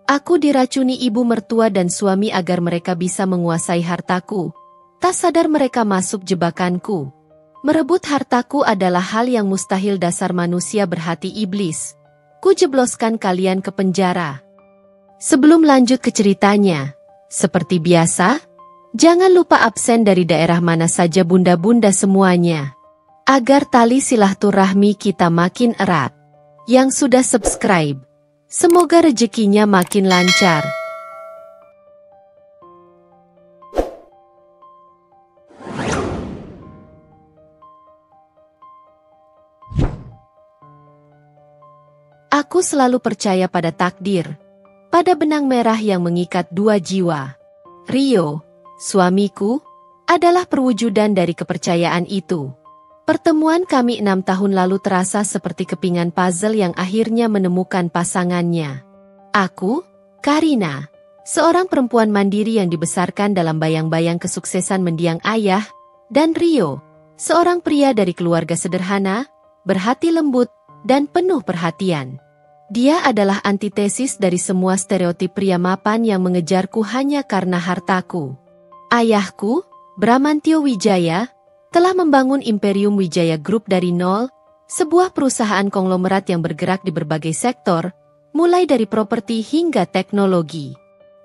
Aku diracuni ibu mertua dan suami agar mereka bisa menguasai hartaku. Tak sadar mereka masuk jebakanku. Merebut hartaku adalah hal yang mustahil, dasar manusia berhati iblis. Ku jebloskan kalian ke penjara. Sebelum lanjut ke ceritanya, seperti biasa, jangan lupa absen dari daerah mana saja bunda-bunda semuanya. Agar tali silaturahmi kita makin erat. Yang sudah subscribe, semoga rezekinya makin lancar. Aku selalu percaya pada takdir, pada benang merah yang mengikat dua jiwa. Rio, suamiku, adalah perwujudan dari kepercayaan itu. Pertemuan kami 6 tahun lalu terasa seperti kepingan puzzle yang akhirnya menemukan pasangannya. Aku, Karina, seorang perempuan mandiri yang dibesarkan dalam bayang-bayang kesuksesan mendiang ayah, dan Rio, seorang pria dari keluarga sederhana, berhati lembut, dan penuh perhatian. Dia adalah antitesis dari semua stereotip pria mapan yang mengejarku hanya karena hartaku. Ayahku, Bramantio Wijaya, telah membangun Imperium Wijaya Group dari nol, sebuah perusahaan konglomerat yang bergerak di berbagai sektor, mulai dari properti hingga teknologi.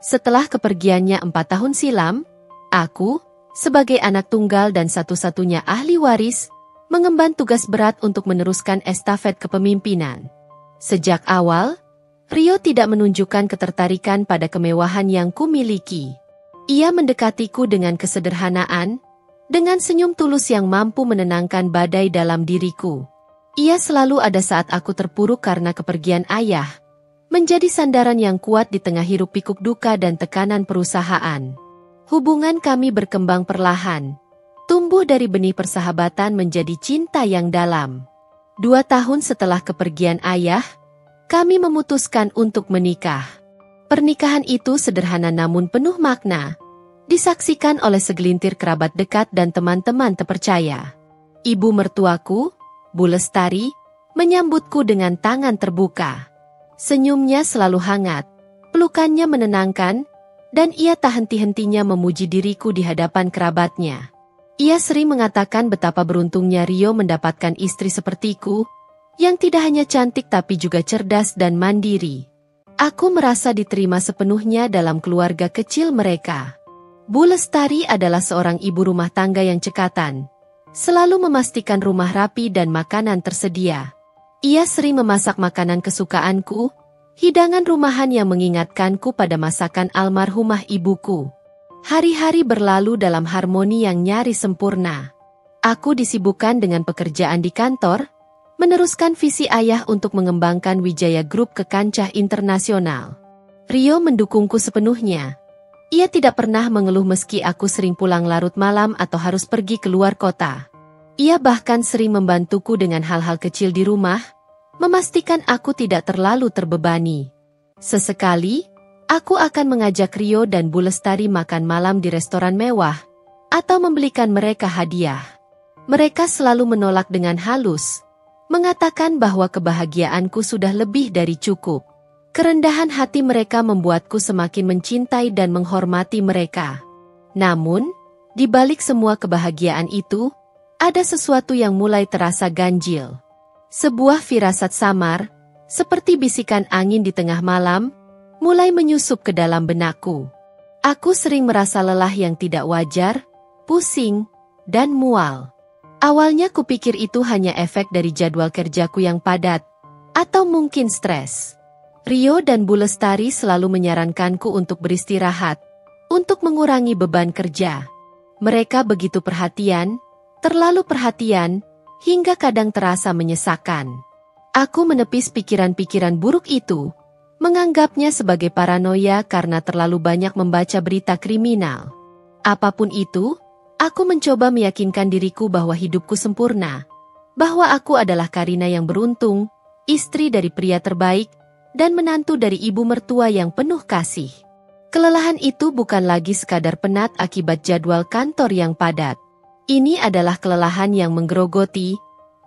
Setelah kepergiannya 4 tahun silam, aku, sebagai anak tunggal dan satu-satunya ahli waris, mengemban tugas berat untuk meneruskan estafet kepemimpinan. Sejak awal, Rio tidak menunjukkan ketertarikan pada kemewahan yang kumiliki. Ia mendekatiku dengan kesederhanaan, dengan senyum tulus yang mampu menenangkan badai dalam diriku. Ia selalu ada saat aku terpuruk karena kepergian ayah, menjadi sandaran yang kuat di tengah hiruk-pikuk duka dan tekanan perusahaan. Hubungan kami berkembang perlahan, tumbuh dari benih persahabatan menjadi cinta yang dalam. 2 tahun setelah kepergian ayah, kami memutuskan untuk menikah. Pernikahan itu sederhana namun penuh makna, disaksikan oleh segelintir kerabat dekat dan teman-teman terpercaya. Ibu mertuaku, Bu Lestari, menyambutku dengan tangan terbuka. Senyumnya selalu hangat, pelukannya menenangkan, dan ia tak henti-hentinya memuji diriku di hadapan kerabatnya. Ia sering mengatakan betapa beruntungnya Rio mendapatkan istri sepertiku, yang tidak hanya cantik tapi juga cerdas dan mandiri. Aku merasa diterima sepenuhnya dalam keluarga kecil mereka. Bu Lestari adalah seorang ibu rumah tangga yang cekatan, selalu memastikan rumah rapi dan makanan tersedia. Ia sering memasak makanan kesukaanku, hidangan rumahan yang mengingatkanku pada masakan almarhumah ibuku. Hari-hari berlalu dalam harmoni yang nyaris sempurna. Aku disibukkan dengan pekerjaan di kantor, meneruskan visi ayah untuk mengembangkan Wijaya Group ke kancah internasional. Rio mendukungku sepenuhnya. Ia tidak pernah mengeluh meski aku sering pulang larut malam atau harus pergi keluar kota. Ia bahkan sering membantuku dengan hal-hal kecil di rumah, memastikan aku tidak terlalu terbebani. Sesekali, aku akan mengajak Rio dan Bu Lestari makan malam di restoran mewah, atau membelikan mereka hadiah. Mereka selalu menolak dengan halus, mengatakan bahwa kebahagiaanku sudah lebih dari cukup. Kerendahan hati mereka membuatku semakin mencintai dan menghormati mereka. Namun, di balik semua kebahagiaan itu, ada sesuatu yang mulai terasa ganjil. Sebuah firasat samar, seperti bisikan angin di tengah malam, mulai menyusup ke dalam benakku. Aku sering merasa lelah yang tidak wajar, pusing, dan mual. Awalnya kupikir itu hanya efek dari jadwal kerjaku yang padat, atau mungkin stres. Rio dan Bu Lestari selalu menyarankanku untuk beristirahat, untuk mengurangi beban kerja. Mereka begitu perhatian, terlalu perhatian, hingga kadang terasa menyesakkan. Aku menepis pikiran-pikiran buruk itu, menganggapnya sebagai paranoia karena terlalu banyak membaca berita kriminal. Apapun itu, aku mencoba meyakinkan diriku bahwa hidupku sempurna, bahwa aku adalah Karina yang beruntung, istri dari pria terbaik, dan menantu dari ibu mertua yang penuh kasih. Kelelahan itu bukan lagi sekadar penat akibat jadwal kantor yang padat. Ini adalah kelelahan yang menggerogoti,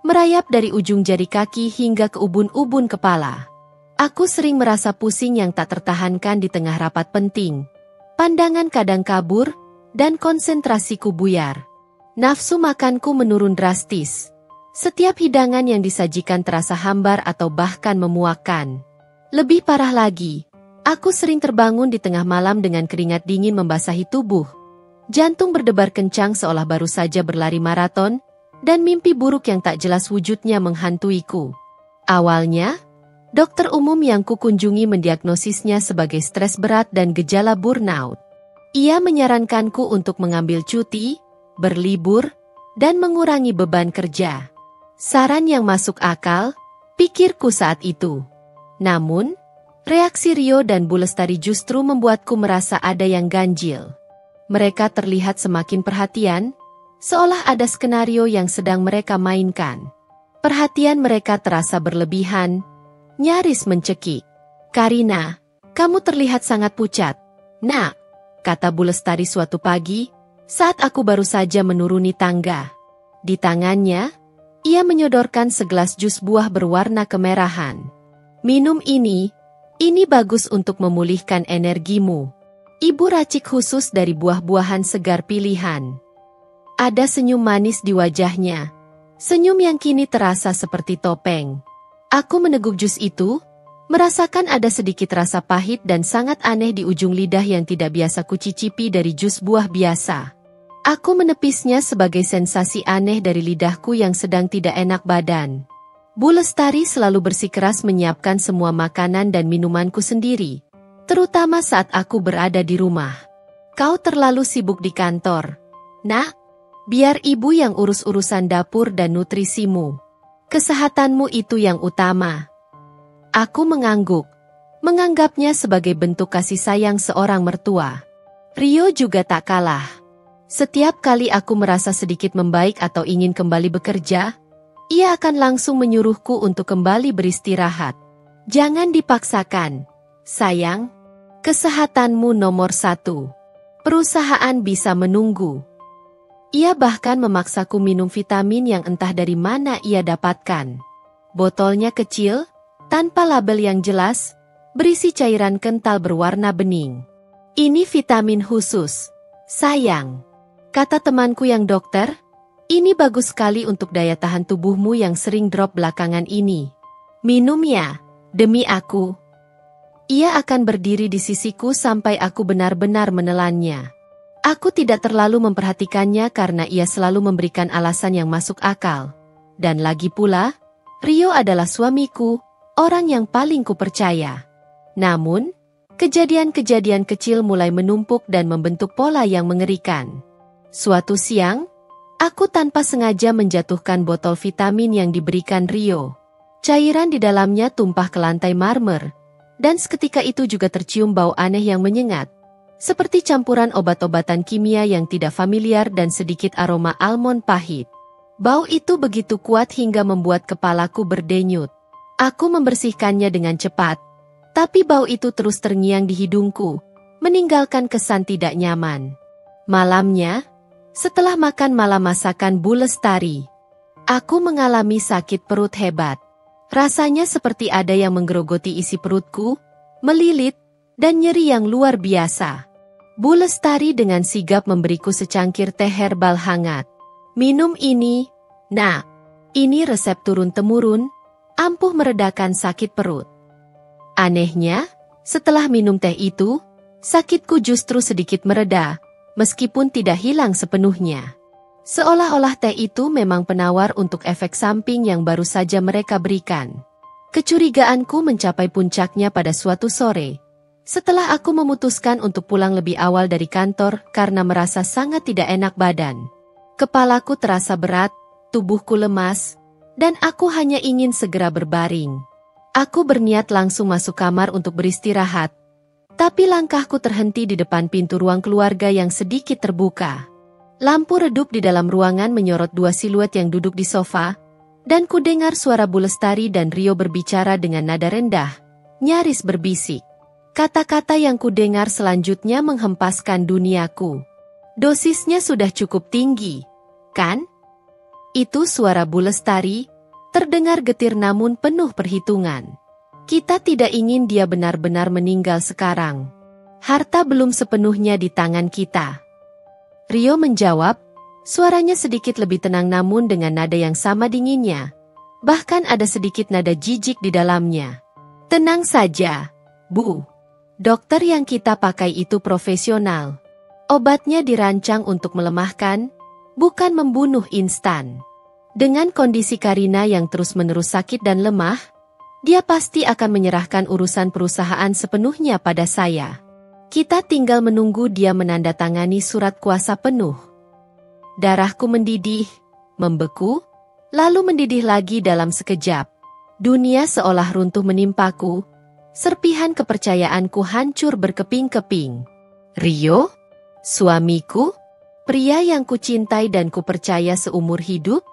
merayap dari ujung jari kaki hingga ke ubun-ubun kepala. Aku sering merasa pusing yang tak tertahankan di tengah rapat penting. Pandangan kadang kabur, dan konsentrasiku buyar. Nafsu makanku menurun drastis. Setiap hidangan yang disajikan terasa hambar atau bahkan memuakkan. Lebih parah lagi, aku sering terbangun di tengah malam dengan keringat dingin membasahi tubuh. Jantung berdebar kencang seolah baru saja berlari maraton, dan mimpi buruk yang tak jelas wujudnya menghantuiku. Awalnya, dokter umum yang kukunjungi mendiagnosisnya sebagai stres berat dan gejala burnout. Ia menyarankanku untuk mengambil cuti, berlibur, dan mengurangi beban kerja. Saran yang masuk akal, pikirku saat itu. Namun, reaksi Rio dan Bu Lestari justru membuatku merasa ada yang ganjil. Mereka terlihat semakin perhatian, seolah ada skenario yang sedang mereka mainkan. Perhatian mereka terasa berlebihan, nyaris mencekik. "Karina, kamu terlihat sangat pucat." "Nak," kata Bu Lestari suatu pagi, saat aku baru saja menuruni tangga. Di tangannya, ia menyodorkan segelas jus buah berwarna kemerahan. "Minum ini bagus untuk memulihkan energimu. Ibu racik khusus dari buah-buahan segar pilihan." Ada senyum manis di wajahnya. Senyum yang kini terasa seperti topeng. Aku meneguk jus itu, merasakan ada sedikit rasa pahit dan sangat aneh di ujung lidah yang tidak biasa kucicipi dari jus buah biasa. Aku menepisnya sebagai sensasi aneh dari lidahku yang sedang tidak enak badan. Bu Lestari selalu bersikeras menyiapkan semua makanan dan minumanku sendiri, terutama saat aku berada di rumah. "Kau terlalu sibuk di kantor, Nak. Biar ibu yang urus urusan dapur dan nutrisimu. Kesehatanmu itu yang utama." Aku mengangguk, menganggapnya sebagai bentuk kasih sayang seorang mertua. Rio juga tak kalah. Setiap kali aku merasa sedikit membaik atau ingin kembali bekerja, ia akan langsung menyuruhku untuk kembali beristirahat. "Jangan dipaksakan, sayang. Kesehatanmu nomor 1. Perusahaan bisa menunggu." Ia bahkan memaksaku minum vitamin yang entah dari mana ia dapatkan. Botolnya kecil, tanpa label yang jelas, berisi cairan kental berwarna bening. "Ini vitamin khusus, sayang," kata temanku yang dokter. "Ini bagus sekali untuk daya tahan tubuhmu yang sering drop belakangan ini. Minum ya, demi aku." Ia akan berdiri di sisiku sampai aku benar-benar menelannya. Aku tidak terlalu memperhatikannya karena ia selalu memberikan alasan yang masuk akal. Dan lagi pula, Rio adalah suamiku, orang yang paling kupercaya. Namun, kejadian-kejadian kecil mulai menumpuk dan membentuk pola yang mengerikan. Suatu siang, aku tanpa sengaja menjatuhkan botol vitamin yang diberikan Rio. Cairan di dalamnya tumpah ke lantai marmer, dan seketika itu juga tercium bau aneh yang menyengat. Seperti campuran obat-obatan kimia yang tidak familiar dan sedikit aroma almond pahit. Bau itu begitu kuat hingga membuat kepalaku berdenyut. Aku membersihkannya dengan cepat, tapi bau itu terus terngiang di hidungku, meninggalkan kesan tidak nyaman. Malamnya, setelah makan malam masakan Bu Lestari, aku mengalami sakit perut hebat. Rasanya seperti ada yang menggerogoti isi perutku, melilit, dan nyeri yang luar biasa. Bu Lestari dengan sigap memberiku secangkir teh herbal hangat. "Minum ini, Nak. Ini resep turun-temurun, ampuh meredakan sakit perut." Anehnya, setelah minum teh itu, sakitku justru sedikit mereda, meskipun tidak hilang sepenuhnya. Seolah-olah teh itu memang penawar untuk efek samping yang baru saja mereka berikan. Kecurigaanku mencapai puncaknya pada suatu sore. Setelah aku memutuskan untuk pulang lebih awal dari kantor karena merasa sangat tidak enak badan. Kepalaku terasa berat, tubuhku lemas, dan aku hanya ingin segera berbaring. Aku berniat langsung masuk kamar untuk beristirahat, tapi langkahku terhenti di depan pintu ruang keluarga yang sedikit terbuka. Lampu redup di dalam ruangan menyorot dua siluet yang duduk di sofa, dan kudengar suara Bu Lestari dan Rio berbicara dengan nada rendah, nyaris berbisik. Kata-kata yang kudengar selanjutnya menghempaskan duniaku. "Dosisnya sudah cukup tinggi, kan?" Itu suara Bu Lestari, terdengar getir namun penuh perhitungan. Kita tidak ingin dia benar-benar meninggal sekarang. Harta belum sepenuhnya di tangan kita. Rio menjawab, suaranya sedikit lebih tenang namun dengan nada yang sama dinginnya. Bahkan ada sedikit nada jijik di dalamnya. Tenang saja, Bu. Dokter yang kita pakai itu profesional. Obatnya dirancang untuk melemahkan, bukan membunuh instan. Dengan kondisi Karina yang terus-menerus sakit dan lemah, dia pasti akan menyerahkan urusan perusahaan sepenuhnya pada saya. Kita tinggal menunggu dia menandatangani surat kuasa penuh. Darahku mendidih, membeku, lalu mendidih lagi dalam sekejap. Dunia seolah runtuh menimpaku, serpihan kepercayaanku hancur berkeping-keping. Rio? Suamiku? Pria yang kucintai dan kupercaya seumur hidup?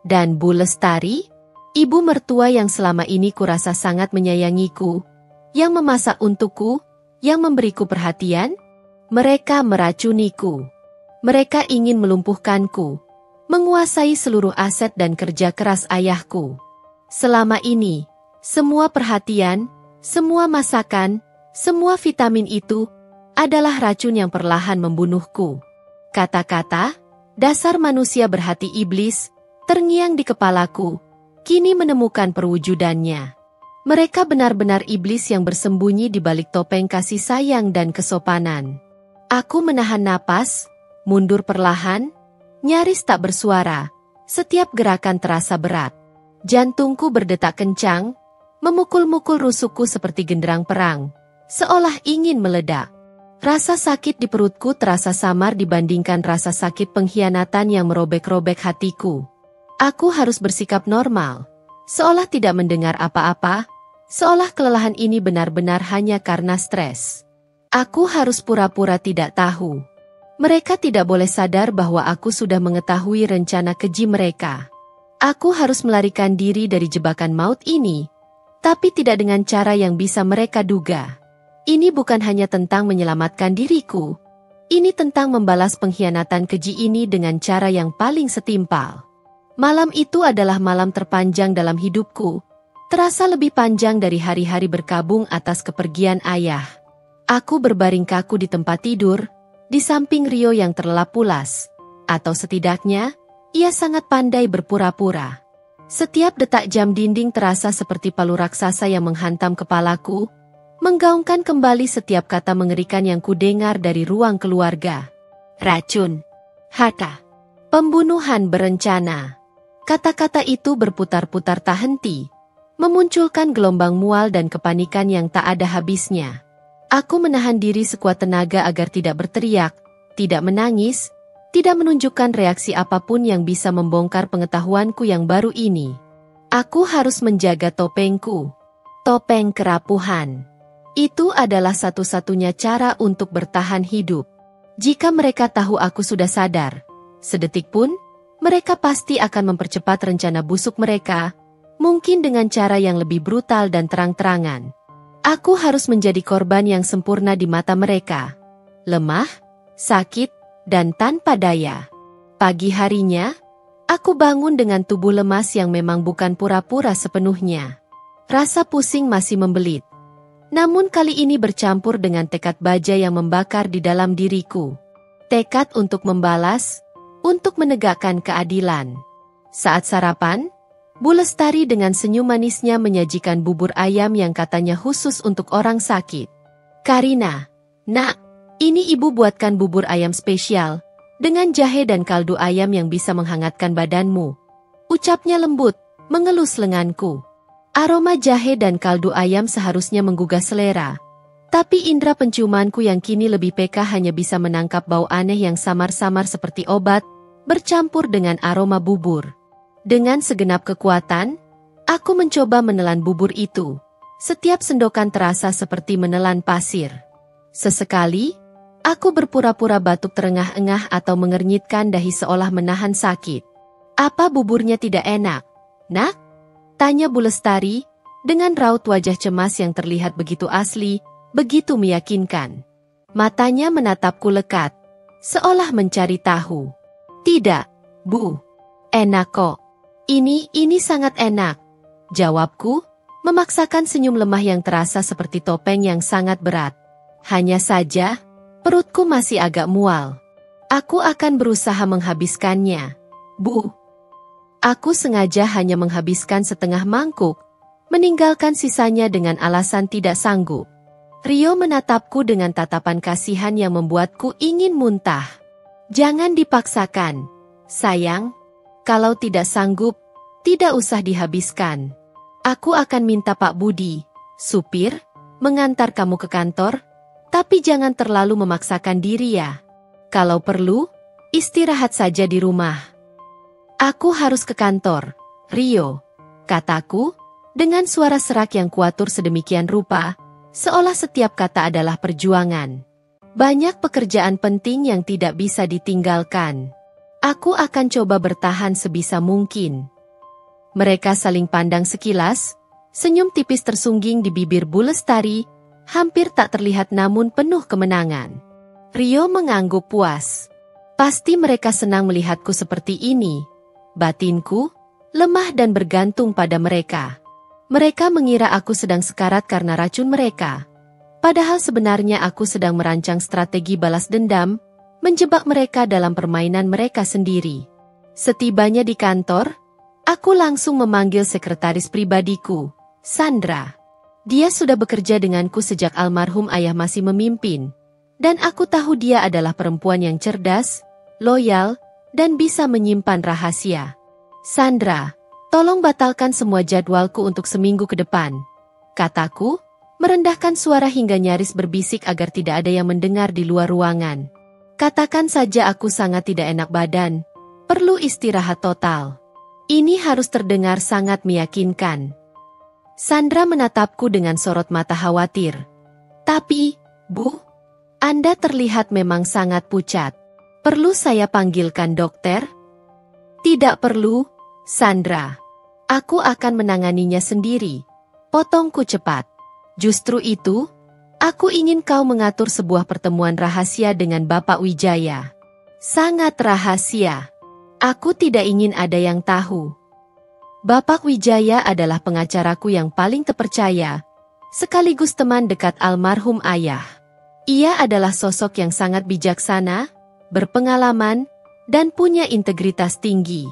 Dan Bu Lestari? Ibu mertua yang selama ini kurasa sangat menyayangiku, yang memasak untukku, yang memberiku perhatian? Mereka meracuniku. Mereka ingin melumpuhkanku, menguasai seluruh aset dan kerja keras ayahku. Selama ini, semua perhatian, semua masakan, semua vitamin itu adalah racun yang perlahan membunuhku. Kata-kata, dasar manusia berhati iblis, terngiang di kepalaku, kini menemukan perwujudannya. Mereka benar-benar iblis yang bersembunyi di balik topeng kasih sayang dan kesopanan. Aku menahan napas, mundur perlahan, nyaris tak bersuara. Setiap gerakan terasa berat. Jantungku berdetak kencang, memukul-mukul rusukku seperti genderang perang, seolah ingin meledak. Rasa sakit di perutku terasa samar dibandingkan rasa sakit pengkhianatan yang merobek-robek hatiku. Aku harus bersikap normal, seolah tidak mendengar apa-apa, seolah kelelahan ini benar-benar hanya karena stres. Aku harus pura-pura tidak tahu. Mereka tidak boleh sadar bahwa aku sudah mengetahui rencana keji mereka. Aku harus melarikan diri dari jebakan maut ini, tapi tidak dengan cara yang bisa mereka duga. Ini bukan hanya tentang menyelamatkan diriku. Ini tentang membalas pengkhianatan keji ini dengan cara yang paling setimpal. Malam itu adalah malam terpanjang dalam hidupku, terasa lebih panjang dari hari-hari berkabung atas kepergian ayah. Aku berbaring kaku di tempat tidur, di samping Rio yang terlelap pulas, atau setidaknya, ia sangat pandai berpura-pura. Setiap detak jam dinding terasa seperti palu raksasa yang menghantam kepalaku, menggaungkan kembali setiap kata mengerikan yang kudengar dari ruang keluarga. Racun, harta, pembunuhan berencana. Kata-kata itu berputar-putar tak henti, memunculkan gelombang mual dan kepanikan yang tak ada habisnya. Aku menahan diri sekuat tenaga agar tidak berteriak, tidak menangis, tidak menunjukkan reaksi apapun yang bisa membongkar pengetahuanku yang baru ini. Aku harus menjaga topengku. Topeng kerapuhan. Itu adalah satu-satunya cara untuk bertahan hidup. Jika mereka tahu aku sudah sadar, sedetik pun, mereka pasti akan mempercepat rencana busuk mereka, mungkin dengan cara yang lebih brutal dan terang-terangan. Aku harus menjadi korban yang sempurna di mata mereka. Lemah, sakit, dan tanpa daya. Pagi harinya, aku bangun dengan tubuh lemas yang memang bukan pura-pura sepenuhnya. Rasa pusing masih membelit. Namun kali ini bercampur dengan tekad baja yang membakar di dalam diriku. Tekad untuk membalas, untuk menegakkan keadilan. Saat sarapan, Bu Lestari dengan senyum manisnya menyajikan bubur ayam yang katanya khusus untuk orang sakit. Karina, nak, ini ibu buatkan bubur ayam spesial, dengan jahe dan kaldu ayam yang bisa menghangatkan badanmu. Ucapnya lembut, mengelus lenganku. Aroma jahe dan kaldu ayam seharusnya menggugah selera. Tapi indera penciumanku yang kini lebih peka hanya bisa menangkap bau aneh yang samar-samar seperti obat, bercampur dengan aroma bubur. Dengan segenap kekuatan, aku mencoba menelan bubur itu. Setiap sendokan terasa seperti menelan pasir. Sesekali, aku berpura-pura batuk terengah-engah atau mengernyitkan dahi seolah menahan sakit. Apa buburnya tidak enak, nak? Tanya Bu Lestari, dengan raut wajah cemas yang terlihat begitu asli, begitu meyakinkan. Matanya menatapku lekat, seolah mencari tahu. Tidak, Bu. Enak kok. Ini sangat enak. Jawabku, memaksakan senyum lemah yang terasa seperti topeng yang sangat berat. Hanya saja, perutku masih agak mual. Aku akan berusaha menghabiskannya. Bu. Aku sengaja hanya menghabiskan setengah mangkuk, meninggalkan sisanya dengan alasan tidak sanggup. Rio menatapku dengan tatapan kasihan yang membuatku ingin muntah. Jangan dipaksakan, sayang. Kalau tidak sanggup, tidak usah dihabiskan. Aku akan minta Pak Budi, supir, mengantar kamu ke kantor, tapi jangan terlalu memaksakan diri ya. Kalau perlu, istirahat saja di rumah. Aku harus ke kantor, Rio, kataku, dengan suara serak yang kuatur sedemikian rupa, seolah setiap kata adalah perjuangan. Banyak pekerjaan penting yang tidak bisa ditinggalkan. Aku akan coba bertahan sebisa mungkin. Mereka saling pandang sekilas, senyum tipis tersungging di bibir Bu Lestari, hampir tak terlihat namun penuh kemenangan. Rio mengangguk puas. Pasti mereka senang melihatku seperti ini. Batinku lemah dan bergantung pada mereka. Mereka mengira aku sedang sekarat karena racun mereka. Padahal sebenarnya aku sedang merancang strategi balas dendam, menjebak mereka dalam permainan mereka sendiri. Setibanya di kantor, aku langsung memanggil sekretaris pribadiku, Sandra. Dia sudah bekerja denganku sejak almarhum ayah masih memimpin. Dan aku tahu dia adalah perempuan yang cerdas, loyal, dan bisa menyimpan rahasia. Sandra, tolong batalkan semua jadwalku untuk seminggu ke depan, kataku, merendahkan suara hingga nyaris berbisik agar tidak ada yang mendengar di luar ruangan. Katakan saja aku sangat tidak enak badan, perlu istirahat total. Ini harus terdengar sangat meyakinkan. Sandra menatapku dengan sorot mata khawatir. Tapi, Bu, Anda terlihat memang sangat pucat. Perlu saya panggilkan dokter? Tidak perlu, Sandra. Aku akan menanganinya sendiri. Potongku cepat. Justru itu, aku ingin kau mengatur sebuah pertemuan rahasia dengan Bapak Wijaya. Sangat rahasia. Aku tidak ingin ada yang tahu. Bapak Wijaya adalah pengacaraku yang paling terpercaya, sekaligus teman dekat almarhum ayah. Ia adalah sosok yang sangat bijaksana, berpengalaman, dan punya integritas tinggi.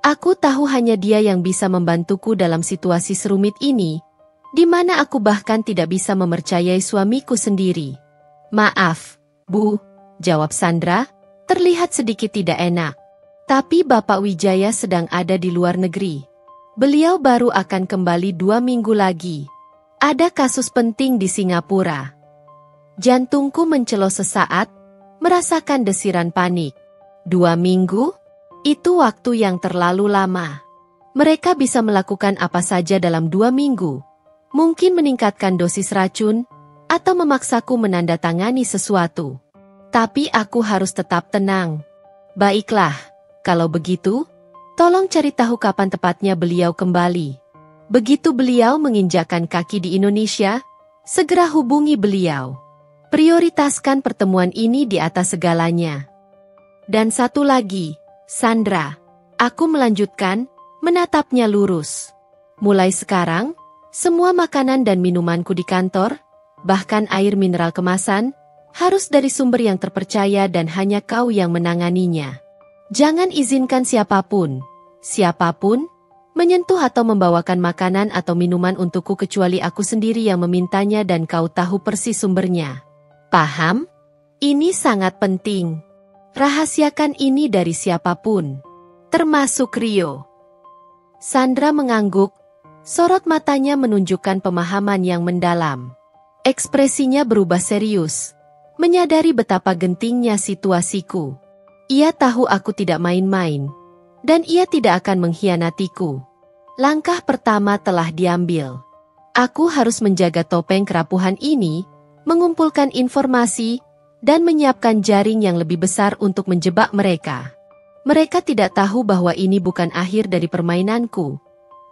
Aku tahu hanya dia yang bisa membantuku dalam situasi serumit ini, di mana aku bahkan tidak bisa mempercayai suamiku sendiri. Maaf, Bu, jawab Sandra, terlihat sedikit tidak enak. Tapi Bapak Wijaya sedang ada di luar negeri. Beliau baru akan kembali 2 minggu lagi. Ada kasus penting di Singapura. Jantungku mencelo sesaat, merasakan desiran panik. 2 minggu? Itu waktu yang terlalu lama. Mereka bisa melakukan apa saja dalam 2 minggu. Mungkin meningkatkan dosis racun, atau memaksaku menandatangani sesuatu. Tapi aku harus tetap tenang. Baiklah. Kalau begitu, tolong cari tahu kapan tepatnya beliau kembali. Begitu beliau menginjakkan kaki di Indonesia, segera hubungi beliau. Prioritaskan pertemuan ini di atas segalanya. Dan satu lagi, Sandra, aku melanjutkan, menatapnya lurus. Mulai sekarang, semua makanan dan minumanku di kantor, bahkan air mineral kemasan, harus dari sumber yang terpercaya dan hanya kau yang menanganinya. Jangan izinkan siapapun, menyentuh atau membawakan makanan atau minuman untukku kecuali aku sendiri yang memintanya dan kau tahu persis sumbernya. Paham? Ini sangat penting. Rahasiakan ini dari siapapun, termasuk Rio. Sandra mengangguk, sorot matanya menunjukkan pemahaman yang mendalam. Ekspresinya berubah serius, menyadari betapa gentingnya situasiku. Ia tahu aku tidak main-main, dan ia tidak akan mengkhianatiku. Langkah pertama telah diambil. Aku harus menjaga topeng kerapuhan ini, mengumpulkan informasi, dan menyiapkan jaring yang lebih besar untuk menjebak mereka. Mereka tidak tahu bahwa ini bukan akhir dari permainanku,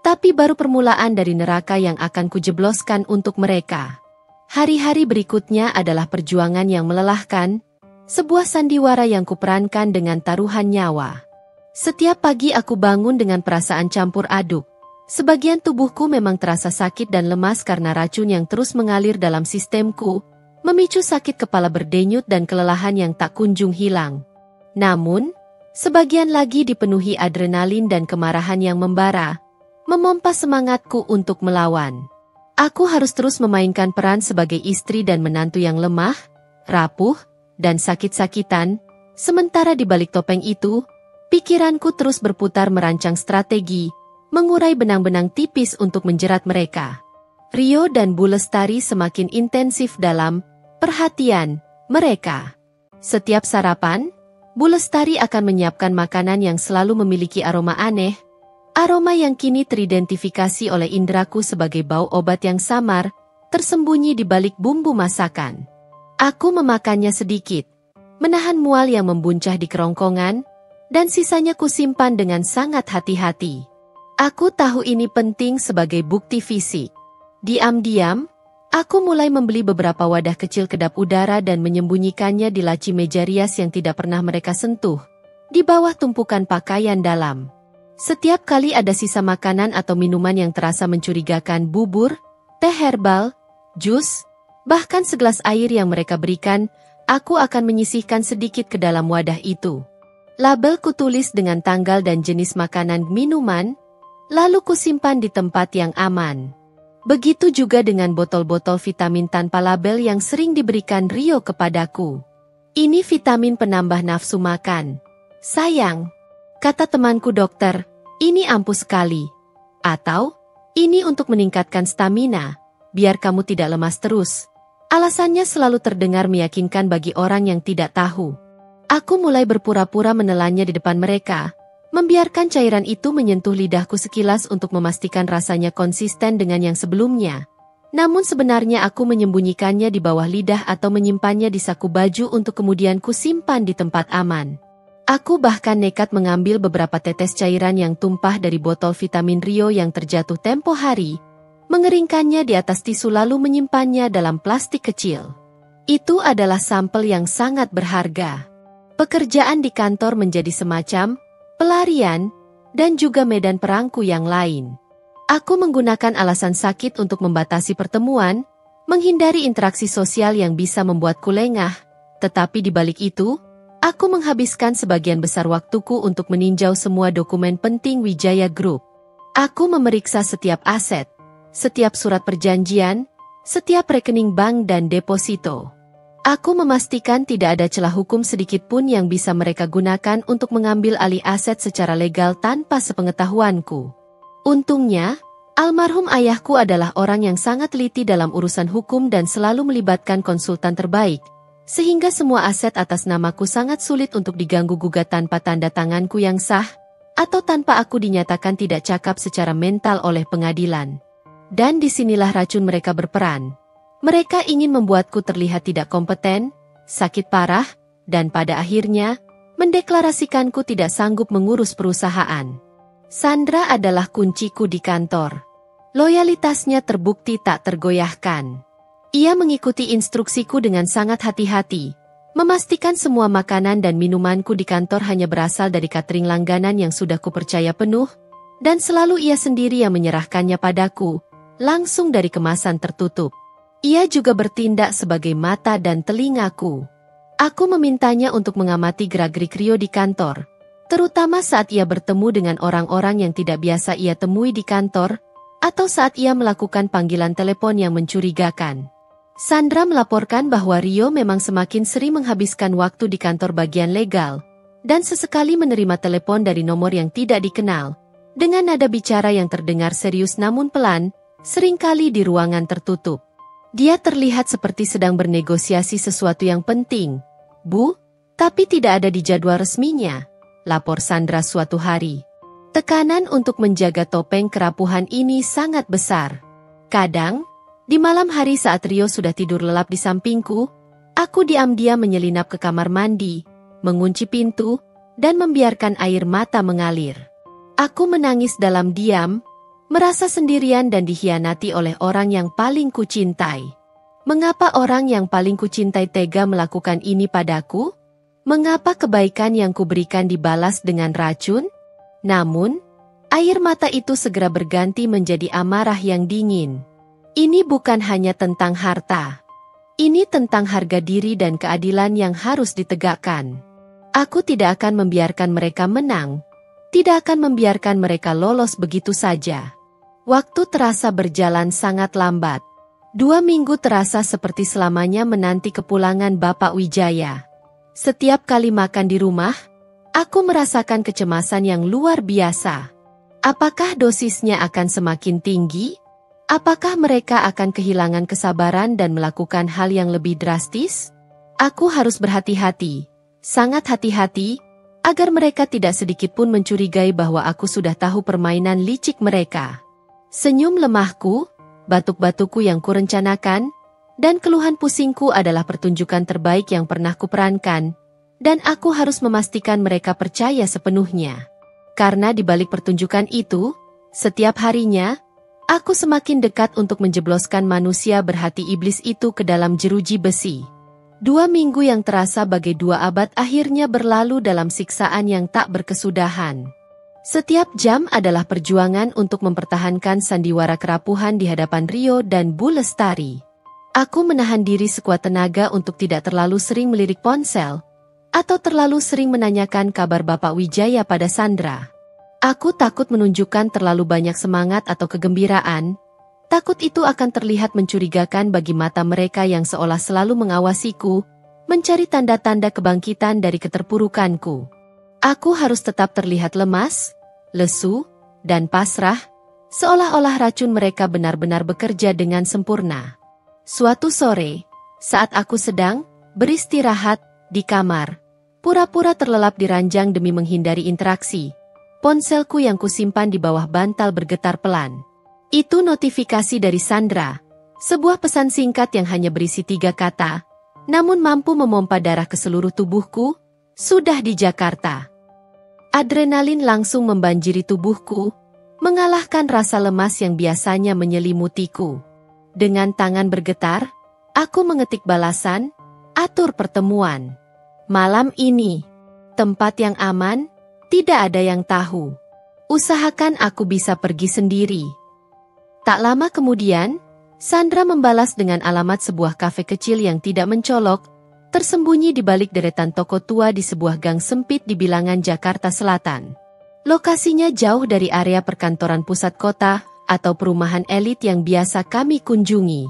tapi baru permulaan dari neraka yang akan kujebloskan untuk mereka. Hari-hari berikutnya adalah perjuangan yang melelahkan, sebuah sandiwara yang kuperankan dengan taruhan nyawa. Setiap pagi aku bangun dengan perasaan campur aduk, Sebagian tubuhku memang terasa sakit dan lemas karena racun yang terus mengalir dalam sistemku, memicu sakit kepala berdenyut dan kelelahan yang tak kunjung hilang. Namun, sebagian lagi dipenuhi adrenalin dan kemarahan yang membara, memompa semangatku untuk melawan. Aku harus terus memainkan peran sebagai istri dan menantu yang lemah, rapuh, dan sakit-sakitan, sementara di balik topeng itu, pikiranku terus berputar merancang strategi, mengurai benang-benang tipis untuk menjerat mereka. Rio dan Bu Lestari semakin intensif dalam perhatian mereka. Setiap sarapan, Bu Lestari akan menyiapkan makanan yang selalu memiliki aroma aneh, aroma yang kini teridentifikasi oleh indraku sebagai bau obat yang samar, tersembunyi di balik bumbu masakan. Aku memakannya sedikit, menahan mual yang membuncah di kerongkongan, dan sisanya kusimpan dengan sangat hati-hati. Aku tahu ini penting sebagai bukti fisik. Diam-diam, aku mulai membeli beberapa wadah kecil kedap udara dan menyembunyikannya di laci meja rias yang tidak pernah mereka sentuh, di bawah tumpukan pakaian dalam. Setiap kali ada sisa makanan atau minuman yang terasa mencurigakan, bubur, teh herbal, jus, bahkan segelas air yang mereka berikan, aku akan menyisihkan sedikit ke dalam wadah itu. Label kutulis dengan tanggal dan jenis makanan minuman, lalu kusimpan di tempat yang aman. Begitu juga dengan botol-botol vitamin tanpa label yang sering diberikan Rio kepadaku. Ini vitamin penambah nafsu makan. Sayang, kata temanku dokter, ini ampuh sekali. Atau, ini untuk meningkatkan stamina, biar kamu tidak lemas terus. Alasannya selalu terdengar meyakinkan bagi orang yang tidak tahu. Aku mulai berpura-pura menelannya di depan mereka, membiarkan cairan itu menyentuh lidahku sekilas untuk memastikan rasanya konsisten dengan yang sebelumnya. Namun sebenarnya aku menyembunyikannya di bawah lidah atau menyimpannya di saku baju untuk kemudian kusimpan di tempat aman. Aku bahkan nekat mengambil beberapa tetes cairan yang tumpah dari botol vitamin Rio yang terjatuh tempo hari, mengeringkannya di atas tisu lalu menyimpannya dalam plastik kecil. Itu adalah sampel yang sangat berharga. Pekerjaan di kantor menjadi semacam pelarian, dan juga medan perangku yang lain. Aku menggunakan alasan sakit untuk membatasi pertemuan, menghindari interaksi sosial yang bisa membuatku lengah, tetapi di balik itu, aku menghabiskan sebagian besar waktuku untuk meninjau semua dokumen penting Wijaya Group. Aku memeriksa setiap aset, setiap surat perjanjian, setiap rekening bank dan deposito. Aku memastikan tidak ada celah hukum sedikit pun yang bisa mereka gunakan untuk mengambil alih aset secara legal tanpa sepengetahuanku. Untungnya, almarhum ayahku adalah orang yang sangat teliti dalam urusan hukum dan selalu melibatkan konsultan terbaik, sehingga semua aset atas namaku sangat sulit untuk diganggu-gugat tanpa tanda tanganku yang sah, atau tanpa aku dinyatakan tidak cakap secara mental oleh pengadilan. Dan disinilah racun mereka berperan. Mereka ingin membuatku terlihat tidak kompeten, sakit parah, dan pada akhirnya, mendeklarasikanku tidak sanggup mengurus perusahaan. Sandra adalah kunciku di kantor. Loyalitasnya terbukti tak tergoyahkan. Ia mengikuti instruksiku dengan sangat hati-hati, memastikan semua makanan dan minumanku di kantor hanya berasal dari catering langganan yang sudah kupercaya penuh, dan selalu ia sendiri yang menyerahkannya padaku, langsung dari kemasan tertutup. Ia juga bertindak sebagai mata dan telingaku. Aku memintanya untuk mengamati gerak-gerik Rio di kantor, terutama saat ia bertemu dengan orang-orang yang tidak biasa ia temui di kantor, atau saat ia melakukan panggilan telepon yang mencurigakan. Sandra melaporkan bahwa Rio memang semakin sering menghabiskan waktu di kantor bagian legal, dan sesekali menerima telepon dari nomor yang tidak dikenal, dengan nada bicara yang terdengar serius namun pelan, seringkali di ruangan tertutup. Dia terlihat seperti sedang bernegosiasi sesuatu yang penting. Bu, tapi tidak ada di jadwal resminya, lapor Sandra suatu hari. Tekanan untuk menjaga topeng kerapuhan ini sangat besar. Kadang, di malam hari saat Rio sudah tidur lelap di sampingku, aku diam-diam menyelinap ke kamar mandi, mengunci pintu, dan membiarkan air mata mengalir. Aku menangis dalam diam, merasa sendirian dan dikhianati oleh orang yang paling kucintai. Mengapa orang yang paling kucintai tega melakukan ini padaku? Mengapa kebaikan yang kuberikan dibalas dengan racun? Namun, Air mata itu segera berganti menjadi amarah yang dingin. Ini bukan hanya tentang harta. Ini tentang harga diri dan keadilan yang harus ditegakkan. Aku tidak akan membiarkan mereka menang. Tidak akan membiarkan mereka lolos begitu saja. Waktu terasa berjalan sangat lambat. 2 minggu terasa seperti selamanya menanti kepulangan Bapak Wijaya. Setiap kali makan di rumah, aku merasakan kecemasan yang luar biasa. Apakah dosisnya akan semakin tinggi? Apakah mereka akan kehilangan kesabaran dan melakukan hal yang lebih drastis? Aku harus berhati-hati, sangat hati-hati, agar mereka tidak sedikitpun mencurigai bahwa aku sudah tahu permainan licik mereka. Senyum lemahku, batuk-batukku yang kurencanakan, dan keluhan pusingku adalah pertunjukan terbaik yang pernah kuperankan, dan aku harus memastikan mereka percaya sepenuhnya. Karena di balik pertunjukan itu, setiap harinya, aku semakin dekat untuk menjebloskan manusia berhati iblis itu ke dalam jeruji besi. 2 minggu yang terasa bagai 2 abad akhirnya berlalu dalam siksaan yang tak berkesudahan. Setiap jam adalah perjuangan untuk mempertahankan sandiwara kerapuhan di hadapan Rio dan Bu Lestari. Aku menahan diri sekuat tenaga untuk tidak terlalu sering melirik ponsel, atau terlalu sering menanyakan kabar Bapak Wijaya pada Sandra. Aku takut menunjukkan terlalu banyak semangat atau kegembiraan. Takut itu akan terlihat mencurigakan bagi mata mereka yang seolah selalu mengawasiku, mencari tanda-tanda kebangkitan dari keterpurukanku. Aku harus tetap terlihat lemas, lesu, dan pasrah, seolah-olah racun mereka benar-benar bekerja dengan sempurna. Suatu sore, saat aku sedang beristirahat di kamar, pura-pura terlelap di ranjang demi menghindari interaksi, ponselku yang kusimpan di bawah bantal bergetar pelan. Itu notifikasi dari Sandra, sebuah pesan singkat yang hanya berisi 3 kata, namun mampu memompa darah ke seluruh tubuhku, sudah di Jakarta. Adrenalin langsung membanjiri tubuhku, mengalahkan rasa lemas yang biasanya menyelimutiku. Dengan tangan bergetar, aku mengetik balasan, atur pertemuan. Malam ini, tempat yang aman, tidak ada yang tahu. Usahakan aku bisa pergi sendiri. Tak lama kemudian, Sandra membalas dengan alamat sebuah kafe kecil yang tidak mencolok, tersembunyi di balik deretan toko tua di sebuah gang sempit di bilangan Jakarta Selatan. Lokasinya jauh dari area perkantoran pusat kota atau perumahan elit yang biasa kami kunjungi.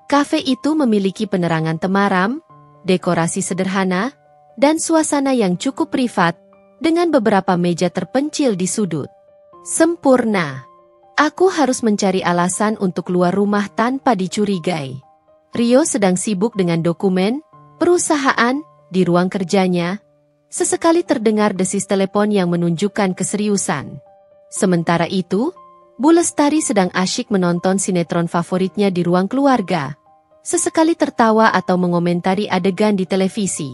Kafe itu memiliki penerangan temaram, dekorasi sederhana, dan suasana yang cukup privat, dengan beberapa meja terpencil di sudut. Sempurna. Aku harus mencari alasan untuk keluar rumah tanpa dicurigai. Rio sedang sibuk dengan dokumen perusahaan di ruang kerjanya. Sesekali terdengar desis telepon yang menunjukkan keseriusan. Sementara itu, Bu Lestari sedang asyik menonton sinetron favoritnya di ruang keluarga. Sesekali tertawa atau mengomentari adegan di televisi.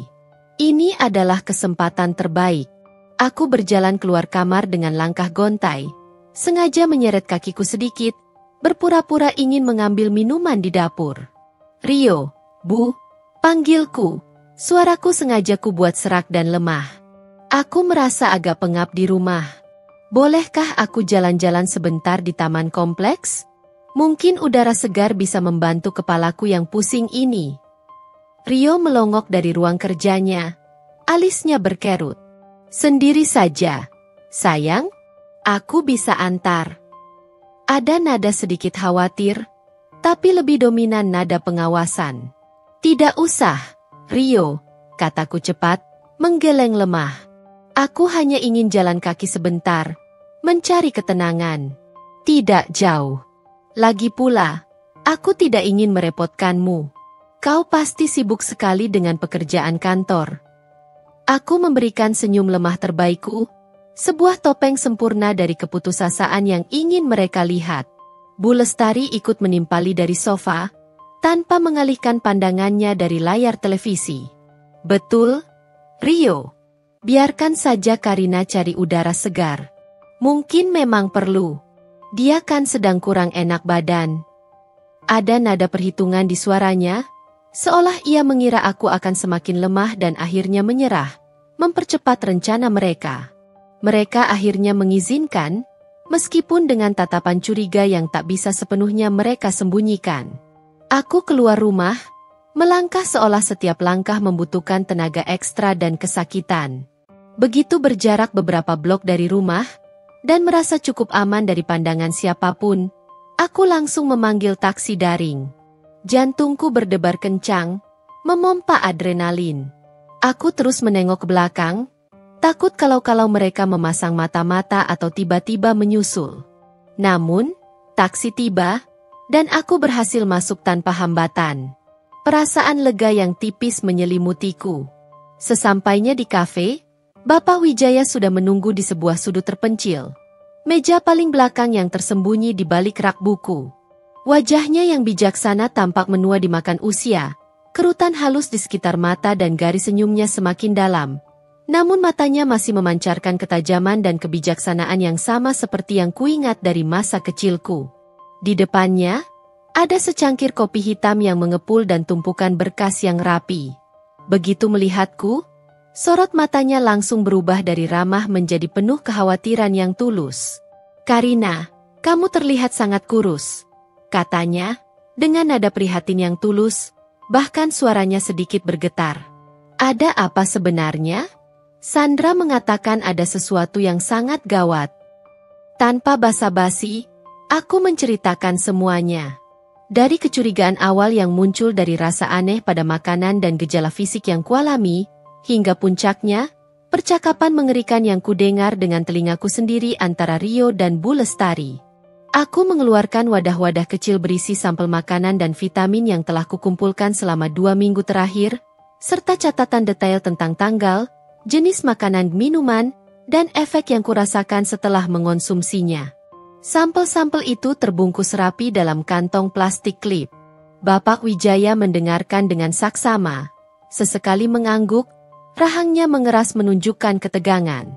Ini adalah kesempatan terbaik. Aku berjalan keluar kamar dengan langkah gontai, sengaja menyeret kakiku sedikit, berpura-pura ingin mengambil minuman di dapur. Rio, Bu, panggilku. Suaraku sengaja ku buat serak dan lemah. Aku merasa agak pengap di rumah. Bolehkah aku jalan-jalan sebentar di taman kompleks? Mungkin udara segar bisa membantu kepalaku yang pusing ini. Rio melongok dari ruang kerjanya. Alisnya berkerut. Sendiri saja. Sayang, aku bisa antar. Ada nada sedikit khawatir, tapi lebih dominan nada pengawasan. Tidak usah, Rio, kataku cepat, menggeleng lemah. Aku hanya ingin jalan kaki sebentar, mencari ketenangan. Tidak jauh. Lagi pula, aku tidak ingin merepotkanmu. Kau pasti sibuk sekali dengan pekerjaan kantor. Aku memberikan senyum lemah terbaikku, sebuah topeng sempurna dari keputusasaan yang ingin mereka lihat. Bu Lestari ikut menimpali dari sofa, tanpa mengalihkan pandangannya dari layar televisi. Betul, Rio. Biarkan saja Karina cari udara segar. Mungkin memang perlu. Dia kan sedang kurang enak badan. Ada nada perhitungan di suaranya, seolah ia mengira aku akan semakin lemah dan akhirnya menyerah, mempercepat rencana mereka. Mereka akhirnya mengizinkan, meskipun dengan tatapan curiga yang tak bisa sepenuhnya mereka sembunyikan. Aku keluar rumah, melangkah seolah setiap langkah membutuhkan tenaga ekstra dan kesakitan. Begitu berjarak beberapa blok dari rumah, dan merasa cukup aman dari pandangan siapapun, aku langsung memanggil taksi daring. Jantungku berdebar kencang, memompa adrenalin. Aku terus menengok ke belakang, takut kalau mereka memasang mata-mata atau tiba-tiba menyusul. Namun, taksi tiba, dan aku berhasil masuk tanpa hambatan. Perasaan lega yang tipis menyelimutiku. Sesampainya di kafe, Bapak Wijaya sudah menunggu di sebuah sudut terpencil. Meja paling belakang yang tersembunyi di balik rak buku. Wajahnya yang bijaksana tampak menua dimakan usia. Kerutan halus di sekitar mata dan garis senyumnya semakin dalam. Namun matanya masih memancarkan ketajaman dan kebijaksanaan yang sama seperti yang kuingat dari masa kecilku. Di depannya, ada secangkir kopi hitam yang mengepul dan tumpukan berkas yang rapi. Begitu melihatku, sorot matanya langsung berubah dari ramah menjadi penuh kekhawatiran yang tulus. "Karina, kamu terlihat sangat kurus," katanya, dengan nada prihatin yang tulus, bahkan suaranya sedikit bergetar. "Ada apa sebenarnya?" Sandra mengatakan ada sesuatu yang sangat gawat. Tanpa basa-basi, aku menceritakan semuanya. Dari kecurigaan awal yang muncul dari rasa aneh pada makanan dan gejala fisik yang kualami, hingga puncaknya, percakapan mengerikan yang kudengar dengan telingaku sendiri antara Rio dan Bu Lestari. Aku mengeluarkan wadah-wadah kecil berisi sampel makanan dan vitamin yang telah kukumpulkan selama 2 minggu terakhir, serta catatan detail tentang tanggal, jenis makanan minuman, dan efek yang kurasakan setelah mengonsumsinya. Sampel-sampel itu terbungkus rapi dalam kantong plastik klip. Bapak Wijaya mendengarkan dengan saksama. Sesekali mengangguk, rahangnya mengeras menunjukkan ketegangan.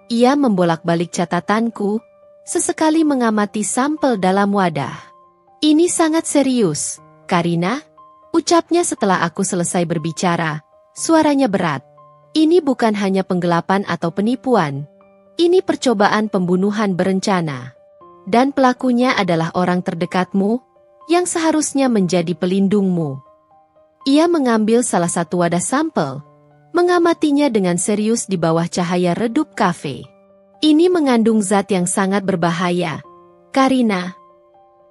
Ia membolak-balik catatanku, sesekali mengamati sampel dalam wadah. "Ini sangat serius, Karina," ucapnya setelah aku selesai berbicara. Suaranya berat. "Ini bukan hanya penggelapan atau penipuan. Ini percobaan pembunuhan berencana. Dan pelakunya adalah orang terdekatmu, yang seharusnya menjadi pelindungmu." Ia mengambil salah satu wadah sampel, mengamatinya dengan serius di bawah cahaya redup kafe. "Ini mengandung zat yang sangat berbahaya, Karina.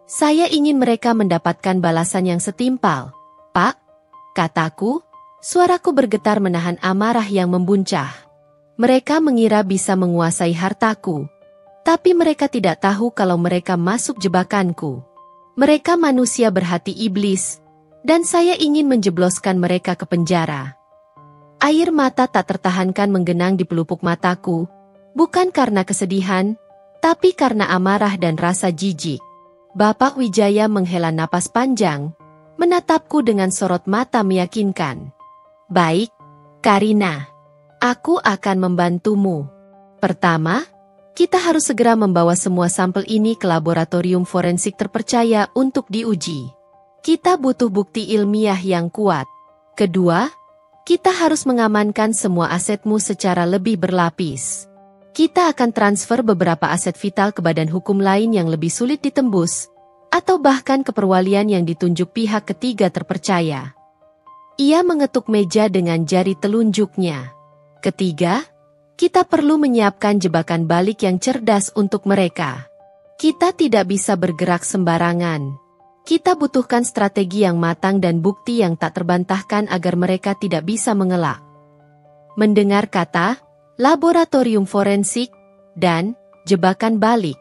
Saya ingin mereka mendapatkan balasan yang setimpal, Pak," kataku, suaraku bergetar menahan amarah yang membuncah. "Mereka mengira bisa menguasai hartaku. Tapi mereka tidak tahu kalau mereka masuk jebakanku. Mereka manusia berhati iblis, dan saya ingin menjebloskan mereka ke penjara." Air mata tak tertahankan menggenang di pelupuk mataku, bukan karena kesedihan, tapi karena amarah dan rasa jijik. Bapak Wijaya menghela napas panjang, menatapku dengan sorot mata meyakinkan. "Baik, Karina. Aku akan membantumu. Pertama, kita harus segera membawa semua sampel ini ke laboratorium forensik terpercaya untuk diuji. Kita butuh bukti ilmiah yang kuat. Kedua, kita harus mengamankan semua asetmu secara lebih berlapis. Kita akan transfer beberapa aset vital ke badan hukum lain yang lebih sulit ditembus, atau bahkan ke perwalian yang ditunjuk pihak ketiga terpercaya." Ia mengetuk meja dengan jari telunjuknya. "Ketiga, kita perlu menyiapkan jebakan balik yang cerdas untuk mereka. Kita tidak bisa bergerak sembarangan. Kita butuhkan strategi yang matang dan bukti yang tak terbantahkan agar mereka tidak bisa mengelak." Mendengar kata laboratorium forensik dan jebakan balik,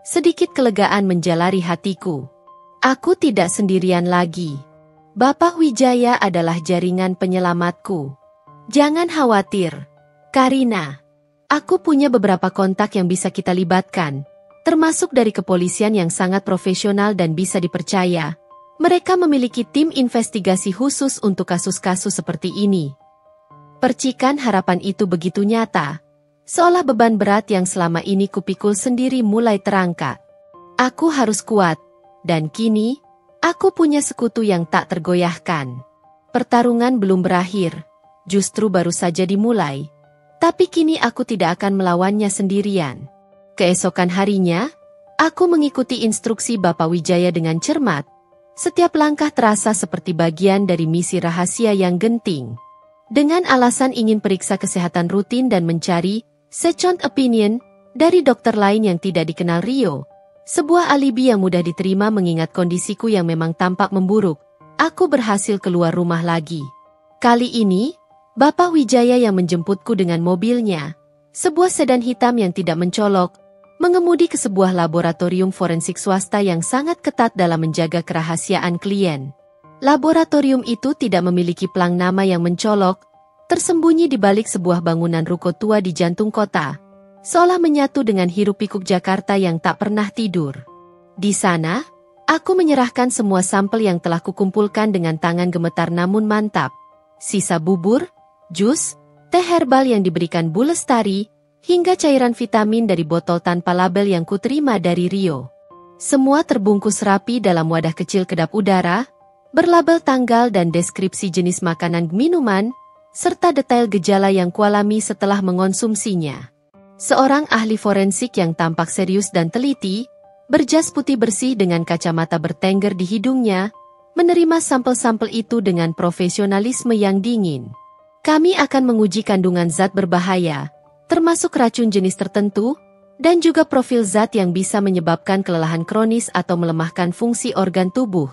sedikit kelegaan menjalari hatiku. Aku tidak sendirian lagi. Bapak Wijaya adalah jaringan penyelamatku. "Jangan khawatir, Karina. Aku punya beberapa kontak yang bisa kita libatkan, termasuk dari kepolisian yang sangat profesional dan bisa dipercaya. Mereka memiliki tim investigasi khusus untuk kasus-kasus seperti ini." Percikan harapan itu begitu nyata, seolah beban berat yang selama ini kupikul sendiri mulai terangkat. Aku harus kuat, dan kini, aku punya sekutu yang tak tergoyahkan. Pertarungan belum berakhir, justru baru saja dimulai. Tapi kini aku tidak akan melawannya sendirian. Keesokan harinya, Aku mengikuti instruksi Bapak Wijaya dengan cermat. Setiap langkah terasa seperti bagian dari misi rahasia yang genting. Dengan alasan ingin periksa kesehatan rutin dan mencari second opinion dari dokter lain yang tidak dikenal Rio. Sebuah alibi yang mudah diterima mengingat kondisiku yang memang tampak memburuk. Aku berhasil keluar rumah lagi. Kali ini, Bapak Wijaya yang menjemputku dengan mobilnya. Sebuah sedan hitam yang tidak mencolok, mengemudi ke sebuah laboratorium forensik swasta yang sangat ketat dalam menjaga kerahasiaan klien. Laboratorium itu tidak memiliki plang nama yang mencolok, tersembunyi di balik sebuah bangunan ruko tua di jantung kota, seolah menyatu dengan hiruk-pikuk Jakarta yang tak pernah tidur. Di sana, aku menyerahkan semua sampel yang telah kukumpulkan dengan tangan gemetar namun mantap. Sisa bubur, jus, teh herbal yang diberikan Bu Lestari, hingga cairan vitamin dari botol tanpa label yang kuterima dari Rio. Semua terbungkus rapi dalam wadah kecil kedap udara, berlabel tanggal dan deskripsi jenis makanan minuman, serta detail gejala yang kualami setelah mengonsumsinya. Seorang ahli forensik yang tampak serius dan teliti, berjas putih bersih dengan kacamata bertengger di hidungnya, menerima sampel-sampel itu dengan profesionalisme yang dingin. Kami akan menguji kandungan zat berbahaya, termasuk racun jenis tertentu, dan juga profil zat yang bisa menyebabkan kelelahan kronis atau melemahkan fungsi organ tubuh.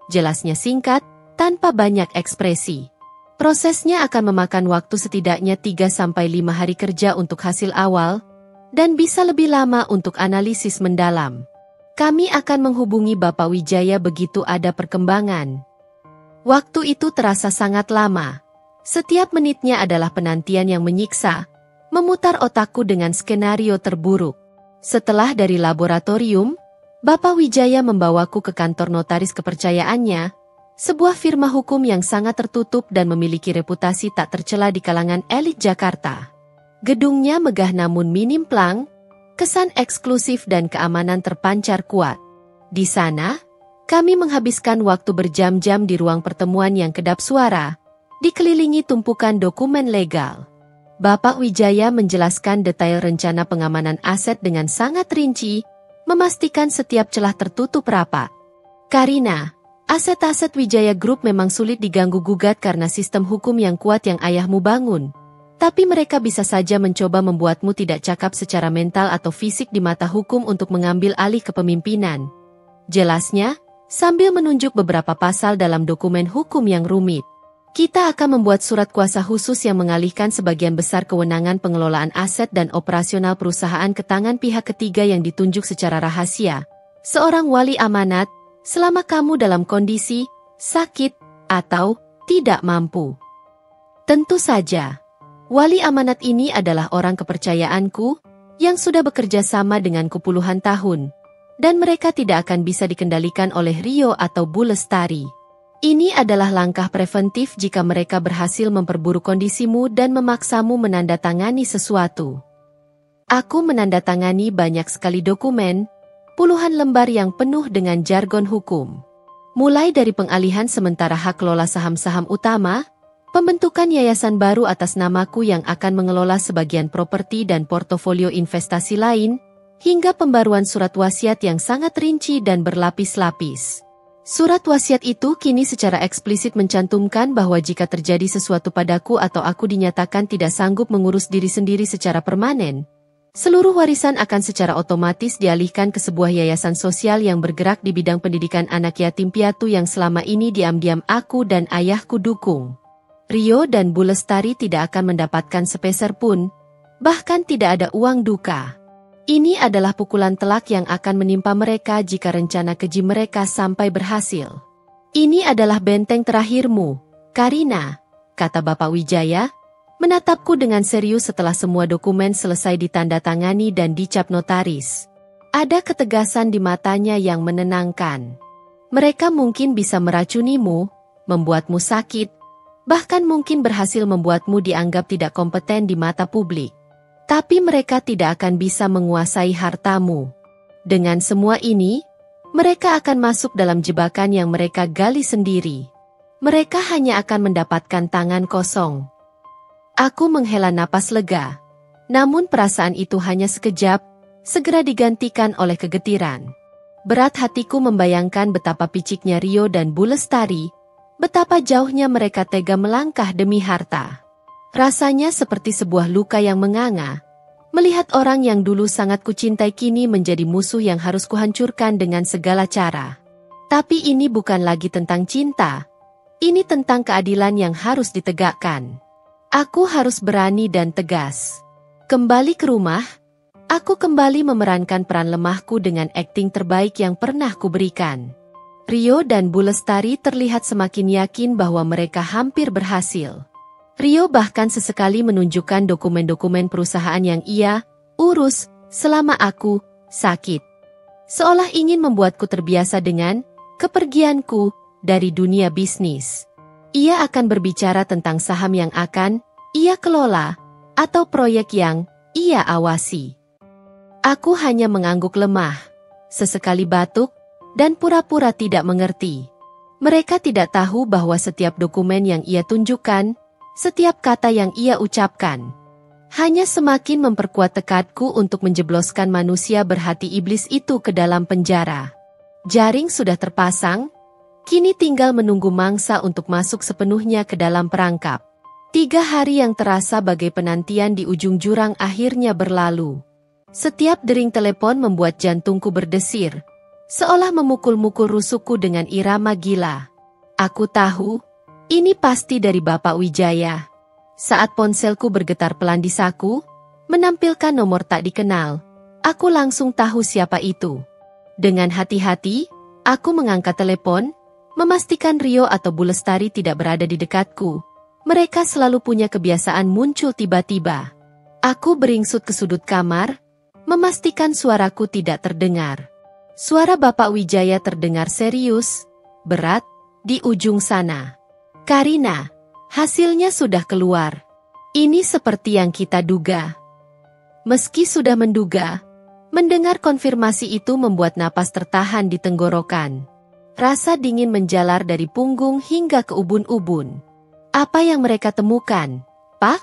Jelasnya singkat, tanpa banyak ekspresi. Prosesnya akan memakan waktu setidaknya 3-5 hari kerja untuk hasil awal, dan bisa lebih lama untuk analisis mendalam. Kami akan menghubungi Bapak Wijaya begitu ada perkembangan. Waktu itu terasa sangat lama. Setiap menitnya adalah penantian yang menyiksa, memutar otakku dengan skenario terburuk. Setelah dari laboratorium, Bapak Wijaya membawaku ke kantor notaris kepercayaannya, sebuah firma hukum yang sangat tertutup dan memiliki reputasi tak tercela di kalangan elit Jakarta. Gedungnya megah namun minim plang, kesan eksklusif dan keamanan terpancar kuat. Di sana, kami menghabiskan waktu berjam-jam di ruang pertemuan yang kedap suara, dikelilingi tumpukan dokumen legal. Bapak Wijaya menjelaskan detail rencana pengamanan aset dengan sangat rinci, memastikan setiap celah tertutup rapat. Karina, aset-aset Wijaya Group memang sulit diganggu-gugat karena sistem hukum yang kuat yang ayahmu bangun. Tapi mereka bisa saja mencoba membuatmu tidak cakap secara mental atau fisik di mata hukum untuk mengambil alih kepemimpinan. Jelasnya, sambil menunjuk beberapa pasal dalam dokumen hukum yang rumit. Kita akan membuat surat kuasa khusus yang mengalihkan sebagian besar kewenangan pengelolaan aset dan operasional perusahaan ke tangan pihak ketiga yang ditunjuk secara rahasia, seorang wali amanat, selama kamu dalam kondisi sakit atau tidak mampu. Tentu saja. Wali amanat ini adalah orang kepercayaanku, yang sudah bekerja sama denganku puluhan tahun, dan mereka tidak akan bisa dikendalikan oleh Rio atau Bu Lestari. Ini adalah langkah preventif jika mereka berhasil memperburuk kondisimu dan memaksamu menandatangani sesuatu. Aku menandatangani banyak sekali dokumen, puluhan lembar yang penuh dengan jargon hukum. Mulai dari pengalihan sementara hak kelola saham-saham utama, pembentukan yayasan baru atas namaku yang akan mengelola sebagian properti dan portofolio investasi lain, hingga pembaruan surat wasiat yang sangat rinci dan berlapis-lapis. Surat wasiat itu kini secara eksplisit mencantumkan bahwa jika terjadi sesuatu padaku atau aku dinyatakan tidak sanggup mengurus diri sendiri secara permanen, seluruh warisan akan secara otomatis dialihkan ke sebuah yayasan sosial yang bergerak di bidang pendidikan anak yatim piatu yang selama ini diam-diam aku dan ayahku dukung. Rio dan Bu Lestari tidak akan mendapatkan sepeser pun, bahkan tidak ada uang duka. Ini adalah pukulan telak yang akan menimpa mereka jika rencana keji mereka sampai berhasil. Ini adalah benteng terakhirmu, Karina, kata Bapak Wijaya, menatapku dengan serius setelah semua dokumen selesai ditandatangani dan dicap notaris. Ada ketegasan di matanya yang menenangkan. Mereka mungkin bisa meracunimu, membuatmu sakit, bahkan mungkin berhasil membuatmu dianggap tidak kompeten di mata publik. Tapi mereka tidak akan bisa menguasai hartamu. Dengan semua ini, mereka akan masuk dalam jebakan yang mereka gali sendiri. Mereka hanya akan mendapatkan tangan kosong. Aku menghela napas lega. Namun perasaan itu hanya sekejap, segera digantikan oleh kegetiran. Berat hatiku membayangkan betapa piciknya Rio dan Bu Lestari, betapa jauhnya mereka tega melangkah demi harta. Rasanya seperti sebuah luka yang menganga, melihat orang yang dulu sangat kucintai kini menjadi musuh yang harus kuhancurkan dengan segala cara. Tapi ini bukan lagi tentang cinta, ini tentang keadilan yang harus ditegakkan. Aku harus berani dan tegas. Kembali ke rumah, aku kembali memerankan peran lemahku dengan akting terbaik yang pernah kuberikan. Rio dan Bu Lestari terlihat semakin yakin bahwa mereka hampir berhasil. Rio bahkan sesekali menunjukkan dokumen-dokumen perusahaan yang ia urus selama aku sakit. Seolah ingin membuatku terbiasa dengan kepergianku dari dunia bisnis. Ia akan berbicara tentang saham yang akan ia kelola atau proyek yang ia awasi. Aku hanya mengangguk lemah, sesekali batuk, dan pura-pura tidak mengerti. Mereka tidak tahu bahwa setiap dokumen yang ia tunjukkan, setiap kata yang ia ucapkan, hanya semakin memperkuat tekadku untuk menjebloskan manusia berhati iblis itu ke dalam penjara. Jaring sudah terpasang, kini tinggal menunggu mangsa untuk masuk sepenuhnya ke dalam perangkap. 3 hari yang terasa bagai penantian di ujung jurang akhirnya berlalu. Setiap dering telepon membuat jantungku berdesir, seolah memukul-mukul rusukku dengan irama gila. Aku tahu, ini pasti dari Bapak Wijaya. Saat ponselku bergetar pelan di saku, menampilkan nomor tak dikenal, aku langsung tahu siapa itu. Dengan hati-hati, aku mengangkat telepon, memastikan Rio atau Bu Lestari tidak berada di dekatku. Mereka selalu punya kebiasaan muncul tiba-tiba. Aku beringsut ke sudut kamar, memastikan suaraku tidak terdengar. Suara Bapak Wijaya terdengar serius, berat, di ujung sana. Karina, hasilnya sudah keluar. Ini seperti yang kita duga. Meski sudah menduga, mendengar konfirmasi itu membuat napas tertahan di tenggorokan. Rasa dingin menjalar dari punggung hingga ke ubun-ubun. Apa yang mereka temukan, Pak?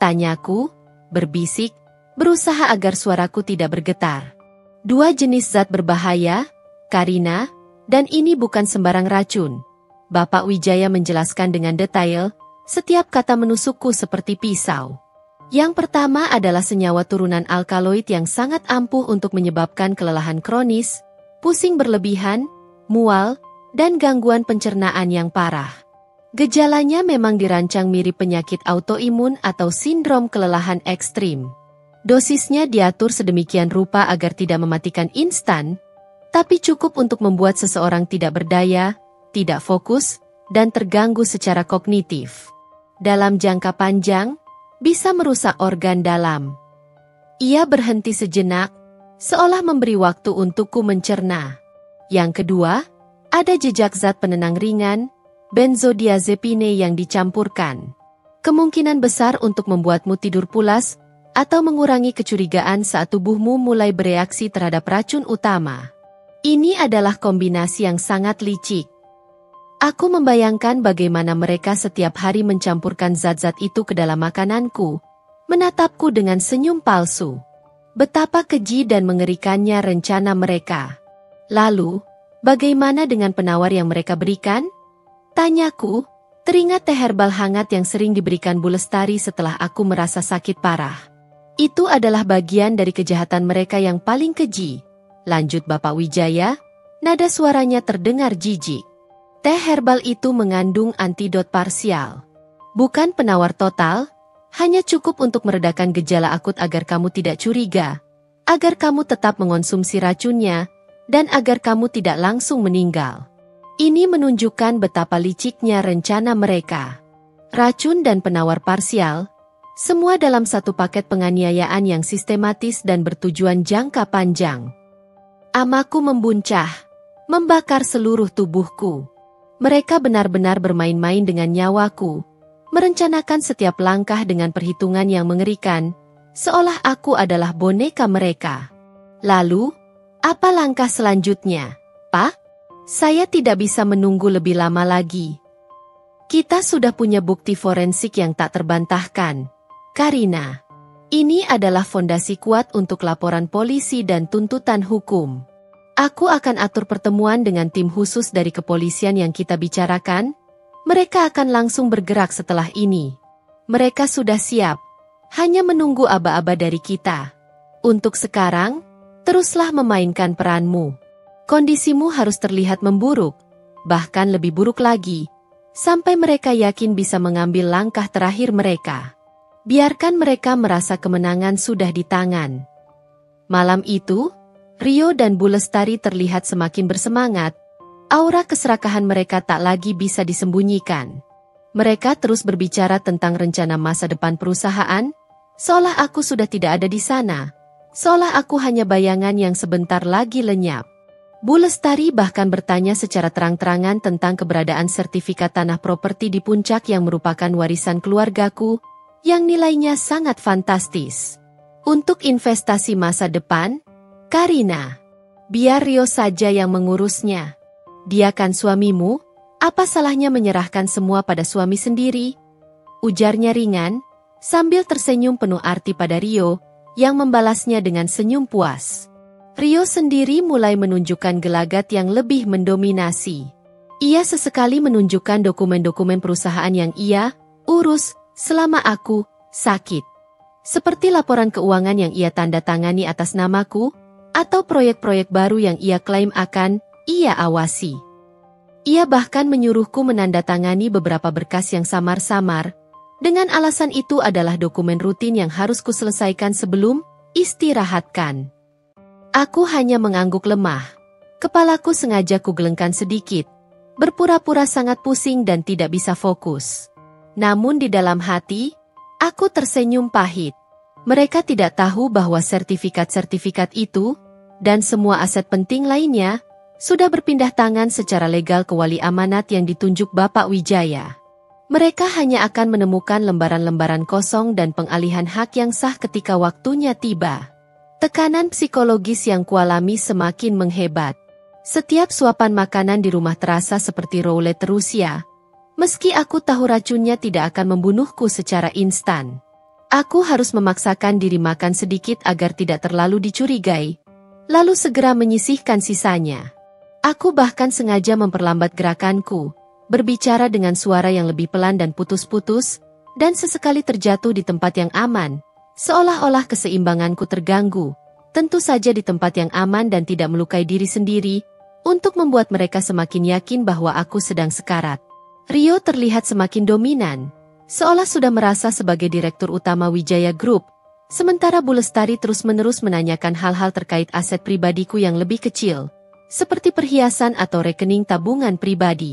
Tanyaku, berbisik, berusaha agar suaraku tidak bergetar. 2 jenis zat berbahaya, Karina, dan ini bukan sembarang racun. Bapak Wijaya menjelaskan dengan detail, setiap kata menusukku seperti pisau. Yang pertama adalah senyawa turunan alkaloid yang sangat ampuh untuk menyebabkan kelelahan kronis, pusing berlebihan, mual, dan gangguan pencernaan yang parah. Gejalanya memang dirancang mirip penyakit autoimun atau sindrom kelelahan ekstrim. Dosisnya diatur sedemikian rupa agar tidak mematikan instan, tapi cukup untuk membuat seseorang tidak berdaya, tidak fokus, dan terganggu secara kognitif. Dalam jangka panjang, bisa merusak organ dalam. Ia berhenti sejenak, seolah memberi waktu untukku mencerna. Yang kedua, ada jejak zat penenang ringan, benzodiazepine yang dicampurkan. Kemungkinan besar untuk membuatmu tidur pulas, atau mengurangi kecurigaan saat tubuhmu mulai bereaksi terhadap racun utama. Ini adalah kombinasi yang sangat licik. Aku membayangkan bagaimana mereka setiap hari mencampurkan zat-zat itu ke dalam makananku, menatapku dengan senyum palsu. Betapa keji dan mengerikannya rencana mereka. Lalu, bagaimana dengan penawar yang mereka berikan? Tanyaku, teringat teh herbal hangat yang sering diberikan Bu Lestari setelah aku merasa sakit parah. Itu adalah bagian dari kejahatan mereka yang paling keji. Lanjut Bapak Wijaya, nada suaranya terdengar jijik. Teh herbal itu mengandung antidot parsial. Bukan penawar total, hanya cukup untuk meredakan gejala akut agar kamu tidak curiga, agar kamu tetap mengonsumsi racunnya, dan agar kamu tidak langsung meninggal. Ini menunjukkan betapa liciknya rencana mereka. Racun dan penawar parsial, semua dalam satu paket penganiayaan yang sistematis dan bertujuan jangka panjang. Amaku membuncah, membakar seluruh tubuhku. Mereka benar-benar bermain-main dengan nyawaku, merencanakan setiap langkah dengan perhitungan yang mengerikan, seolah aku adalah boneka mereka. Lalu, apa langkah selanjutnya, Pak? Saya tidak bisa menunggu lebih lama lagi. Kita sudah punya bukti forensik yang tak terbantahkan, Karina. Ini adalah fondasi kuat untuk laporan polisi dan tuntutan hukum. Aku akan atur pertemuan dengan tim khusus dari kepolisian yang kita bicarakan. Mereka akan langsung bergerak setelah ini. Mereka sudah siap, hanya menunggu aba-aba dari kita. Untuk sekarang, teruslah memainkan peranmu. Kondisimu harus terlihat memburuk, bahkan lebih buruk lagi, sampai mereka yakin bisa mengambil langkah terakhir mereka. Biarkan mereka merasa kemenangan sudah di tangan. Malam itu, Rio dan Bu Lestari terlihat semakin bersemangat. Aura keserakahan mereka tak lagi bisa disembunyikan. Mereka terus berbicara tentang rencana masa depan perusahaan, seolah aku sudah tidak ada di sana. Seolah aku hanya bayangan yang sebentar lagi lenyap. Bu Lestari bahkan bertanya secara terang-terangan tentang keberadaan sertifikat tanah properti di Puncak yang merupakan warisan keluargaku, yang nilainya sangat fantastis. Untuk investasi masa depan, Karina, biar Rio saja yang mengurusnya. Dia kan suamimu, apa salahnya menyerahkan semua pada suami sendiri? Ujarnya ringan, sambil tersenyum penuh arti pada Rio, yang membalasnya dengan senyum puas. Rio sendiri mulai menunjukkan gelagat yang lebih mendominasi. Ia sesekali menunjukkan dokumen-dokumen perusahaan yang ia urus selama aku sakit. Seperti laporan keuangan yang ia tanda tangani atas namaku, atau proyek-proyek baru yang ia klaim akan ia awasi. Ia bahkan menyuruhku menandatangani beberapa berkas yang samar-samar, dengan alasan itu adalah dokumen rutin yang harus kuselesaikan sebelum istirahatkan. Aku hanya mengangguk lemah. Kepalaku sengaja kugelengkan sedikit, berpura-pura sangat pusing dan tidak bisa fokus. Namun di dalam hati, aku tersenyum pahit. Mereka tidak tahu bahwa sertifikat-sertifikat itu, dan semua aset penting lainnya, sudah berpindah tangan secara legal ke wali amanat yang ditunjuk Bapak Wijaya. Mereka hanya akan menemukan lembaran-lembaran kosong dan pengalihan hak yang sah ketika waktunya tiba. Tekanan psikologis yang kualami semakin menghebat. Setiap suapan makanan di rumah terasa seperti roulette Rusia. Meski aku tahu racunnya tidak akan membunuhku secara instan. Aku harus memaksakan diri makan sedikit agar tidak terlalu dicurigai, lalu segera menyisihkan sisanya. Aku bahkan sengaja memperlambat gerakanku, berbicara dengan suara yang lebih pelan dan putus-putus, dan sesekali terjatuh di tempat yang aman, seolah-olah keseimbanganku terganggu, tentu saja di tempat yang aman dan tidak melukai diri sendiri, untuk membuat mereka semakin yakin bahwa aku sedang sekarat. Rio terlihat semakin dominan, seolah sudah merasa sebagai direktur utama Wijaya Group, sementara Bu Lestari terus-menerus menanyakan hal-hal terkait aset pribadiku yang lebih kecil, seperti perhiasan atau rekening tabungan pribadi.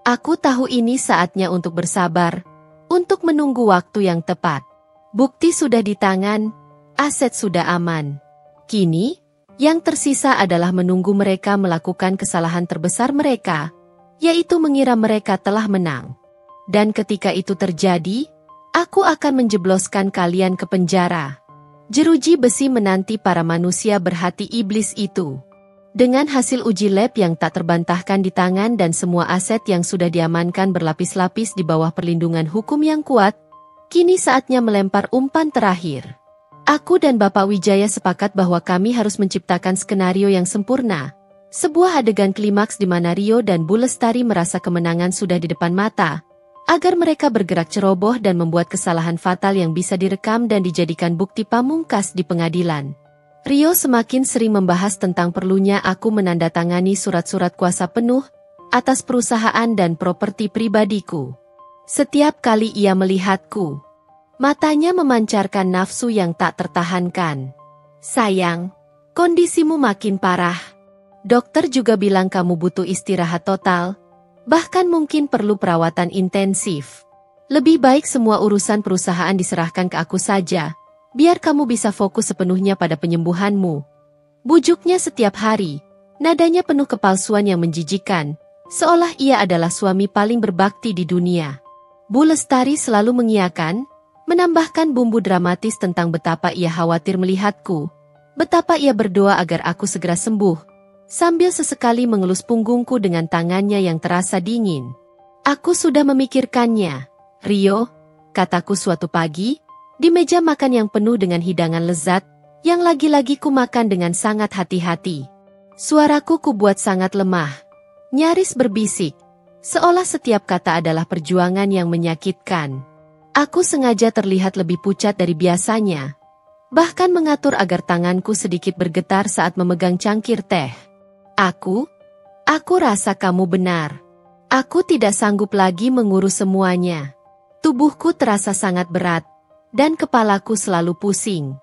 Aku tahu ini saatnya untuk bersabar, untuk menunggu waktu yang tepat. Bukti sudah di tangan, aset sudah aman. Kini, yang tersisa adalah menunggu mereka melakukan kesalahan terbesar mereka, yaitu mengira mereka telah menang. Dan ketika itu terjadi, aku akan menjebloskan kalian ke penjara. Jeruji besi menanti para manusia berhati iblis itu. Dengan hasil uji lab yang tak terbantahkan di tangan dan semua aset yang sudah diamankan berlapis-lapis di bawah perlindungan hukum yang kuat, kini saatnya melempar umpan terakhir. Aku dan Bapak Wijaya sepakat bahwa kami harus menciptakan skenario yang sempurna. Sebuah adegan klimaks di mana Rio dan Bu Lestari merasa kemenangan sudah di depan mata, agar mereka bergerak ceroboh dan membuat kesalahan fatal yang bisa direkam dan dijadikan bukti pamungkas di pengadilan. Rio semakin sering membahas tentang perlunya aku menandatangani surat-surat kuasa penuh atas perusahaan dan properti pribadiku. Setiap kali ia melihatku, matanya memancarkan nafsu yang tak tertahankan. Sayang, kondisimu makin parah. Dokter juga bilang kamu butuh istirahat total, bahkan mungkin perlu perawatan intensif. Lebih baik semua urusan perusahaan diserahkan ke aku saja, biar kamu bisa fokus sepenuhnya pada penyembuhanmu. Bujuknya setiap hari, nadanya penuh kepalsuan yang menjijikkan, seolah ia adalah suami paling berbakti di dunia. Bu Lestari selalu mengiyakan, menambahkan bumbu dramatis tentang betapa ia khawatir melihatku, betapa ia berdoa agar aku segera sembuh, sambil sesekali mengelus punggungku dengan tangannya yang terasa dingin. Aku sudah memikirkannya, Rio, kataku suatu pagi, Di meja makan yang penuh dengan hidangan lezat, yang lagi-lagi ku makan dengan sangat hati-hati. Suaraku ku buat sangat lemah, nyaris berbisik, seolah setiap kata adalah perjuangan yang menyakitkan. Aku sengaja terlihat lebih pucat dari biasanya, bahkan mengatur agar tanganku sedikit bergetar saat memegang cangkir teh. Aku rasa kamu benar. Aku tidak sanggup lagi mengurus semuanya. Tubuhku terasa sangat berat, dan kepalaku selalu pusing.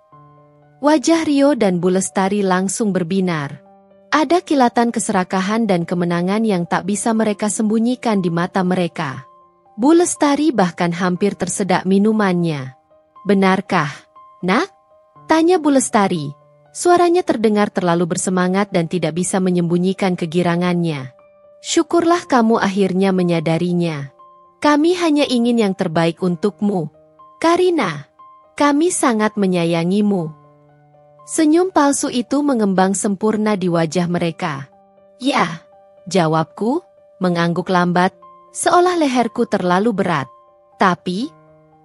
Wajah Rio dan Bu Lestari langsung berbinar. Ada kilatan keserakahan dan kemenangan yang tak bisa mereka sembunyikan di mata mereka. Bu Lestari bahkan hampir tersedak minumannya. "Benarkah, Nak?" tanya Bu Lestari. Suaranya terdengar terlalu bersemangat dan tidak bisa menyembunyikan kegirangannya. "Syukurlah kamu akhirnya menyadarinya. Kami hanya ingin yang terbaik untukmu, Karina. Kami sangat menyayangimu." Senyum palsu itu mengembang sempurna di wajah mereka. "Ya," jawabku, mengangguk lambat, seolah leherku terlalu berat. "Tapi,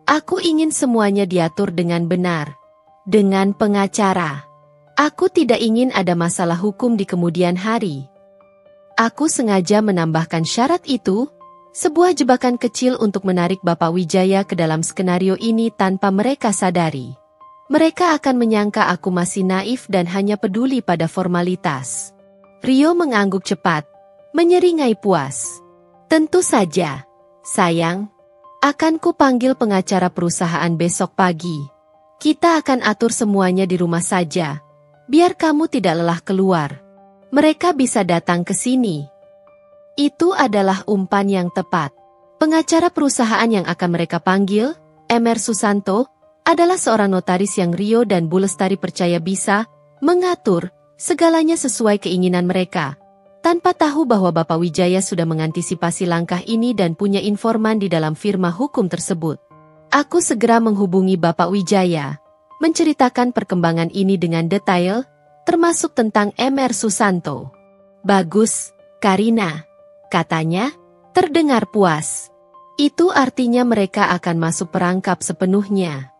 aku ingin semuanya diatur dengan benar. Dengan pengacara. Aku tidak ingin ada masalah hukum di kemudian hari." Aku sengaja menambahkan syarat itu, sebuah jebakan kecil untuk menarik Bapak Wijaya ke dalam skenario ini tanpa mereka sadari. Mereka akan menyangka aku masih naif dan hanya peduli pada formalitas. Rio mengangguk cepat, menyeringai puas. "Tentu saja, sayang. Akan kupanggil pengacara perusahaan besok pagi. Kita akan atur semuanya di rumah saja. Biar kamu tidak lelah keluar. Mereka bisa datang ke sini." Itu adalah umpan yang tepat. Pengacara perusahaan yang akan mereka panggil, Emer Susanto, adalah seorang notaris yang Rio dan Bu Lestari percaya bisa mengatur segalanya sesuai keinginan mereka, tanpa tahu bahwa Bapak Wijaya sudah mengantisipasi langkah ini dan punya informan di dalam firma hukum tersebut. Aku segera menghubungi Bapak Wijaya, menceritakan perkembangan ini dengan detail, termasuk tentang Emer Susanto. "Bagus, Karina," katanya, terdengar puas. "Itu artinya mereka akan masuk perangkap sepenuhnya.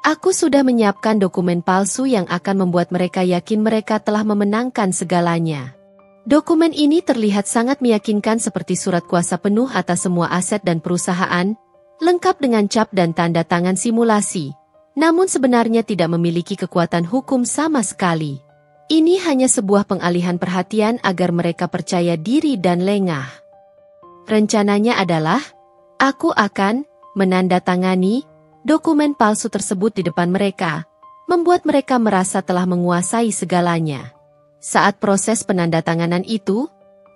Aku sudah menyiapkan dokumen palsu yang akan membuat mereka yakin mereka telah memenangkan segalanya." Dokumen ini terlihat sangat meyakinkan seperti surat kuasa penuh atas semua aset dan perusahaan, lengkap dengan cap dan tanda tangan simulasi, namun sebenarnya tidak memiliki kekuatan hukum sama sekali. Ini hanya sebuah pengalihan perhatian agar mereka percaya diri dan lengah. Rencananya adalah, aku akan menandatangani dokumen palsu tersebut di depan mereka, membuat mereka merasa telah menguasai segalanya. Saat proses penandatanganan itu,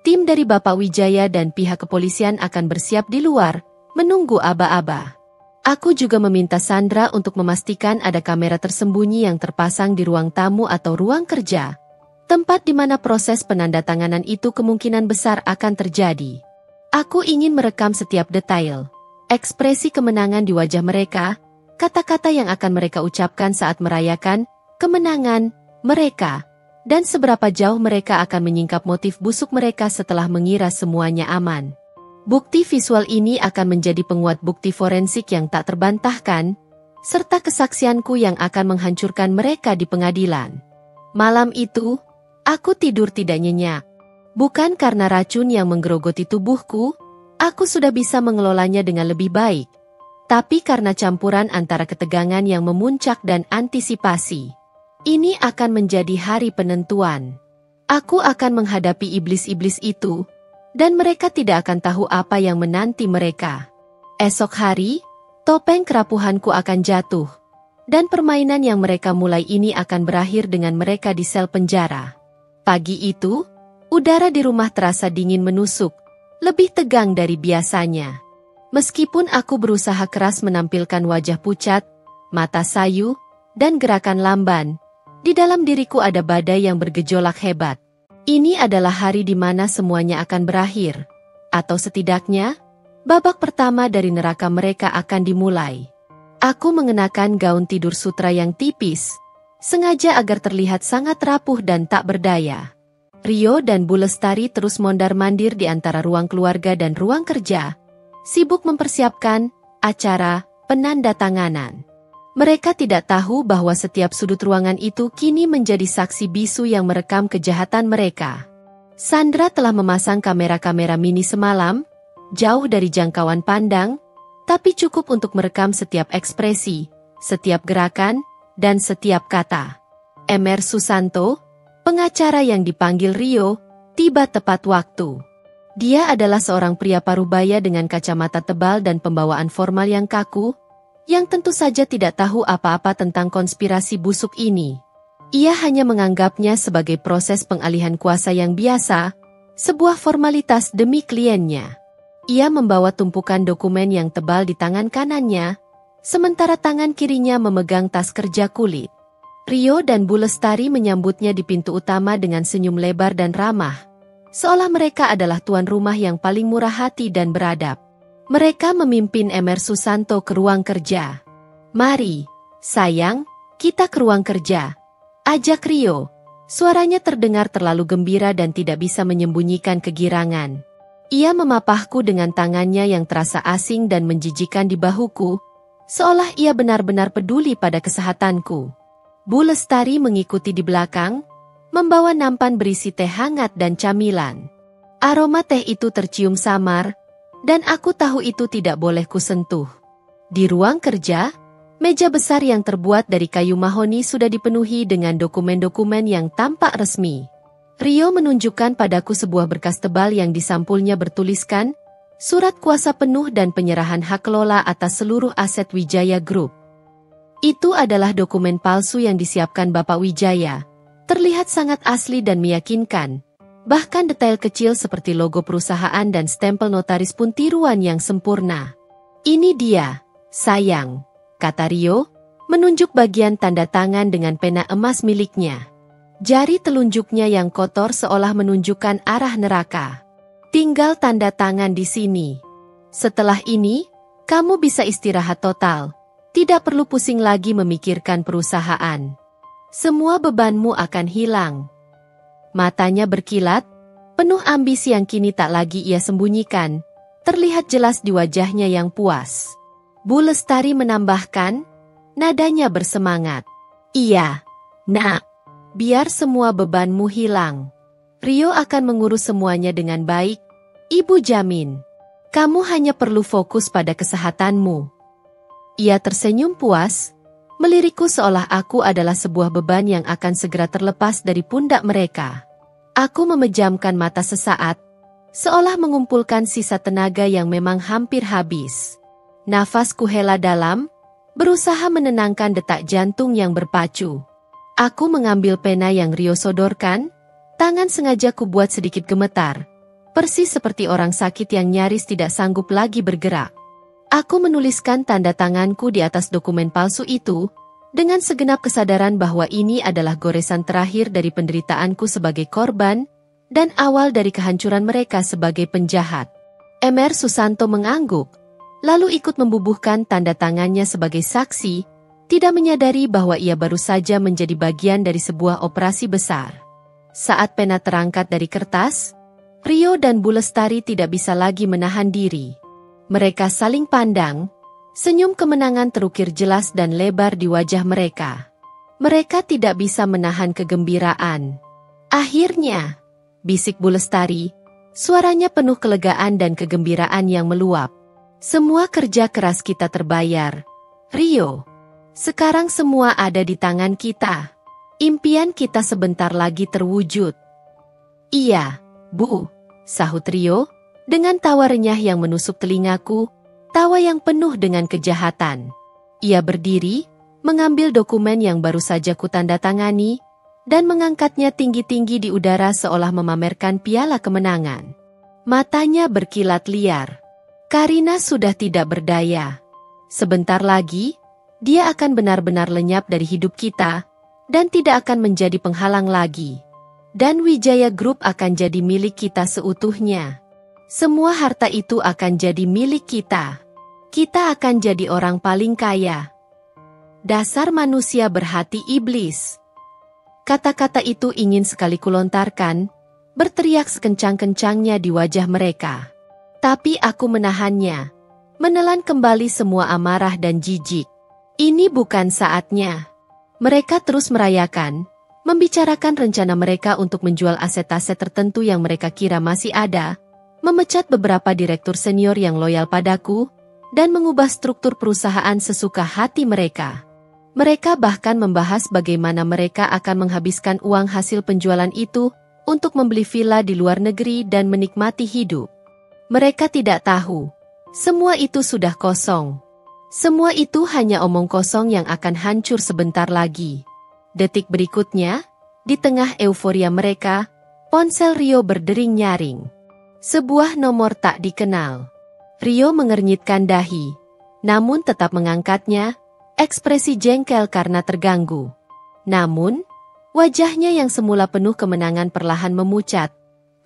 tim dari Bapak Wijaya dan pihak kepolisian akan bersiap di luar, menunggu aba-aba. Aku juga meminta Sandra untuk memastikan ada kamera tersembunyi yang terpasang di ruang tamu atau ruang kerja, tempat di mana proses penandatanganan itu kemungkinan besar akan terjadi. Aku ingin merekam setiap detail, ekspresi kemenangan di wajah mereka, kata-kata yang akan mereka ucapkan saat merayakan kemenangan mereka, dan seberapa jauh mereka akan menyingkap motif busuk mereka setelah mengira semuanya aman. Bukti visual ini akan menjadi penguat bukti forensik yang tak terbantahkan, serta kesaksianku yang akan menghancurkan mereka di pengadilan. Malam itu, aku tidur tidak nyenyak. Bukan karena racun yang menggerogoti tubuhku, aku sudah bisa mengelolanya dengan lebih baik, tapi karena campuran antara ketegangan yang memuncak dan antisipasi. Ini akan menjadi hari penentuan. Aku akan menghadapi iblis-iblis itu, dan mereka tidak akan tahu apa yang menanti mereka. Esok hari, topeng kerapuhanku akan jatuh, dan permainan yang mereka mulai ini akan berakhir dengan mereka di sel penjara. Pagi itu, udara di rumah terasa dingin menusuk, lebih tegang dari biasanya. Meskipun aku berusaha keras menampilkan wajah pucat, mata sayu, dan gerakan lamban, di dalam diriku ada badai yang bergejolak hebat. Ini adalah hari di mana semuanya akan berakhir, atau setidaknya, babak pertama dari neraka mereka akan dimulai. Aku mengenakan gaun tidur sutra yang tipis, sengaja agar terlihat sangat rapuh dan tak berdaya. Rio dan Bu Lestari terus mondar-mandir di antara ruang keluarga dan ruang kerja, sibuk mempersiapkan acara penandatanganan. Mereka tidak tahu bahwa setiap sudut ruangan itu kini menjadi saksi bisu yang merekam kejahatan mereka. Sandra telah memasang kamera-kamera mini semalam, jauh dari jangkauan pandang, tapi cukup untuk merekam setiap ekspresi, setiap gerakan, dan setiap kata. Emer Susanto, pengacara yang dipanggil Rio, tiba tepat waktu. Dia adalah seorang pria parubaya dengan kacamata tebal dan pembawaan formal yang kaku, yang tentu saja tidak tahu apa-apa tentang konspirasi busuk ini. Ia hanya menganggapnya sebagai proses pengalihan kuasa yang biasa, sebuah formalitas demi kliennya. Ia membawa tumpukan dokumen yang tebal di tangan kanannya, sementara tangan kirinya memegang tas kerja kulit. Rio dan Bu Lestari menyambutnya di pintu utama dengan senyum lebar dan ramah, seolah mereka adalah tuan rumah yang paling murah hati dan beradab. Mereka memimpin Emer Susanto ke ruang kerja. "Mari, sayang, kita ke ruang kerja," ajak Rio. Suaranya terdengar terlalu gembira dan tidak bisa menyembunyikan kegirangan. Ia memapahku dengan tangannya yang terasa asing dan menjijikan di bahuku, seolah ia benar-benar peduli pada kesehatanku. Bu Lestari mengikuti di belakang, membawa nampan berisi teh hangat dan camilan. Aroma teh itu tercium samar, dan aku tahu itu tidak boleh kusentuh. Di ruang kerja, meja besar yang terbuat dari kayu mahoni sudah dipenuhi dengan dokumen-dokumen yang tampak resmi. Rio menunjukkan padaku sebuah berkas tebal yang di sampulnya bertuliskan, surat kuasa penuh dan penyerahan hak kelola atas seluruh aset Wijaya Group. Itu adalah dokumen palsu yang disiapkan Bapak Wijaya. Terlihat sangat asli dan meyakinkan. Bahkan detail kecil seperti logo perusahaan dan stempel notaris pun tiruan yang sempurna. "Ini dia, sayang," kata Rio, menunjuk bagian tanda tangan dengan pena emas miliknya. Jari telunjuknya yang kotor seolah menunjukkan arah neraka. "Tinggal tanda tangan di sini. Setelah ini, kamu bisa istirahat total. Tidak perlu pusing lagi memikirkan perusahaan. Semua bebanmu akan hilang." Matanya berkilat, penuh ambisi yang kini tak lagi ia sembunyikan, terlihat jelas di wajahnya yang puas. Bu Lestari menambahkan, nadanya bersemangat. "Iya, Nak. Biar semua bebanmu hilang. Rio akan mengurus semuanya dengan baik, Ibu jamin. Kamu hanya perlu fokus pada kesehatanmu." Ia tersenyum puas, melirikku seolah aku adalah sebuah beban yang akan segera terlepas dari pundak mereka. Aku memejamkan mata sesaat, seolah mengumpulkan sisa tenaga yang memang hampir habis. Nafasku hela dalam, berusaha menenangkan detak jantung yang berpacu. Aku mengambil pena yang Rio sodorkan, tangan sengaja kubuat sedikit gemetar, persis seperti orang sakit yang nyaris tidak sanggup lagi bergerak. Aku menuliskan tanda tanganku di atas dokumen palsu itu, dengan segenap kesadaran bahwa ini adalah goresan terakhir dari penderitaanku sebagai korban, dan awal dari kehancuran mereka sebagai penjahat. Emer Susanto mengangguk, lalu ikut membubuhkan tanda tangannya sebagai saksi, tidak menyadari bahwa ia baru saja menjadi bagian dari sebuah operasi besar. Saat pena terangkat dari kertas, Rio dan Bu Lestari tidak bisa lagi menahan diri. Mereka saling pandang, senyum kemenangan terukir jelas dan lebar di wajah mereka. Mereka tidak bisa menahan kegembiraan. "Akhirnya," bisik Bu Lestari, suaranya penuh kelegaan dan kegembiraan yang meluap. "Semua kerja keras kita terbayar, Rio. Sekarang semua ada di tangan kita. Impian kita sebentar lagi terwujud." "Iya, Bu," sahut Rio, dengan tawa renyah yang menusuk telingaku, tawa yang penuh dengan kejahatan. Ia berdiri, mengambil dokumen yang baru saja kutandatangani, dan mengangkatnya tinggi-tinggi di udara seolah memamerkan piala kemenangan. Matanya berkilat liar. Karina sudah tidak berdaya. Sebentar lagi, dia akan benar-benar lenyap dari hidup kita, dan tidak akan menjadi penghalang lagi. Dan Wijaya Group akan jadi milik kita seutuhnya. Semua harta itu akan jadi milik kita. Kita akan jadi orang paling kaya. Dasar manusia berhati iblis. Kata-kata itu ingin sekali kulontarkan, berteriak sekencang-kencangnya di wajah mereka. Tapi aku menahannya, menelan kembali semua amarah dan jijik. Ini bukan saatnya. Mereka terus merayakan, membicarakan rencana mereka untuk menjual aset-aset tertentu yang mereka kira masih ada, memecat beberapa direktur senior yang loyal padaku, dan mengubah struktur perusahaan sesuka hati mereka. Mereka bahkan membahas bagaimana mereka akan menghabiskan uang hasil penjualan itu untuk membeli villa di luar negeri dan menikmati hidup. Mereka tidak tahu. Semua itu sudah kosong. Semua itu hanya omong kosong yang akan hancur sebentar lagi. Detik berikutnya, di tengah euforia mereka, ponsel Rio berdering nyaring. Sebuah nomor tak dikenal. Rio mengernyitkan dahi, namun tetap mengangkatnya, ekspresi jengkel karena terganggu. Namun, wajahnya yang semula penuh kemenangan perlahan memucat,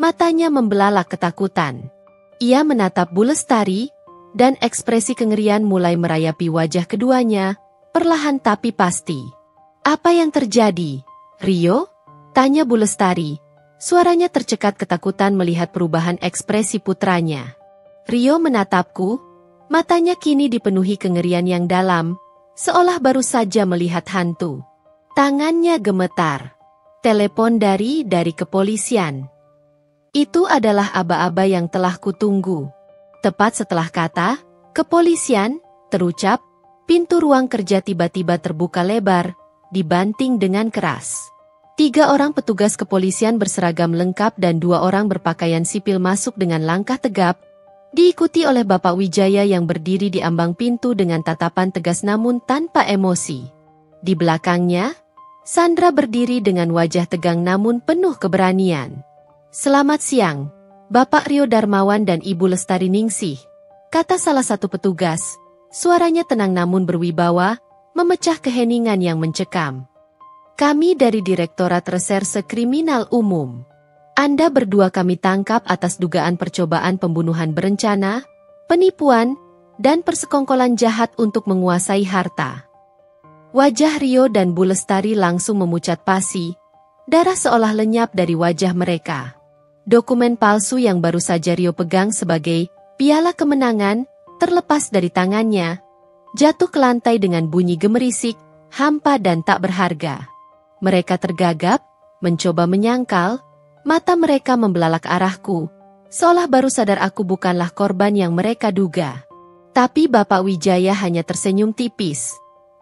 matanya membelalak ketakutan. Ia menatap Bu Lestari, dan ekspresi kengerian mulai merayapi wajah keduanya, perlahan tapi pasti. Apa yang terjadi, Rio? Tanya Bu Lestari. Suaranya tercekat ketakutan melihat perubahan ekspresi putranya. Rio menatapku, matanya kini dipenuhi kengerian yang dalam, seolah baru saja melihat hantu. Tangannya gemetar. Telepon dari kepolisian. Itu adalah aba-aba yang telah kutunggu. Tepat setelah kata, kepolisian, terucap, pintu ruang kerja tiba-tiba terbuka lebar, dibanting dengan keras. 3 orang petugas kepolisian berseragam lengkap dan 2 orang berpakaian sipil masuk dengan langkah tegap, diikuti oleh Bapak Wijaya yang berdiri di ambang pintu dengan tatapan tegas namun tanpa emosi. Di belakangnya, Sandra berdiri dengan wajah tegang namun penuh keberanian. "Selamat siang, Bapak Rio Darmawan dan Ibu Lestari Ningsih," kata salah satu petugas. Suaranya tenang namun berwibawa, memecah keheningan yang mencekam. "Kami dari Direktorat Reserse Kriminal Umum. Anda berdua kami tangkap atas dugaan percobaan pembunuhan berencana, penipuan, dan persekongkolan jahat untuk menguasai harta." Wajah Rio dan Bu Lestari langsung memucat pasi, darah seolah lenyap dari wajah mereka. Dokumen palsu yang baru saja Rio pegang sebagai piala kemenangan, terlepas dari tangannya, jatuh ke lantai dengan bunyi gemerisik, hampa dan tak berharga. Mereka tergagap, mencoba menyangkal, mata mereka membelalak arahku, seolah baru sadar aku bukanlah korban yang mereka duga. Tapi Bapak Wijaya hanya tersenyum tipis,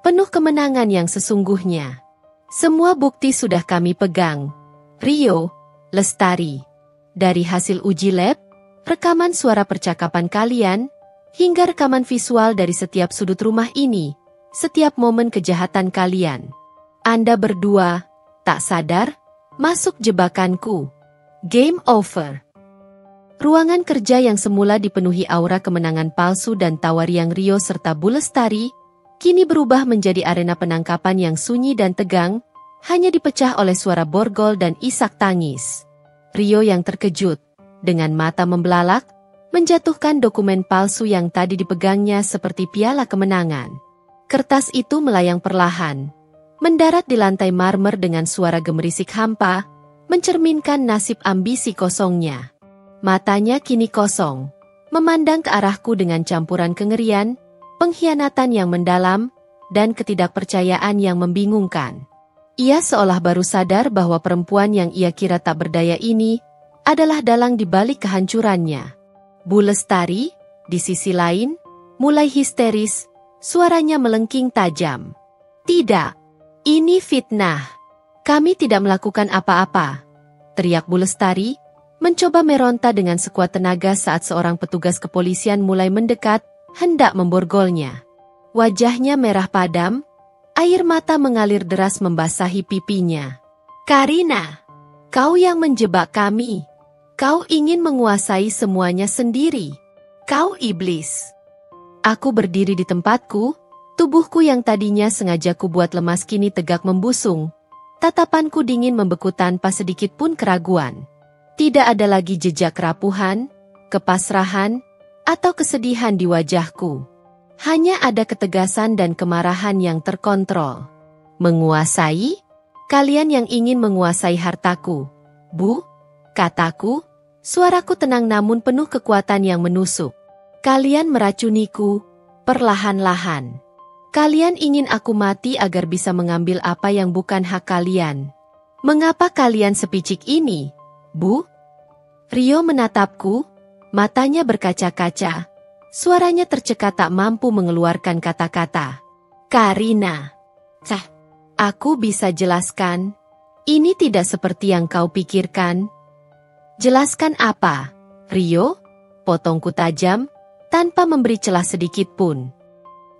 penuh kemenangan yang sesungguhnya. "Semua bukti sudah kami pegang. Rio, Lestari. Dari hasil uji lab, rekaman suara percakapan kalian, hingga rekaman visual dari setiap sudut rumah ini, setiap momen kejahatan kalian. Anda berdua, tak sadar, masuk jebakanku. Game over." Ruangan kerja yang semula dipenuhi aura kemenangan palsu dan tawar yang Rio serta Bu Lestari, kini berubah menjadi arena penangkapan yang sunyi dan tegang, hanya dipecah oleh suara borgol dan isak tangis. Rio yang terkejut, dengan mata membelalak, menjatuhkan dokumen palsu yang tadi dipegangnya seperti piala kemenangan. Kertas itu melayang perlahan, mendarat di lantai marmer dengan suara gemerisik hampa, mencerminkan nasib ambisi kosongnya. Matanya kini kosong, memandang ke arahku dengan campuran kengerian, pengkhianatan yang mendalam, dan ketidakpercayaan yang membingungkan. Ia seolah baru sadar bahwa perempuan yang ia kira tak berdaya ini adalah dalang di balik kehancurannya. Bu Lestari, di sisi lain, mulai histeris, suaranya melengking tajam. "Tidak, ini fitnah. Kami tidak melakukan apa-apa," teriak Bu Lestari, mencoba meronta dengan sekuat tenaga saat seorang petugas kepolisian mulai mendekat, hendak memborgolnya. Wajahnya merah padam, air mata mengalir deras membasahi pipinya. "Karina, kau yang menjebak kami. Kau ingin menguasai semuanya sendiri. Kau iblis." Aku berdiri di tempatku, tubuhku yang tadinya sengaja kubuat lemas kini tegak membusung. Tatapanku dingin membeku tanpa sedikit pun keraguan. Tidak ada lagi jejak kerapuhan, kepasrahan, atau kesedihan di wajahku. Hanya ada ketegasan dan kemarahan yang terkontrol. "Menguasai? Kalian yang ingin menguasai hartaku, Bu?" kataku, suaraku tenang namun penuh kekuatan yang menusuk. "Kalian meracuniku, perlahan-lahan. Kalian ingin aku mati agar bisa mengambil apa yang bukan hak kalian. Mengapa kalian sepicik ini, Bu? Rio menatapku, matanya berkaca-kaca. Suaranya tercekat tak mampu mengeluarkan kata-kata. Karina. Aku bisa jelaskan. Ini tidak seperti yang kau pikirkan. Jelaskan apa, Rio? Potongku tajam, tanpa memberi celah sedikit pun.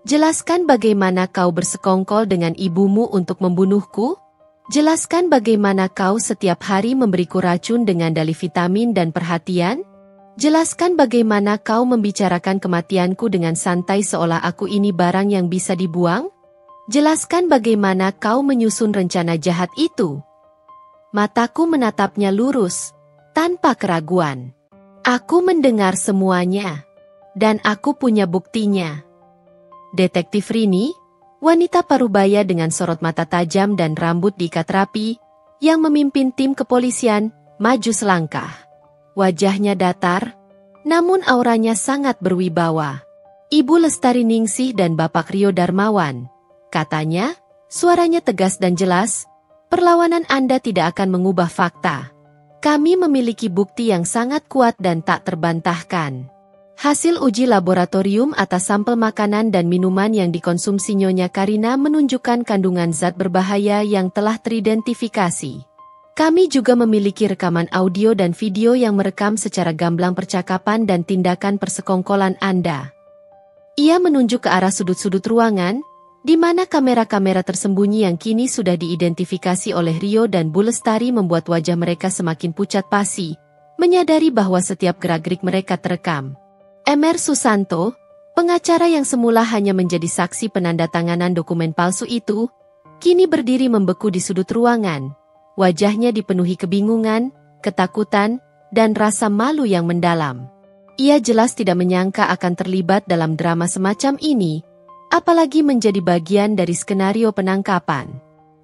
Jelaskan bagaimana kau bersekongkol dengan ibumu untuk membunuhku? Jelaskan bagaimana kau setiap hari memberiku racun dengan dalih vitamin dan perhatian? Jelaskan bagaimana kau membicarakan kematianku dengan santai seolah aku ini barang yang bisa dibuang? Jelaskan bagaimana kau menyusun rencana jahat itu? Mataku menatapnya lurus, tanpa keraguan. Aku mendengar semuanya, dan aku punya buktinya. Detektif Rini, wanita parubaya dengan sorot mata tajam dan rambut diikat rapi, yang memimpin tim kepolisian, maju selangkah. Wajahnya datar, namun auranya sangat berwibawa. Ibu Lestari Ningsih dan Bapak Rio Darmawan, katanya, suaranya tegas dan jelas, perlawanan Anda tidak akan mengubah fakta. Kami memiliki bukti yang sangat kuat dan tak terbantahkan. Hasil uji laboratorium atas sampel makanan dan minuman yang dikonsumsi Nyonya Karina menunjukkan kandungan zat berbahaya yang telah teridentifikasi. Kami juga memiliki rekaman audio dan video yang merekam secara gamblang percakapan dan tindakan persekongkolan Anda. Ia menunjuk ke arah sudut-sudut ruangan, di mana kamera-kamera tersembunyi yang kini sudah diidentifikasi oleh Rio dan Bu Lestari membuat wajah mereka semakin pucat pasi, menyadari bahwa setiap gerak-gerik mereka terekam. Emer Susanto, pengacara yang semula hanya menjadi saksi penandatanganan dokumen palsu itu, kini berdiri membeku di sudut ruangan. Wajahnya dipenuhi kebingungan, ketakutan, dan rasa malu yang mendalam. Ia jelas tidak menyangka akan terlibat dalam drama semacam ini, apalagi menjadi bagian dari skenario penangkapan.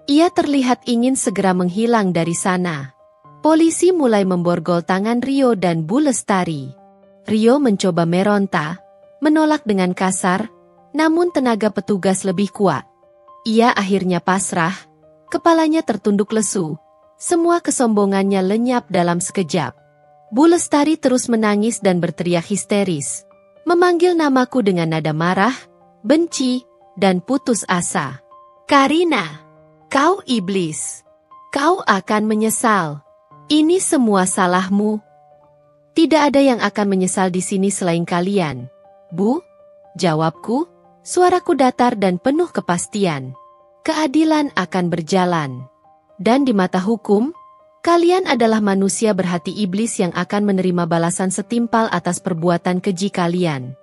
Ia terlihat ingin segera menghilang dari sana. Polisi mulai memborgol tangan Rio dan Bu Lestari. Rio mencoba meronta, menolak dengan kasar, namun tenaga petugas lebih kuat. Ia akhirnya pasrah, kepalanya tertunduk lesu, semua kesombongannya lenyap dalam sekejap. Bu Lestari terus menangis dan berteriak histeris, memanggil namaku dengan nada marah, benci, dan putus asa. Karina, kau iblis. Kau akan menyesal. Ini semua salahmu. Tidak ada yang akan menyesal di sini selain kalian, Bu. Jawabku, suaraku datar dan penuh kepastian. Keadilan akan berjalan. Dan di mata hukum, kalian adalah manusia berhati iblis yang akan menerima balasan setimpal atas perbuatan keji kalian.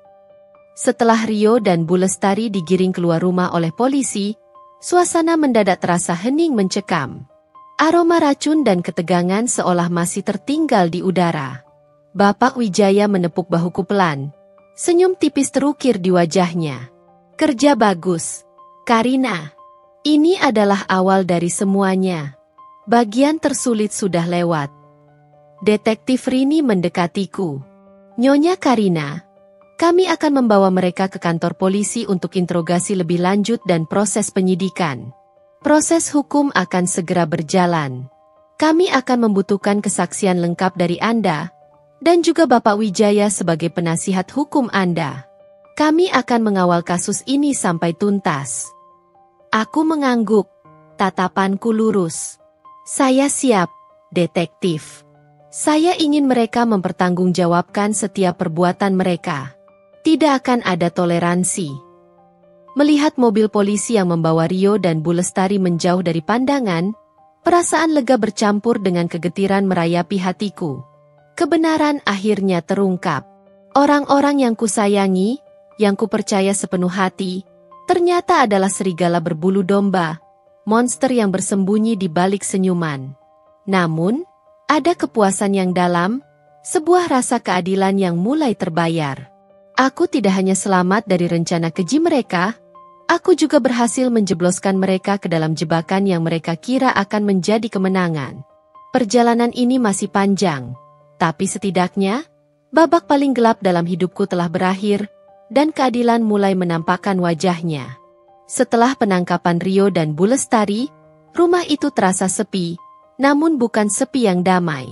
Setelah Rio dan Bu Lestari digiring keluar rumah oleh polisi, suasana mendadak terasa hening mencekam. Aroma racun dan ketegangan seolah masih tertinggal di udara. Bapak Wijaya menepuk bahuku pelan. Senyum tipis terukir di wajahnya. Kerja bagus, Karina. Ini adalah awal dari semuanya. Bagian tersulit sudah lewat. Detektif Rini mendekatiku. Nyonya Karina, kami akan membawa mereka ke kantor polisi untuk interogasi lebih lanjut dan proses penyidikan. Proses hukum akan segera berjalan. Kami akan membutuhkan kesaksian lengkap dari Anda, dan juga Bapak Wijaya sebagai penasihat hukum Anda. Kami akan mengawal kasus ini sampai tuntas. Aku mengangguk, tatapanku lurus. Saya siap, detektif. Saya ingin mereka mempertanggungjawabkan setiap perbuatan mereka. Tidak akan ada toleransi. Melihat mobil polisi yang membawa Rio dan Bu Lestari menjauh dari pandangan, perasaan lega bercampur dengan kegetiran merayapi hatiku. Kebenaran akhirnya terungkap. Orang-orang yang kusayangi, yang kupercaya sepenuh hati, ternyata adalah serigala berbulu domba, monster yang bersembunyi di balik senyuman. Namun, ada kepuasan yang dalam, sebuah rasa keadilan yang mulai terbayar. Aku tidak hanya selamat dari rencana keji mereka, aku juga berhasil menjebloskan mereka ke dalam jebakan yang mereka kira akan menjadi kemenangan. Perjalanan ini masih panjang. Tapi setidaknya, babak paling gelap dalam hidupku telah berakhir, dan keadilan mulai menampakkan wajahnya. Setelah penangkapan Rio dan Bu Lestari, rumah itu terasa sepi, namun bukan sepi yang damai.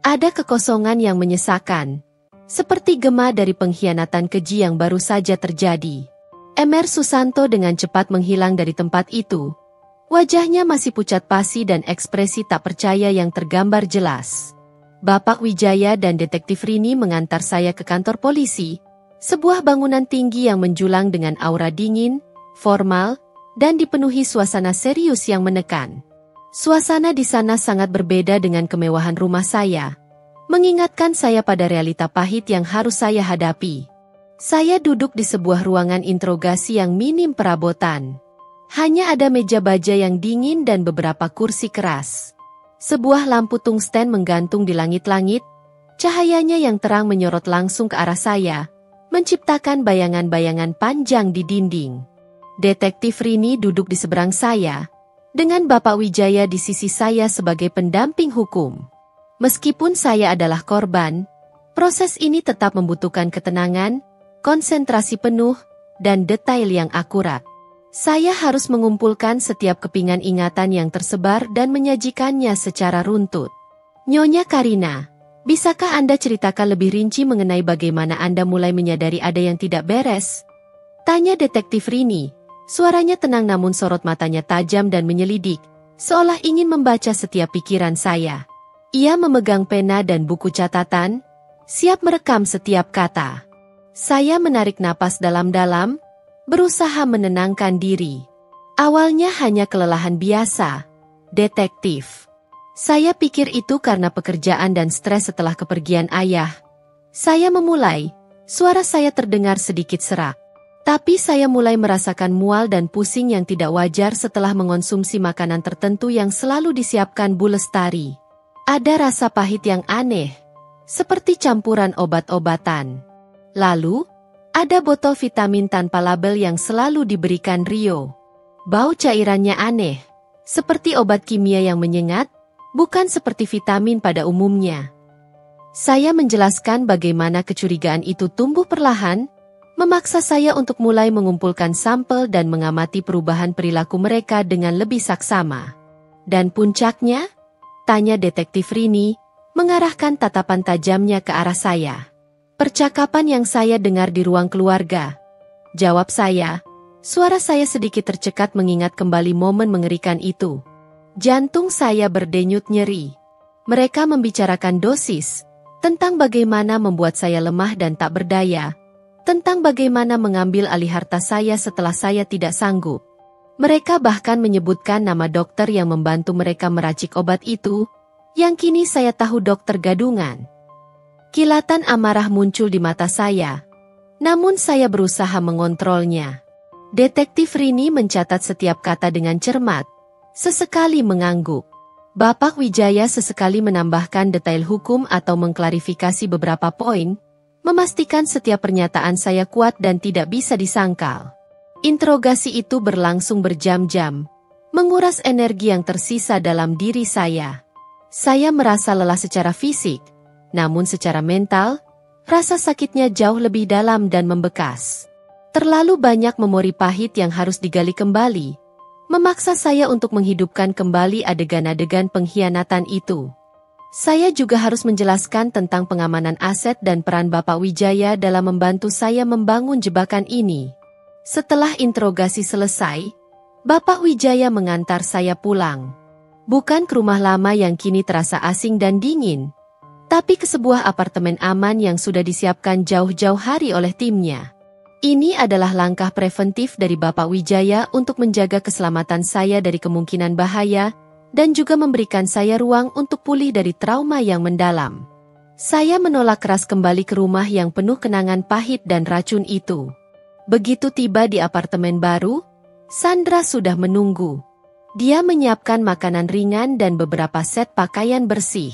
Ada kekosongan yang menyesakan, seperti gema dari pengkhianatan keji yang baru saja terjadi. Emer Susanto dengan cepat menghilang dari tempat itu. Wajahnya masih pucat pasi dan ekspresi tak percaya yang tergambar jelas. Bapak Wijaya dan Detektif Rini mengantar saya ke kantor polisi, sebuah bangunan tinggi yang menjulang dengan aura dingin, formal, dan dipenuhi suasana serius yang menekan. Suasana di sana sangat berbeda dengan kemewahan rumah saya, mengingatkan saya pada realita pahit yang harus saya hadapi. Saya duduk di sebuah ruangan interogasi yang minim perabotan. Hanya ada meja baja yang dingin dan beberapa kursi keras. Sebuah lampu tungsten menggantung di langit-langit, cahayanya yang terang menyorot langsung ke arah saya, menciptakan bayangan-bayangan panjang di dinding. Detektif Rini duduk di seberang saya, dengan Bapak Wijaya di sisi saya sebagai pendamping hukum. Meskipun saya adalah korban, proses ini tetap membutuhkan ketenangan, konsentrasi penuh, dan detail yang akurat. Saya harus mengumpulkan setiap kepingan ingatan yang tersebar dan menyajikannya secara runtut. Nyonya Karina, bisakah Anda ceritakan lebih rinci mengenai bagaimana Anda mulai menyadari ada yang tidak beres? Tanya Detektif Rini. Suaranya tenang namun sorot matanya tajam dan menyelidik, seolah ingin membaca setiap pikiran saya. Ia memegang pena dan buku catatan, siap merekam setiap kata. Saya menarik napas dalam-dalam, berusaha menenangkan diri. Awalnya hanya kelelahan biasa, detektif. Saya pikir itu karena pekerjaan dan stres setelah kepergian ayah. Saya memulai, suara saya terdengar sedikit serak. Tapi saya mulai merasakan mual dan pusing yang tidak wajar setelah mengonsumsi makanan tertentu yang selalu disiapkan Bu Lestari. Ada rasa pahit yang aneh, seperti campuran obat-obatan. Lalu, ada botol vitamin tanpa label yang selalu diberikan Rio. Bau cairannya aneh, seperti obat kimia yang menyengat, bukan seperti vitamin pada umumnya. Saya menjelaskan bagaimana kecurigaan itu tumbuh perlahan, memaksa saya untuk mulai mengumpulkan sampel dan mengamati perubahan perilaku mereka dengan lebih saksama. Dan puncaknya? Tanya Detektif Rini, mengarahkan tatapan tajamnya ke arah saya. Percakapan yang saya dengar di ruang keluarga. Jawab saya, suara saya sedikit tercekat mengingat kembali momen mengerikan itu. Jantung saya berdenyut nyeri. Mereka membicarakan dosis, tentang bagaimana membuat saya lemah dan tak berdaya, tentang bagaimana mengambil alih harta saya setelah saya tidak sanggup. Mereka bahkan menyebutkan nama dokter yang membantu mereka meracik obat itu, yang kini saya tahu dokter gadungan. Kilatan amarah muncul di mata saya, namun saya berusaha mengontrolnya. Detektif Rini mencatat setiap kata dengan cermat, sesekali mengangguk. Bapak Wijaya sesekali menambahkan detail hukum atau mengklarifikasi beberapa poin, memastikan setiap pernyataan saya kuat dan tidak bisa disangkal. Interogasi itu berlangsung berjam-jam, menguras energi yang tersisa dalam diri saya. Saya merasa lelah secara fisik, namun secara mental, rasa sakitnya jauh lebih dalam dan membekas. Terlalu banyak memori pahit yang harus digali kembali, memaksa saya untuk menghidupkan kembali adegan-adegan pengkhianatan itu. Saya juga harus menjelaskan tentang pengamanan aset dan peran Bapak Wijaya dalam membantu saya membangun jebakan ini. Setelah interogasi selesai, Bapak Wijaya mengantar saya pulang. Bukan ke rumah lama yang kini terasa asing dan dingin, tapi ke sebuah apartemen aman yang sudah disiapkan jauh-jauh hari oleh timnya. Ini adalah langkah preventif dari Bapak Wijaya untuk menjaga keselamatan saya dari kemungkinan bahaya, dan juga memberikan saya ruang untuk pulih dari trauma yang mendalam. Saya menolak keras kembali ke rumah yang penuh kenangan pahit dan racun itu. Begitu tiba di apartemen baru, Sandra sudah menunggu. Dia menyiapkan makanan ringan dan beberapa set pakaian bersih.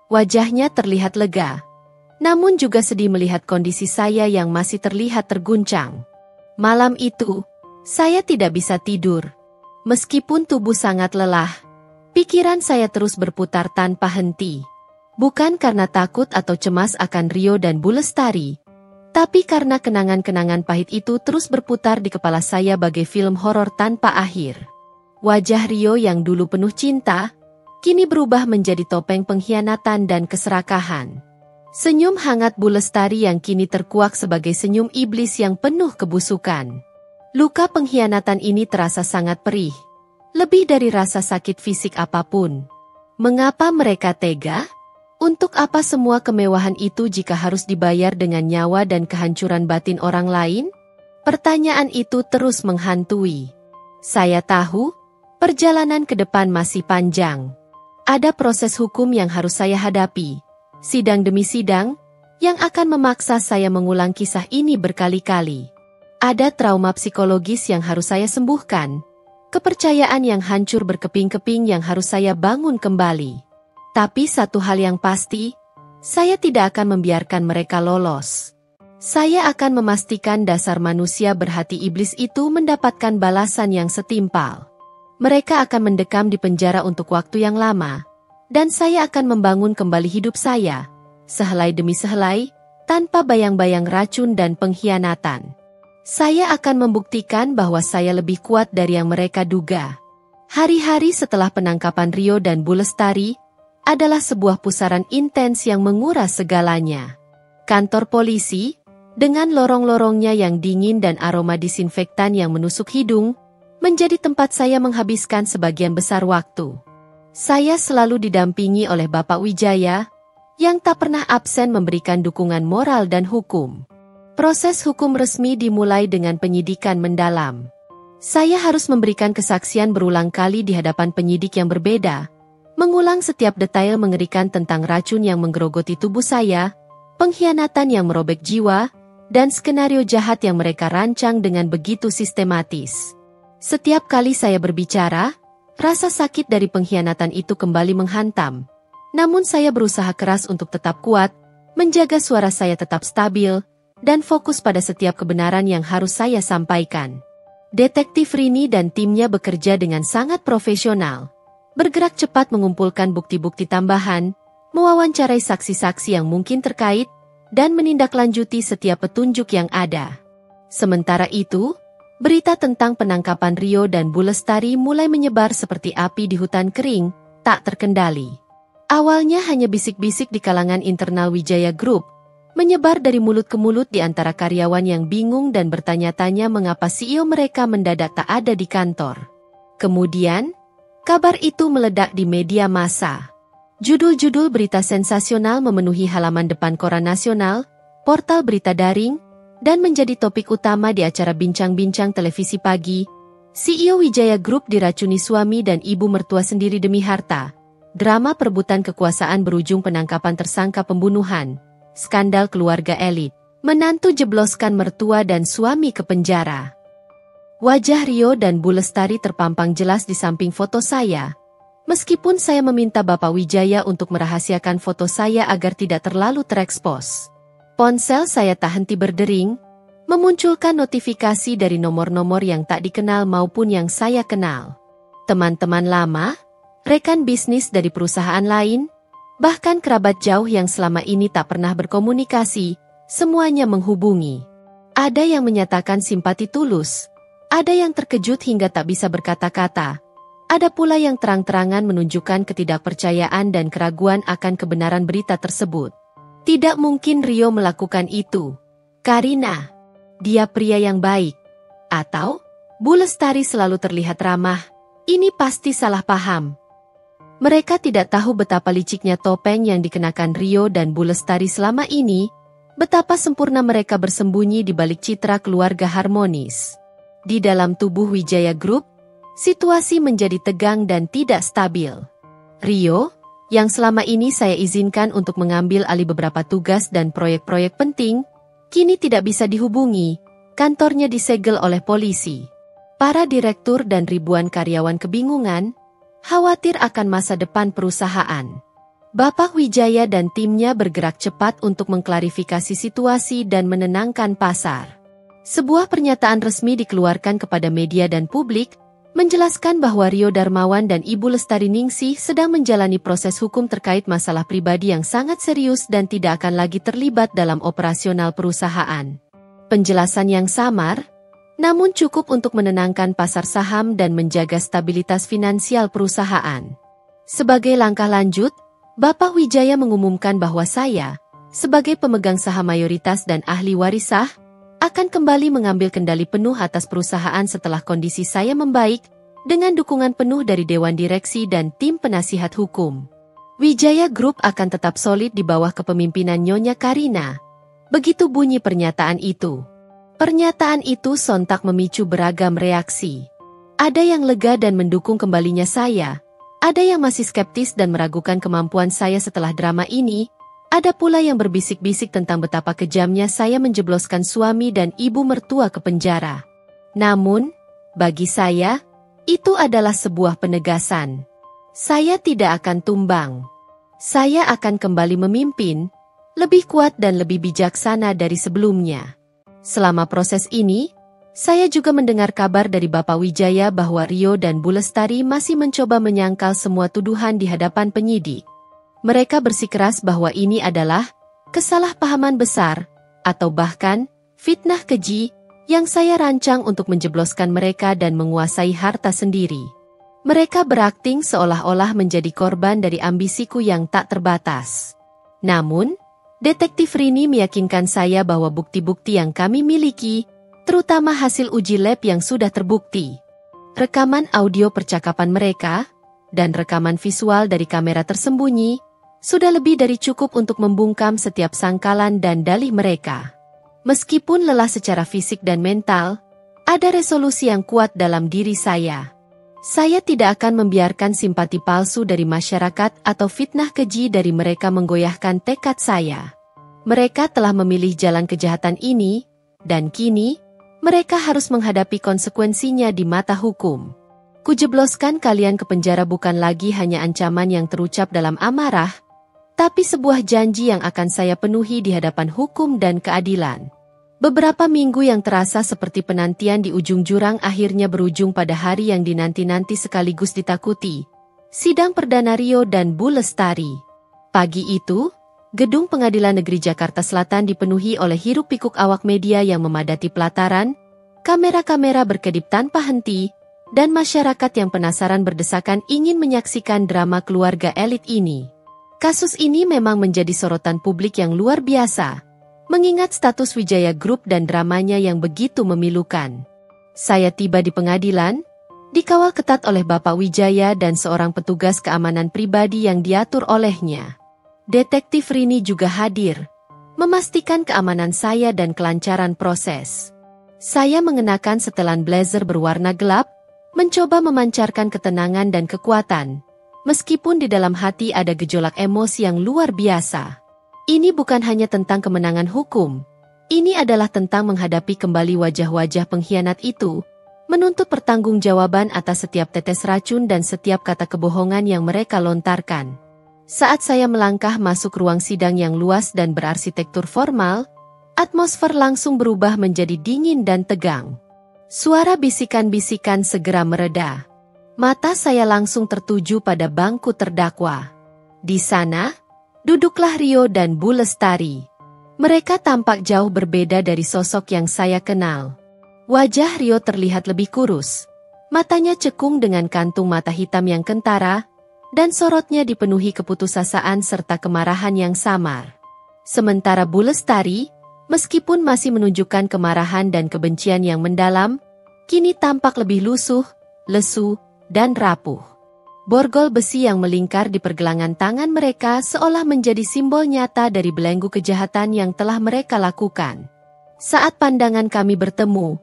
Wajahnya terlihat lega, namun juga sedih melihat kondisi saya yang masih terlihat terguncang. Malam itu, saya tidak bisa tidur. Meskipun tubuh sangat lelah, pikiran saya terus berputar tanpa henti. Bukan karena takut atau cemas akan Rio dan Bu Lestari, Tapi karena kenangan-kenangan pahit itu terus berputar di kepala saya bagai film horor tanpa akhir. Wajah Rio yang dulu penuh cinta, kini berubah menjadi topeng pengkhianatan dan keserakahan. Senyum hangat Bu Lestari yang kini terkuak sebagai senyum iblis yang penuh kebusukan. Luka pengkhianatan ini terasa sangat perih, lebih dari rasa sakit fisik apapun. Mengapa mereka tega? Untuk apa semua kemewahan itu jika harus dibayar dengan nyawa dan kehancuran batin orang lain? Pertanyaan itu terus menghantui. Saya tahu, perjalanan ke depan masih panjang. Ada proses hukum yang harus saya hadapi, sidang demi sidang, yang akan memaksa saya mengulang kisah ini berkali-kali. Ada trauma psikologis yang harus saya sembuhkan, kepercayaan yang hancur berkeping-keping yang harus saya bangun kembali. Tapi satu hal yang pasti, saya tidak akan membiarkan mereka lolos. Saya akan memastikan dasar manusia berhati iblis itu mendapatkan balasan yang setimpal. Mereka akan mendekam di penjara untuk waktu yang lama, dan saya akan membangun kembali hidup saya, sehelai demi sehelai, tanpa bayang-bayang racun dan pengkhianatan. Saya akan membuktikan bahwa saya lebih kuat dari yang mereka duga. Hari-hari setelah penangkapan Rio dan Bu Lestari adalah sebuah pusaran intens yang menguras segalanya. Kantor polisi, dengan lorong-lorongnya yang dingin dan aroma disinfektan yang menusuk hidung, menjadi tempat saya menghabiskan sebagian besar waktu. Saya selalu didampingi oleh Bapak Wijaya, yang tak pernah absen memberikan dukungan moral dan hukum. Proses hukum resmi dimulai dengan penyidikan mendalam. Saya harus memberikan kesaksian berulang kali di hadapan penyidik yang berbeda, mengulang setiap detail mengerikan tentang racun yang menggerogoti tubuh saya, pengkhianatan yang merobek jiwa, dan skenario jahat yang mereka rancang dengan begitu sistematis. Setiap kali saya berbicara, rasa sakit dari pengkhianatan itu kembali menghantam. Namun saya berusaha keras untuk tetap kuat, menjaga suara saya tetap stabil, dan fokus pada setiap kebenaran yang harus saya sampaikan. Detektif Rini dan timnya bekerja dengan sangat profesional, bergerak cepat mengumpulkan bukti-bukti tambahan, mewawancarai saksi-saksi yang mungkin terkait, dan menindaklanjuti setiap petunjuk yang ada. Sementara itu, berita tentang penangkapan Rio dan Bu Lestari mulai menyebar seperti api di hutan kering, tak terkendali. Awalnya hanya bisik-bisik di kalangan internal Wijaya Group, menyebar dari mulut ke mulut di antara karyawan yang bingung dan bertanya-tanya mengapa CEO mereka mendadak tak ada di kantor. Kemudian, kabar itu meledak di media massa. Judul-judul berita sensasional memenuhi halaman depan koran nasional, portal berita daring, dan menjadi topik utama di acara bincang-bincang televisi pagi. CEO Wijaya Group diracuni suami dan ibu mertua sendiri demi harta. Drama perebutan kekuasaan berujung penangkapan tersangka pembunuhan. Skandal keluarga elit. Menantu jebloskan mertua dan suami ke penjara. Wajah Rio dan Bu Lestari terpampang jelas di samping foto saya. Meskipun saya meminta Bapak Wijaya untuk merahasiakan foto saya agar tidak terlalu terekspos. Ponsel saya tak henti berdering, memunculkan notifikasi dari nomor-nomor yang tak dikenal maupun yang saya kenal. Teman-teman lama, rekan bisnis dari perusahaan lain, bahkan kerabat jauh yang selama ini tak pernah berkomunikasi, semuanya menghubungi. Ada yang menyatakan simpati tulus, ada yang terkejut hingga tak bisa berkata-kata, ada pula yang terang-terangan menunjukkan ketidakpercayaan dan keraguan akan kebenaran berita tersebut. Tidak mungkin Rio melakukan itu. Karina, dia pria yang baik. Atau, Bu Lestari selalu terlihat ramah, ini pasti salah paham. Mereka tidak tahu betapa liciknya topeng yang dikenakan Rio dan Bu Lestari selama ini, betapa sempurna mereka bersembunyi di balik citra keluarga harmonis. Di dalam tubuh Wijaya Group, situasi menjadi tegang dan tidak stabil. Rio, yang selama ini saya izinkan untuk mengambil alih beberapa tugas dan proyek-proyek penting, kini tidak bisa dihubungi, kantornya disegel oleh polisi. Para direktur dan ribuan karyawan kebingungan, khawatir akan masa depan perusahaan. Bapak Wijaya dan timnya bergerak cepat untuk mengklarifikasi situasi dan menenangkan pasar. Sebuah pernyataan resmi dikeluarkan kepada media dan publik, menjelaskan bahwa Rio Darmawan dan Ibu Lestari Ningsih sedang menjalani proses hukum terkait masalah pribadi yang sangat serius dan tidak akan lagi terlibat dalam operasional perusahaan. Penjelasan yang samar, namun cukup untuk menenangkan pasar saham dan menjaga stabilitas finansial perusahaan. Sebagai langkah lanjut, Bapak Wijaya mengumumkan bahwa saya, sebagai pemegang saham mayoritas dan ahli waris sah, akan kembali mengambil kendali penuh atas perusahaan setelah kondisi saya membaik, dengan dukungan penuh dari Dewan Direksi dan tim penasihat hukum. Wijaya Group akan tetap solid di bawah kepemimpinan Nyonya Karina. Begitu bunyi pernyataan itu. Pernyataan itu sontak memicu beragam reaksi. Ada yang lega dan mendukung kembalinya saya, ada yang masih skeptis dan meragukan kemampuan saya setelah drama ini, ada pula yang berbisik-bisik tentang betapa kejamnya saya menjebloskan suami dan ibu mertua ke penjara. Namun, bagi saya, itu adalah sebuah penegasan. Saya tidak akan tumbang. Saya akan kembali memimpin, lebih kuat dan lebih bijaksana dari sebelumnya. Selama proses ini, saya juga mendengar kabar dari Bapak Wijaya bahwa Rio dan Bu Lestari masih mencoba menyangkal semua tuduhan di hadapan penyidik. Mereka bersikeras bahwa ini adalah kesalahpahaman besar, atau bahkan fitnah keji, yang saya rancang untuk menjebloskan mereka dan menguasai harta sendiri. Mereka berakting seolah-olah menjadi korban dari ambisiku yang tak terbatas. Namun, Detektif Rini meyakinkan saya bahwa bukti-bukti yang kami miliki, terutama hasil uji lab yang sudah terbukti, rekaman audio percakapan mereka, dan rekaman visual dari kamera tersembunyi, sudah lebih dari cukup untuk membungkam setiap sangkalan dan dalih mereka. Meskipun lelah secara fisik dan mental, ada resolusi yang kuat dalam diri saya. Saya tidak akan membiarkan simpati palsu dari masyarakat atau fitnah keji dari mereka menggoyahkan tekad saya. Mereka telah memilih jalan kejahatan ini, dan kini, mereka harus menghadapi konsekuensinya di mata hukum. Kujebloskan kalian ke penjara bukan lagi hanya ancaman yang terucap dalam amarah, tapi sebuah janji yang akan saya penuhi di hadapan hukum dan keadilan. Beberapa minggu yang terasa seperti penantian di ujung jurang akhirnya berujung pada hari yang dinanti-nanti sekaligus ditakuti. Sidang Perdana Rio dan Bu Lestari. Pagi itu, Gedung Pengadilan Negeri Jakarta Selatan dipenuhi oleh hiruk-pikuk awak media yang memadati pelataran, kamera-kamera berkedip tanpa henti, dan masyarakat yang penasaran berdesakan ingin menyaksikan drama keluarga elit ini. Kasus ini memang menjadi sorotan publik yang luar biasa, mengingat status Wijaya Group dan dramanya yang begitu memilukan. Saya tiba di pengadilan, dikawal ketat oleh Bapak Wijaya dan seorang petugas keamanan pribadi yang diatur olehnya. Detektif Rini juga hadir, memastikan keamanan saya dan kelancaran proses. Saya mengenakan setelan blazer berwarna gelap, mencoba memancarkan ketenangan dan kekuatan, meskipun di dalam hati ada gejolak emosi yang luar biasa. Ini bukan hanya tentang kemenangan hukum, ini adalah tentang menghadapi kembali wajah-wajah pengkhianat itu, menuntut pertanggungjawaban atas setiap tetes racun dan setiap kata kebohongan yang mereka lontarkan. Saat saya melangkah masuk ruang sidang yang luas dan berarsitektur formal, atmosfer langsung berubah menjadi dingin dan tegang. Suara bisikan-bisikan segera mereda. Mata saya langsung tertuju pada bangku terdakwa. Di sana, duduklah Rio dan Bu Lestari. Mereka tampak jauh berbeda dari sosok yang saya kenal. Wajah Rio terlihat lebih kurus. Matanya cekung dengan kantung mata hitam yang kentara, dan sorotnya dipenuhi keputusasaan serta kemarahan yang samar. Sementara Bu Lestari, meskipun masih menunjukkan kemarahan dan kebencian yang mendalam, kini tampak lebih lusuh, lesu, dan rapuh. Borgol besi yang melingkar di pergelangan tangan mereka seolah menjadi simbol nyata dari belenggu kejahatan yang telah mereka lakukan. Saat pandangan kami bertemu,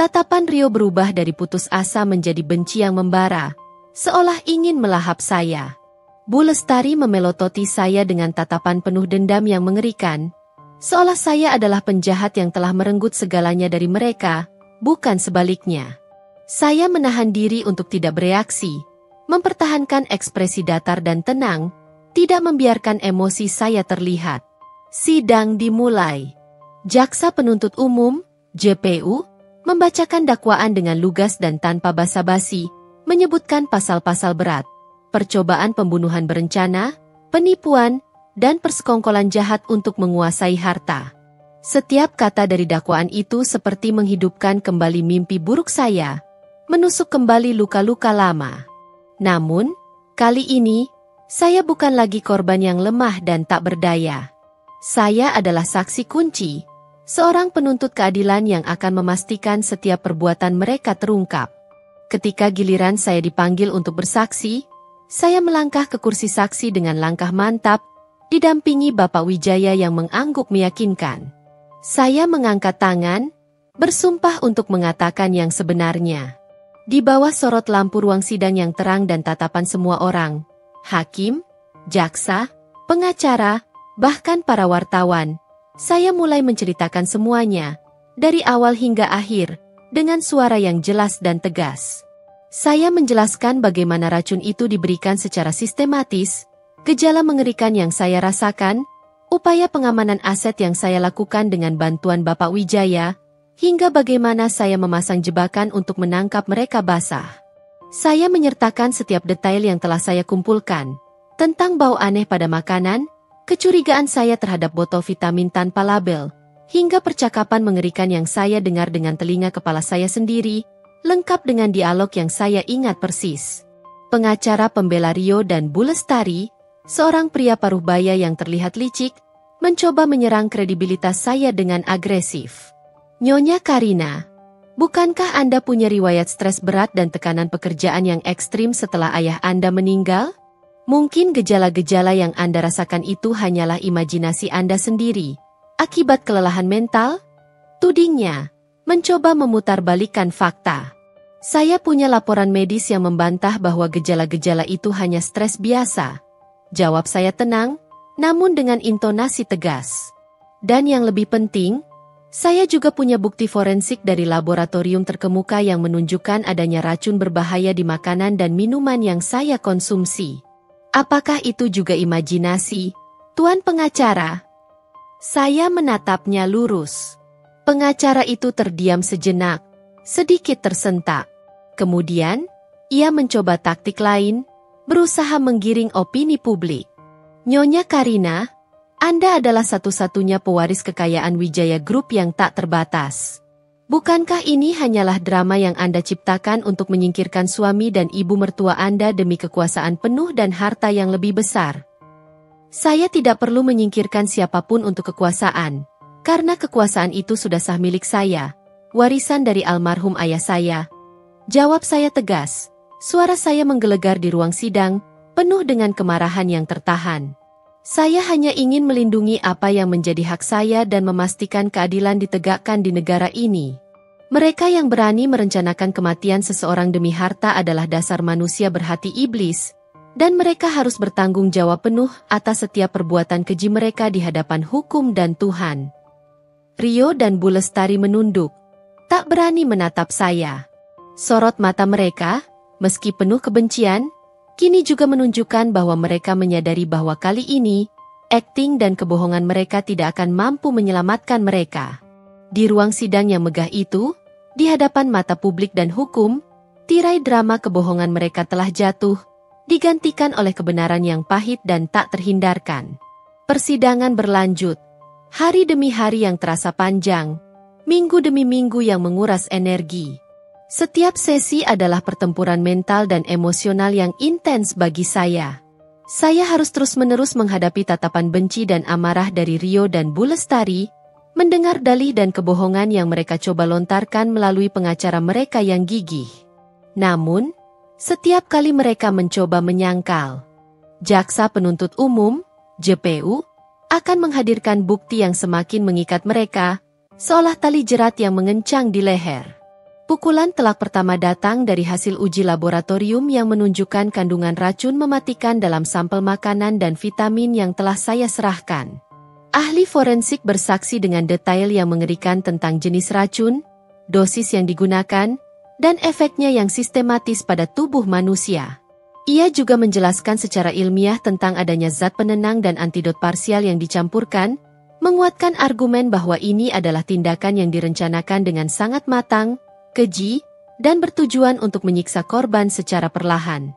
tatapan Rio berubah dari putus asa menjadi benci yang membara, seolah ingin melahap saya. Bu Lestari memelototi saya dengan tatapan penuh dendam yang mengerikan, seolah saya adalah penjahat yang telah merenggut segalanya dari mereka, bukan sebaliknya. Saya menahan diri untuk tidak bereaksi, mempertahankan ekspresi datar dan tenang, tidak membiarkan emosi saya terlihat. Sidang dimulai. Jaksa Penuntut Umum, JPU, membacakan dakwaan dengan lugas dan tanpa basa-basi, menyebutkan pasal-pasal berat, percobaan pembunuhan berencana, penipuan, dan persekongkolan jahat untuk menguasai harta. Setiap kata dari dakwaan itu seperti menghidupkan kembali mimpi buruk saya, menusuk kembali luka-luka lama. Namun, kali ini, saya bukan lagi korban yang lemah dan tak berdaya. Saya adalah saksi kunci, seorang penuntut keadilan yang akan memastikan setiap perbuatan mereka terungkap. Ketika giliran saya dipanggil untuk bersaksi, saya melangkah ke kursi saksi dengan langkah mantap, didampingi Bapak Wijaya yang mengangguk meyakinkan. Saya mengangkat tangan, bersumpah untuk mengatakan yang sebenarnya. Di bawah sorot lampu ruang sidang yang terang dan tatapan semua orang, hakim, jaksa, pengacara, bahkan para wartawan, saya mulai menceritakan semuanya, dari awal hingga akhir, dengan suara yang jelas dan tegas. Saya menjelaskan bagaimana racun itu diberikan secara sistematis, gejala mengerikan yang saya rasakan, upaya pengamanan aset yang saya lakukan dengan bantuan Bapak Wijaya, hingga bagaimana saya memasang jebakan untuk menangkap mereka basah. Saya menyertakan setiap detail yang telah saya kumpulkan, tentang bau aneh pada makanan, kecurigaan saya terhadap botol vitamin tanpa label, hingga percakapan mengerikan yang saya dengar dengan telinga kepala saya sendiri, lengkap dengan dialog yang saya ingat persis. Pengacara pembela Rio dan Bu Lestari, seorang pria paruh baya yang terlihat licik, mencoba menyerang kredibilitas saya dengan agresif. Nyonya Karina, bukankah Anda punya riwayat stres berat dan tekanan pekerjaan yang ekstrim setelah ayah Anda meninggal? Mungkin gejala-gejala yang Anda rasakan itu hanyalah imajinasi Anda sendiri, akibat kelelahan mental? Tudingnya, mencoba memutarbalikkan fakta. Saya punya laporan medis yang membantah bahwa gejala-gejala itu hanya stres biasa. Jawab saya tenang, namun dengan intonasi tegas. Dan yang lebih penting, saya juga punya bukti forensik dari laboratorium terkemuka yang menunjukkan adanya racun berbahaya di makanan dan minuman yang saya konsumsi. Apakah itu juga imajinasi, Tuan Pengacara? Saya menatapnya lurus. Pengacara itu terdiam sejenak, sedikit tersentak. Kemudian, ia mencoba taktik lain, berusaha menggiring opini publik. Nyonya Karina, Anda adalah satu-satunya pewaris kekayaan Wijaya Group yang tak terbatas. Bukankah ini hanyalah drama yang Anda ciptakan untuk menyingkirkan suami dan ibu mertua Anda demi kekuasaan penuh dan harta yang lebih besar? Saya tidak perlu menyingkirkan siapapun untuk kekuasaan, karena kekuasaan itu sudah sah milik saya, warisan dari almarhum ayah saya. Jawab saya tegas, suara saya menggelegar di ruang sidang, penuh dengan kemarahan yang tertahan. Saya hanya ingin melindungi apa yang menjadi hak saya dan memastikan keadilan ditegakkan di negara ini. Mereka yang berani merencanakan kematian seseorang demi harta adalah dasar manusia berhati iblis, dan mereka harus bertanggung jawab penuh atas setiap perbuatan keji mereka di hadapan hukum dan Tuhan. Rio dan Bu Lestari menunduk, tak berani menatap saya. Sorot mata mereka, meski penuh kebencian, kini juga menunjukkan bahwa mereka menyadari bahwa kali ini, akting dan kebohongan mereka tidak akan mampu menyelamatkan mereka. Di ruang sidang yang megah itu, di hadapan mata publik dan hukum, tirai drama kebohongan mereka telah jatuh, digantikan oleh kebenaran yang pahit dan tak terhindarkan. Persidangan berlanjut, hari demi hari yang terasa panjang, minggu demi minggu yang menguras energi. Setiap sesi adalah pertempuran mental dan emosional yang intens bagi saya. Saya harus terus-menerus menghadapi tatapan benci dan amarah dari Rio dan Bu Lestari, mendengar dalih dan kebohongan yang mereka coba lontarkan melalui pengacara mereka yang gigih. Namun, setiap kali mereka mencoba menyangkal, Jaksa Penuntut Umum, JPU, akan menghadirkan bukti yang semakin mengikat mereka, seolah tali jerat yang mengencang di leher. Pukulan telak pertama datang dari hasil uji laboratorium yang menunjukkan kandungan racun mematikan dalam sampel makanan dan vitamin yang telah saya serahkan. Ahli forensik bersaksi dengan detail yang mengerikan tentang jenis racun, dosis yang digunakan, dan efeknya yang sistematis pada tubuh manusia. Ia juga menjelaskan secara ilmiah tentang adanya zat penenang dan antidot parsial yang dicampurkan, menguatkan argumen bahwa ini adalah tindakan yang direncanakan dengan sangat matang, keji, dan bertujuan untuk menyiksa korban secara perlahan.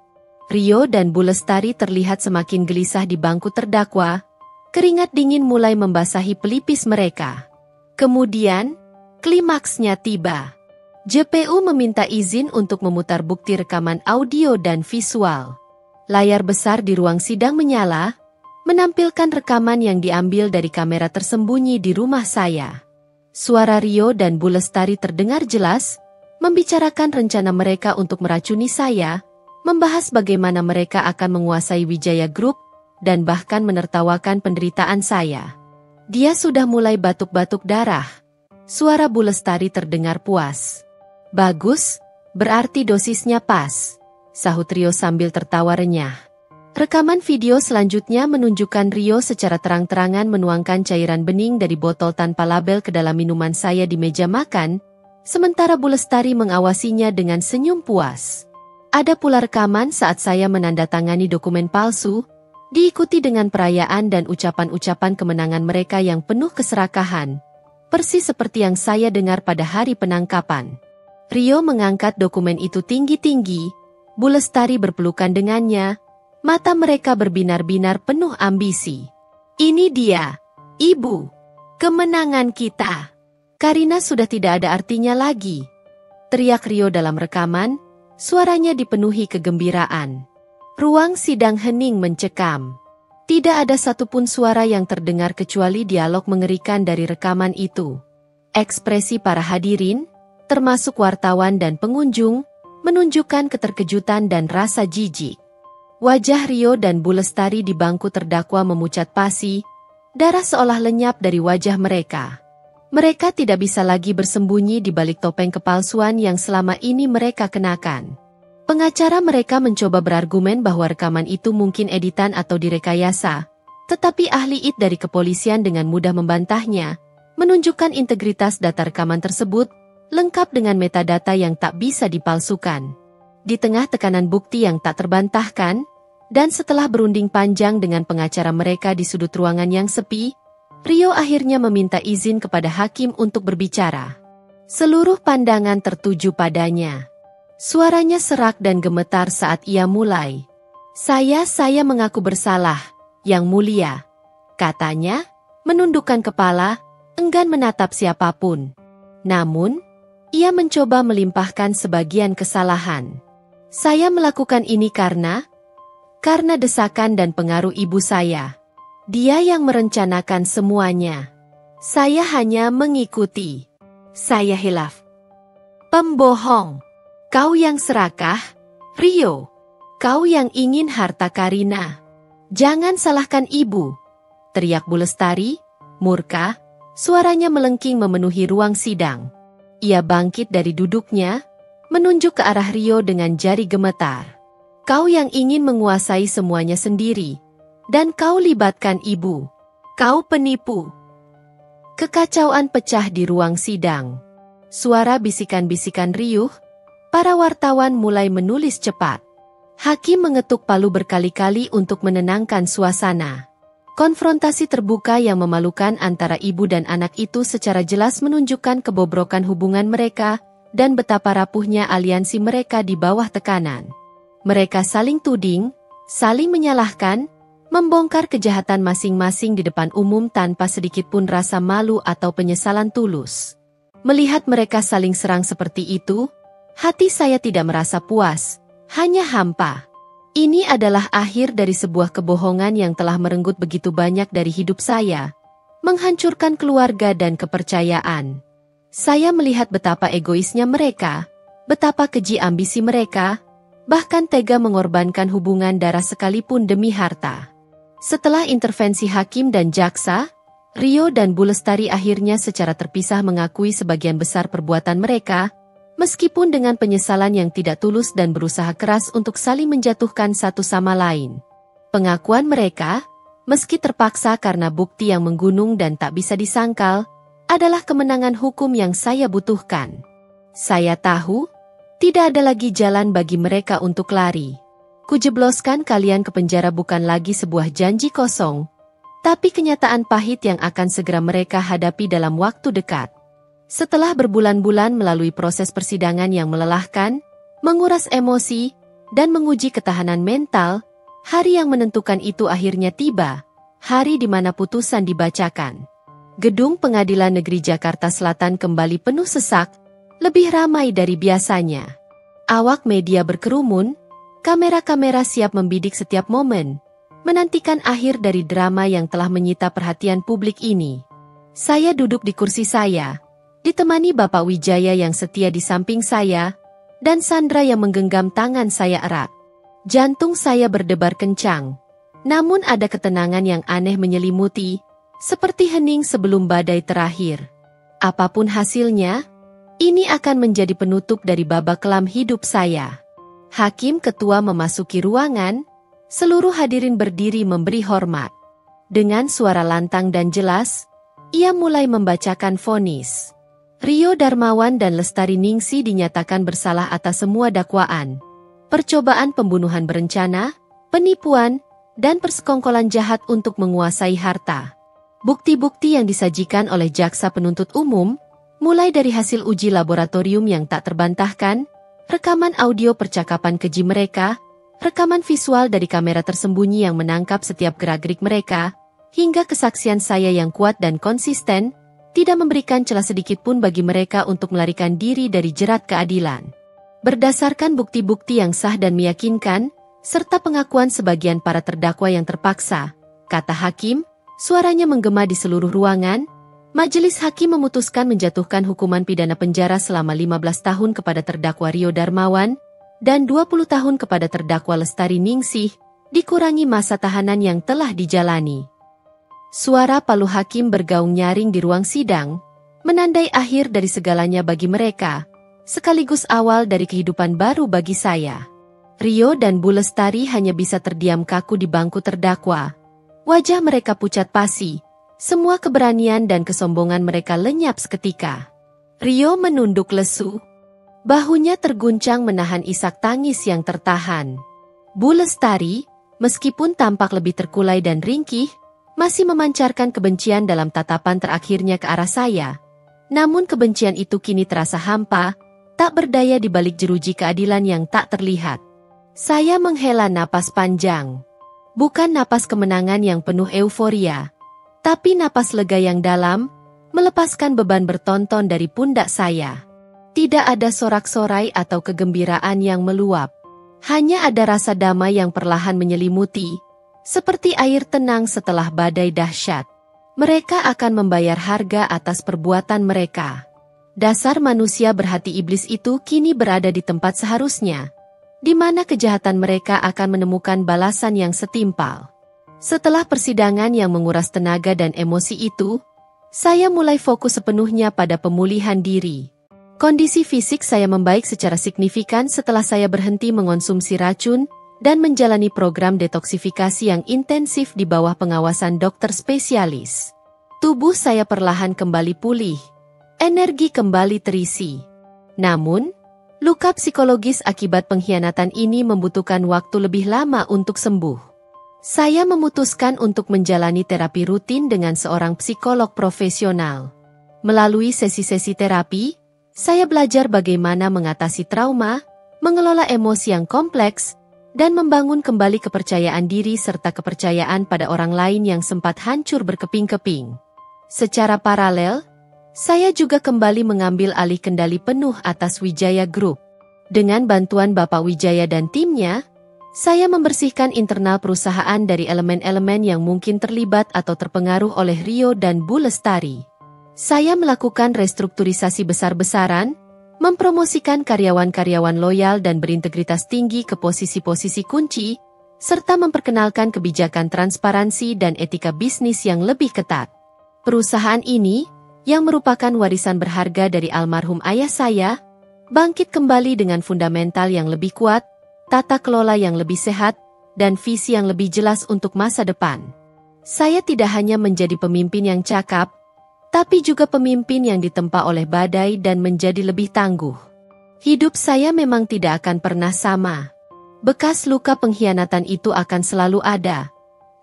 Rio dan Bu Lestari terlihat semakin gelisah di bangku terdakwa, keringat dingin mulai membasahi pelipis mereka. Kemudian, klimaksnya tiba. JPU meminta izin untuk memutar bukti rekaman audio dan visual. Layar besar di ruang sidang menyala, menampilkan rekaman yang diambil dari kamera tersembunyi di rumah saya. Suara Rio dan Bu Lestari terdengar jelas, membicarakan rencana mereka untuk meracuni saya, membahas bagaimana mereka akan menguasai Wijaya Group, dan bahkan menertawakan penderitaan saya. Dia sudah mulai batuk-batuk darah. Suara Bu Lestari terdengar puas. Bagus, berarti dosisnya pas, sahut Rio sambil tertawa renyah. Rekaman video selanjutnya menunjukkan Rio secara terang-terangan menuangkan cairan bening dari botol tanpa label ke dalam minuman saya di meja makan, sementara Bu Lestari mengawasinya dengan senyum puas. Ada pula rekaman saat saya menandatangani dokumen palsu, diikuti dengan perayaan dan ucapan-ucapan kemenangan mereka yang penuh keserakahan, persis seperti yang saya dengar pada hari penangkapan. Rio mengangkat dokumen itu tinggi-tinggi, Bu Lestari berpelukan dengannya, mata mereka berbinar-binar penuh ambisi. Ini dia, Ibu, kemenangan kita. Karina sudah tidak ada artinya lagi, teriak Rio dalam rekaman, suaranya dipenuhi kegembiraan. Ruang sidang hening mencekam. Tidak ada satupun suara yang terdengar kecuali dialog mengerikan dari rekaman itu. Ekspresi para hadirin, termasuk wartawan dan pengunjung, menunjukkan keterkejutan dan rasa jijik. Wajah Rio dan Bu Lestari di bangku terdakwa memucat pasi, darah seolah lenyap dari wajah mereka. Mereka tidak bisa lagi bersembunyi di balik topeng kepalsuan yang selama ini mereka kenakan. Pengacara mereka mencoba berargumen bahwa rekaman itu mungkin editan atau direkayasa, tetapi ahli IT dari kepolisian dengan mudah membantahnya, menunjukkan integritas data rekaman tersebut, lengkap dengan metadata yang tak bisa dipalsukan. Di tengah tekanan bukti yang tak terbantahkan, dan setelah berunding panjang dengan pengacara mereka di sudut ruangan yang sepi, Rio akhirnya meminta izin kepada hakim untuk berbicara. Seluruh pandangan tertuju padanya. Suaranya serak dan gemetar saat ia mulai. Saya mengaku bersalah, Yang Mulia," katanya, menundukkan kepala, enggan menatap siapapun. Namun, ia mencoba melimpahkan sebagian kesalahan. "Saya melakukan ini karena desakan dan pengaruh ibu saya. Dia yang merencanakan semuanya. Saya hanya mengikuti. Saya hilaf." "Pembohong. Kau yang serakah, Rio. Kau yang ingin harta Karina. Jangan salahkan ibu," teriak Bu Lestari, murka, suaranya melengking memenuhi ruang sidang. Ia bangkit dari duduknya, menunjuk ke arah Rio dengan jari gemetar. "Kau yang ingin menguasai semuanya sendiri, dan kau libatkan ibu. Kau penipu." Kekacauan pecah di ruang sidang. Suara bisikan-bisikan riuh, para wartawan mulai menulis cepat. Hakim mengetuk palu berkali-kali untuk menenangkan suasana. Konfrontasi terbuka yang memalukan antara ibu dan anak itu secara jelas menunjukkan kebobrokan hubungan mereka dan betapa rapuhnya aliansi mereka di bawah tekanan. Mereka saling tuding, saling menyalahkan, membongkar kejahatan masing-masing di depan umum tanpa sedikitpun rasa malu atau penyesalan tulus. Melihat mereka saling serang seperti itu, hati saya tidak merasa puas, hanya hampa. Ini adalah akhir dari sebuah kebohongan yang telah merenggut begitu banyak dari hidup saya, menghancurkan keluarga dan kepercayaan. Saya melihat betapa egoisnya mereka, betapa keji ambisi mereka, bahkan tega mengorbankan hubungan darah sekalipun demi harta. Setelah intervensi hakim dan jaksa, Rio dan Bu Lestari akhirnya secara terpisah mengakui sebagian besar perbuatan mereka, meskipun dengan penyesalan yang tidak tulus dan berusaha keras untuk saling menjatuhkan satu sama lain. Pengakuan mereka, meski terpaksa karena bukti yang menggunung dan tak bisa disangkal, adalah kemenangan hukum yang saya butuhkan. Saya tahu, tidak ada lagi jalan bagi mereka untuk lari. Kujebloskan kalian ke penjara bukan lagi sebuah janji kosong, Tapi kenyataan pahit yang akan segera mereka hadapi dalam waktu dekat. Setelah berbulan-bulan melalui proses persidangan yang melelahkan, menguras emosi, dan menguji ketahanan mental, hari yang menentukan itu akhirnya tiba, hari di mana putusan dibacakan. Gedung Pengadilan Negeri Jakarta Selatan kembali penuh sesak, lebih ramai dari biasanya. Awak media berkerumun, kamera-kamera siap membidik setiap momen, menantikan akhir dari drama yang telah menyita perhatian publik ini. Saya duduk di kursi saya, ditemani Bapak Wijaya yang setia di samping saya, dan Sandra yang menggenggam tangan saya erat. Jantung saya berdebar kencang, namun ada ketenangan yang aneh menyelimuti, seperti hening sebelum badai terakhir. Apapun hasilnya, ini akan menjadi penutup dari babak kelam hidup saya. Hakim ketua memasuki ruangan, seluruh hadirin berdiri memberi hormat. Dengan suara lantang dan jelas, ia mulai membacakan vonis. Rio Darmawan dan Lestari Ningsih dinyatakan bersalah atas semua dakwaan. Percobaan pembunuhan berencana, penipuan, dan persekongkolan jahat untuk menguasai harta. Bukti-bukti yang disajikan oleh jaksa penuntut umum, mulai dari hasil uji laboratorium yang tak terbantahkan, rekaman audio percakapan keji mereka, rekaman visual dari kamera tersembunyi yang menangkap setiap gerak-gerik mereka, hingga kesaksian saya yang kuat dan konsisten, tidak memberikan celah sedikit pun bagi mereka untuk melarikan diri dari jerat keadilan. Berdasarkan bukti-bukti yang sah dan meyakinkan, serta pengakuan sebagian para terdakwa yang terpaksa, kata hakim, suaranya menggema di seluruh ruangan, majelis hakim memutuskan menjatuhkan hukuman pidana penjara selama 15 tahun kepada terdakwa Rio Darmawan, dan 20 tahun kepada terdakwa Lestari Ningsih, dikurangi masa tahanan yang telah dijalani. Suara palu hakim bergaung nyaring di ruang sidang, menandai akhir dari segalanya bagi mereka, sekaligus awal dari kehidupan baru bagi saya. Rio dan Bu Lestari hanya bisa terdiam kaku di bangku terdakwa. Wajah mereka pucat pasi, semua keberanian dan kesombongan mereka lenyap seketika. Rio menunduk lesu. Bahunya terguncang menahan isak tangis yang tertahan. Bu Lestari, meskipun tampak lebih terkulai dan ringkih, masih memancarkan kebencian dalam tatapan terakhirnya ke arah saya. Namun kebencian itu kini terasa hampa, tak berdaya di balik jeruji keadilan yang tak terlihat. Saya menghela napas panjang. Bukan napas kemenangan yang penuh euforia, tapi napas lega yang dalam, melepaskan beban bertonton dari pundak saya. Tidak ada sorak-sorai atau kegembiraan yang meluap. Hanya ada rasa damai yang perlahan menyelimuti, seperti air tenang setelah badai dahsyat. Mereka akan membayar harga atas perbuatan mereka. Dasar manusia berhati iblis itu kini berada di tempat seharusnya, di mana kejahatan mereka akan menemukan balasan yang setimpal. Setelah persidangan yang menguras tenaga dan emosi itu, saya mulai fokus sepenuhnya pada pemulihan diri. Kondisi fisik saya membaik secara signifikan setelah saya berhenti mengonsumsi racun dan menjalani program detoksifikasi yang intensif di bawah pengawasan dokter spesialis. Tubuh saya perlahan kembali pulih, energi kembali terisi. Namun, luka psikologis akibat pengkhianatan ini membutuhkan waktu lebih lama untuk sembuh. Saya memutuskan untuk menjalani terapi rutin dengan seorang psikolog profesional. Melalui sesi-sesi terapi, saya belajar bagaimana mengatasi trauma, mengelola emosi yang kompleks, dan membangun kembali kepercayaan diri serta kepercayaan pada orang lain yang sempat hancur berkeping-keping. Secara paralel, saya juga kembali mengambil alih kendali penuh atas Wijaya Group. Dengan bantuan Bapak Wijaya dan timnya, saya membersihkan internal perusahaan dari elemen-elemen yang mungkin terlibat atau terpengaruh oleh Rio dan Bu Lestari. Saya melakukan restrukturisasi besar-besaran, mempromosikan karyawan-karyawan loyal dan berintegritas tinggi ke posisi-posisi kunci, serta memperkenalkan kebijakan transparansi dan etika bisnis yang lebih ketat. Perusahaan ini, yang merupakan warisan berharga dari almarhum ayah saya, bangkit kembali dengan fundamental yang lebih kuat, tata kelola yang lebih sehat, dan visi yang lebih jelas untuk masa depan. Saya tidak hanya menjadi pemimpin yang cakap, tapi juga pemimpin yang ditempa oleh badai dan menjadi lebih tangguh. Hidup saya memang tidak akan pernah sama. Bekas luka pengkhianatan itu akan selalu ada,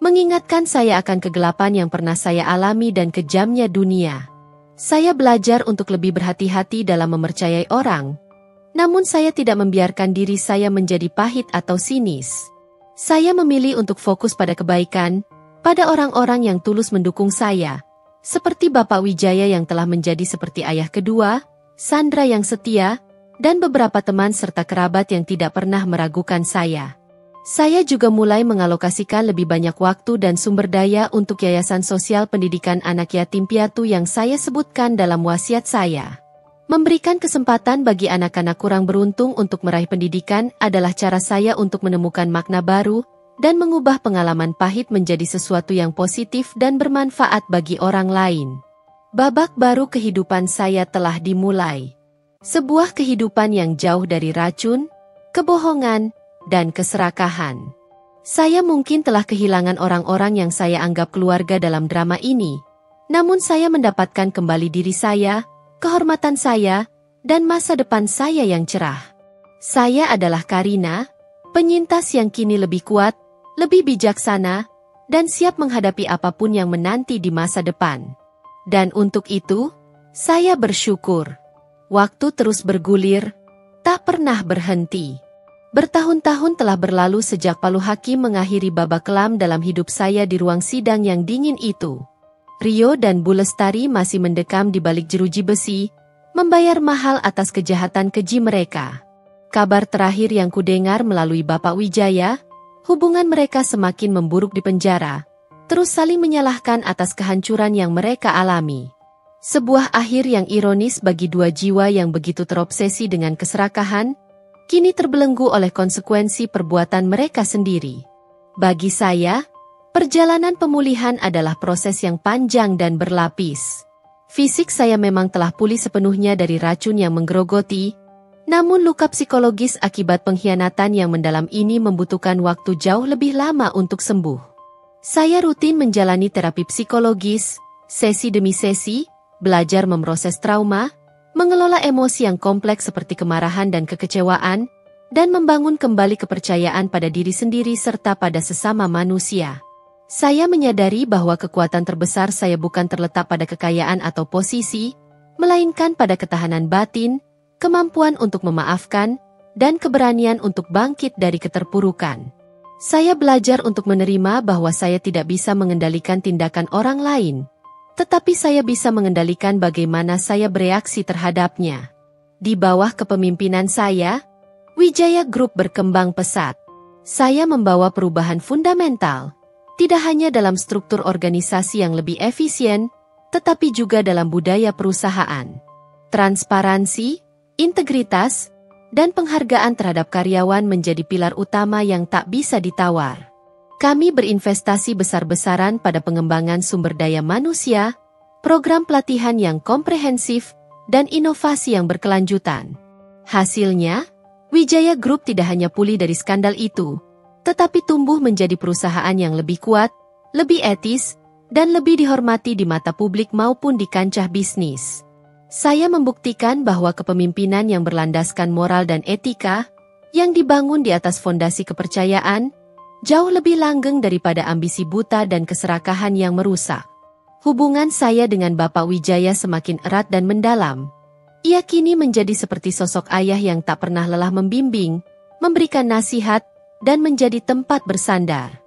mengingatkan saya akan kegelapan yang pernah saya alami dan kejamnya dunia. Saya belajar untuk lebih berhati-hati dalam mempercayai orang, namun saya tidak membiarkan diri saya menjadi pahit atau sinis. Saya memilih untuk fokus pada kebaikan, pada orang-orang yang tulus mendukung saya, seperti Bapak Wijaya yang telah menjadi seperti ayah kedua, Sandra yang setia, dan beberapa teman serta kerabat yang tidak pernah meragukan saya. Saya juga mulai mengalokasikan lebih banyak waktu dan sumber daya untuk Yayasan Sosial Pendidikan Anak Yatim Piatu yang saya sebutkan dalam wasiat saya. Memberikan kesempatan bagi anak-anak kurang beruntung untuk meraih pendidikan adalah cara saya untuk menemukan makna baru dan mengubah pengalaman pahit menjadi sesuatu yang positif dan bermanfaat bagi orang lain. Babak baru kehidupan saya telah dimulai. Sebuah kehidupan yang jauh dari racun, kebohongan, dan keserakahan. Saya mungkin telah kehilangan orang-orang yang saya anggap keluarga dalam drama ini, namun saya mendapatkan kembali diri saya, kehormatan saya, dan masa depan saya yang cerah. Saya adalah Karina, penyintas yang kini lebih kuat, lebih bijaksana, dan siap menghadapi apapun yang menanti di masa depan. Dan untuk itu, saya bersyukur. Waktu terus bergulir, tak pernah berhenti. Bertahun-tahun telah berlalu sejak Palu Hakim mengakhiri babak kelam dalam hidup saya di ruang sidang yang dingin itu. Rio dan Bu Lestari masih mendekam di balik jeruji besi, membayar mahal atas kejahatan keji mereka. Kabar terakhir yang kudengar melalui Bapak Wijaya, hubungan mereka semakin memburuk di penjara, terus saling menyalahkan atas kehancuran yang mereka alami. Sebuah akhir yang ironis bagi dua jiwa yang begitu terobsesi dengan keserakahan, kini terbelenggu oleh konsekuensi perbuatan mereka sendiri. Bagi saya, perjalanan pemulihan adalah proses yang panjang dan berlapis. Fisik saya memang telah pulih sepenuhnya dari racun yang menggerogoti, namun luka psikologis akibat pengkhianatan yang mendalam ini membutuhkan waktu jauh lebih lama untuk sembuh. Saya rutin menjalani terapi psikologis, sesi demi sesi, belajar memproses trauma, mengelola emosi yang kompleks seperti kemarahan dan kekecewaan, dan membangun kembali kepercayaan pada diri sendiri serta pada sesama manusia. Saya menyadari bahwa kekuatan terbesar saya bukan terletak pada kekayaan atau posisi, melainkan pada ketahanan batin, kemampuan untuk memaafkan, dan keberanian untuk bangkit dari keterpurukan. Saya belajar untuk menerima bahwa saya tidak bisa mengendalikan tindakan orang lain, tetapi saya bisa mengendalikan bagaimana saya bereaksi terhadapnya. Di bawah kepemimpinan saya, Wijaya Group berkembang pesat. Saya membawa perubahan fundamental, tidak hanya dalam struktur organisasi yang lebih efisien, tetapi juga dalam budaya perusahaan. Transparansi, integritas, dan penghargaan terhadap karyawan menjadi pilar utama yang tak bisa ditawar. Kami berinvestasi besar-besaran pada pengembangan sumber daya manusia, program pelatihan yang komprehensif, dan inovasi yang berkelanjutan. Hasilnya, Wijaya Group tidak hanya pulih dari skandal itu, tetapi tumbuh menjadi perusahaan yang lebih kuat, lebih etis, dan lebih dihormati di mata publik maupun di kancah bisnis. Saya membuktikan bahwa kepemimpinan yang berlandaskan moral dan etika, yang dibangun di atas fondasi kepercayaan, jauh lebih langgeng daripada ambisi buta dan keserakahan yang merusak. Hubungan saya dengan Bapak Wijaya semakin erat dan mendalam. Ia kini menjadi seperti sosok ayah yang tak pernah lelah membimbing, memberikan nasihat, dan menjadi tempat bersandar.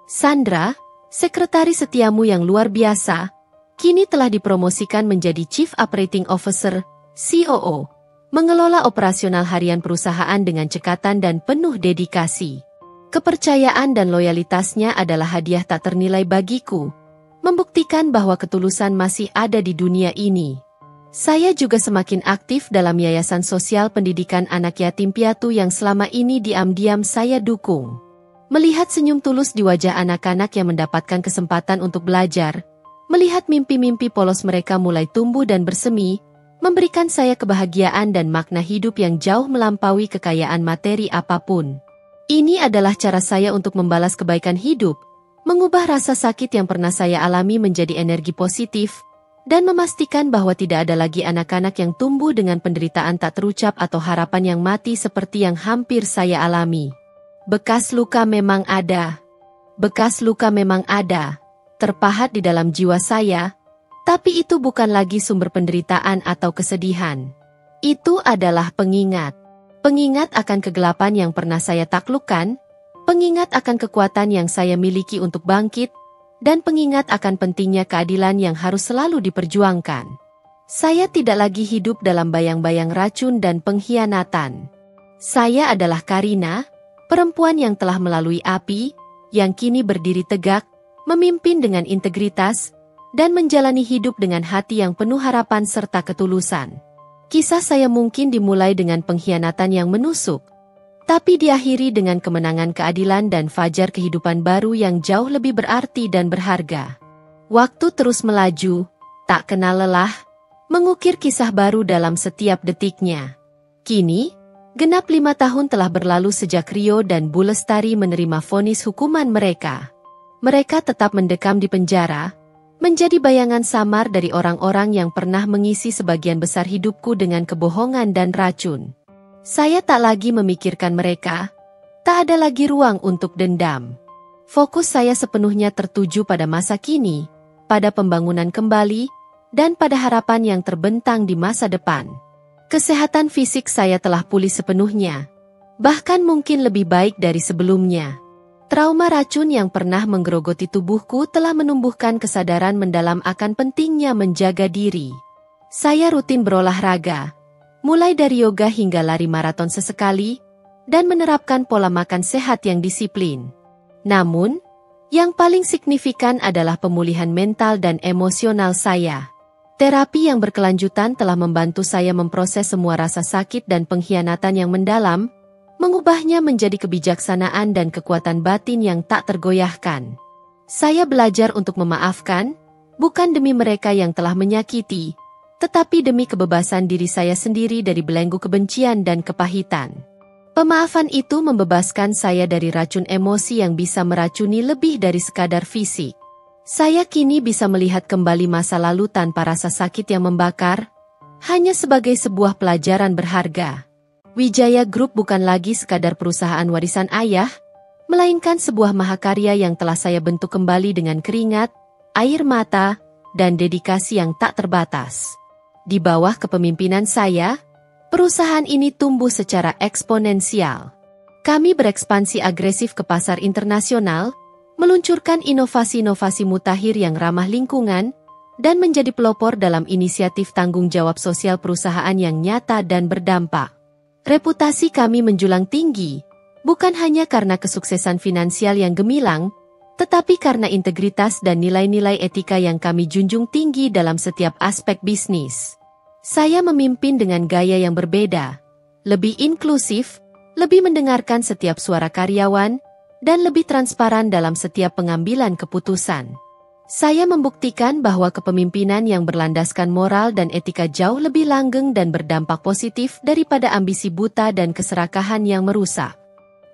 Sandra, sekretaris setiamu yang luar biasa, kini telah dipromosikan menjadi Chief Operating Officer, COO, mengelola operasional harian perusahaan dengan cekatan dan penuh dedikasi. Kepercayaan dan loyalitasnya adalah hadiah tak ternilai bagiku, membuktikan bahwa ketulusan masih ada di dunia ini. Saya juga semakin aktif dalam Yayasan Sosial Pendidikan Anak Yatim Piatu yang selama ini diam-diam saya dukung. Melihat senyum tulus di wajah anak-anak yang mendapatkan kesempatan untuk belajar, melihat mimpi-mimpi polos mereka mulai tumbuh dan bersemi, memberikan saya kebahagiaan dan makna hidup yang jauh melampaui kekayaan materi apapun. Ini adalah cara saya untuk membalas kebaikan hidup, mengubah rasa sakit yang pernah saya alami menjadi energi positif, dan memastikan bahwa tidak ada lagi anak-anak yang tumbuh dengan penderitaan tak terucap atau harapan yang mati seperti yang hampir saya alami. Bekas luka memang ada. Bekas luka memang ada, terpahat di dalam jiwa saya, tapi itu bukan lagi sumber penderitaan atau kesedihan. Itu adalah pengingat. Pengingat akan kegelapan yang pernah saya taklukkan, pengingat akan kekuatan yang saya miliki untuk bangkit, dan pengingat akan pentingnya keadilan yang harus selalu diperjuangkan. Saya tidak lagi hidup dalam bayang-bayang racun dan pengkhianatan. Saya adalah Karina, perempuan yang telah melalui api, yang kini berdiri tegak, memimpin dengan integritas, dan menjalani hidup dengan hati yang penuh harapan serta ketulusan. Kisah saya mungkin dimulai dengan pengkhianatan yang menusuk, tapi diakhiri dengan kemenangan keadilan dan fajar kehidupan baru yang jauh lebih berarti dan berharga. Waktu terus melaju, tak kenal lelah, mengukir kisah baru dalam setiap detiknya. Kini, genap 5 tahun telah berlalu sejak Rio dan Bu Lestari menerima vonis hukuman mereka. Mereka tetap mendekam di penjara, menjadi bayangan samar dari orang-orang yang pernah mengisi sebagian besar hidupku dengan kebohongan dan racun. Saya tak lagi memikirkan mereka, tak ada lagi ruang untuk dendam. Fokus saya sepenuhnya tertuju pada masa kini, pada pembangunan kembali, dan pada harapan yang terbentang di masa depan. Kesehatan fisik saya telah pulih sepenuhnya, bahkan mungkin lebih baik dari sebelumnya. Trauma racun yang pernah menggerogoti tubuhku telah menumbuhkan kesadaran mendalam akan pentingnya menjaga diri. Saya rutin berolahraga, mulai dari yoga hingga lari maraton sesekali, dan menerapkan pola makan sehat yang disiplin. Namun, yang paling signifikan adalah pemulihan mental dan emosional saya. Terapi yang berkelanjutan telah membantu saya memproses semua rasa sakit dan pengkhianatan yang mendalam, mengubahnya menjadi kebijaksanaan dan kekuatan batin yang tak tergoyahkan. Saya belajar untuk memaafkan, bukan demi mereka yang telah menyakiti, tetapi demi kebebasan diri saya sendiri dari belenggu kebencian dan kepahitan. Pemaafan itu membebaskan saya dari racun emosi yang bisa meracuni lebih dari sekadar fisik. Saya kini bisa melihat kembali masa lalu tanpa rasa sakit yang membakar, hanya sebagai sebuah pelajaran berharga. Wijaya Group bukan lagi sekadar perusahaan warisan ayah, melainkan sebuah mahakarya yang telah saya bentuk kembali dengan keringat, air mata, dan dedikasi yang tak terbatas. Di bawah kepemimpinan saya, perusahaan ini tumbuh secara eksponensial. Kami berekspansi agresif ke pasar internasional, meluncurkan inovasi-inovasi mutakhir yang ramah lingkungan, dan menjadi pelopor dalam inisiatif tanggung jawab sosial perusahaan yang nyata dan berdampak. Reputasi kami menjulang tinggi, bukan hanya karena kesuksesan finansial yang gemilang, tetapi karena integritas dan nilai-nilai etika yang kami junjung tinggi dalam setiap aspek bisnis. Saya memimpin dengan gaya yang berbeda, lebih inklusif, lebih mendengarkan setiap suara karyawan, dan lebih transparan dalam setiap pengambilan keputusan. Saya membuktikan bahwa kepemimpinan yang berlandaskan moral dan etika jauh lebih langgeng dan berdampak positif daripada ambisi buta dan keserakahan yang merusak.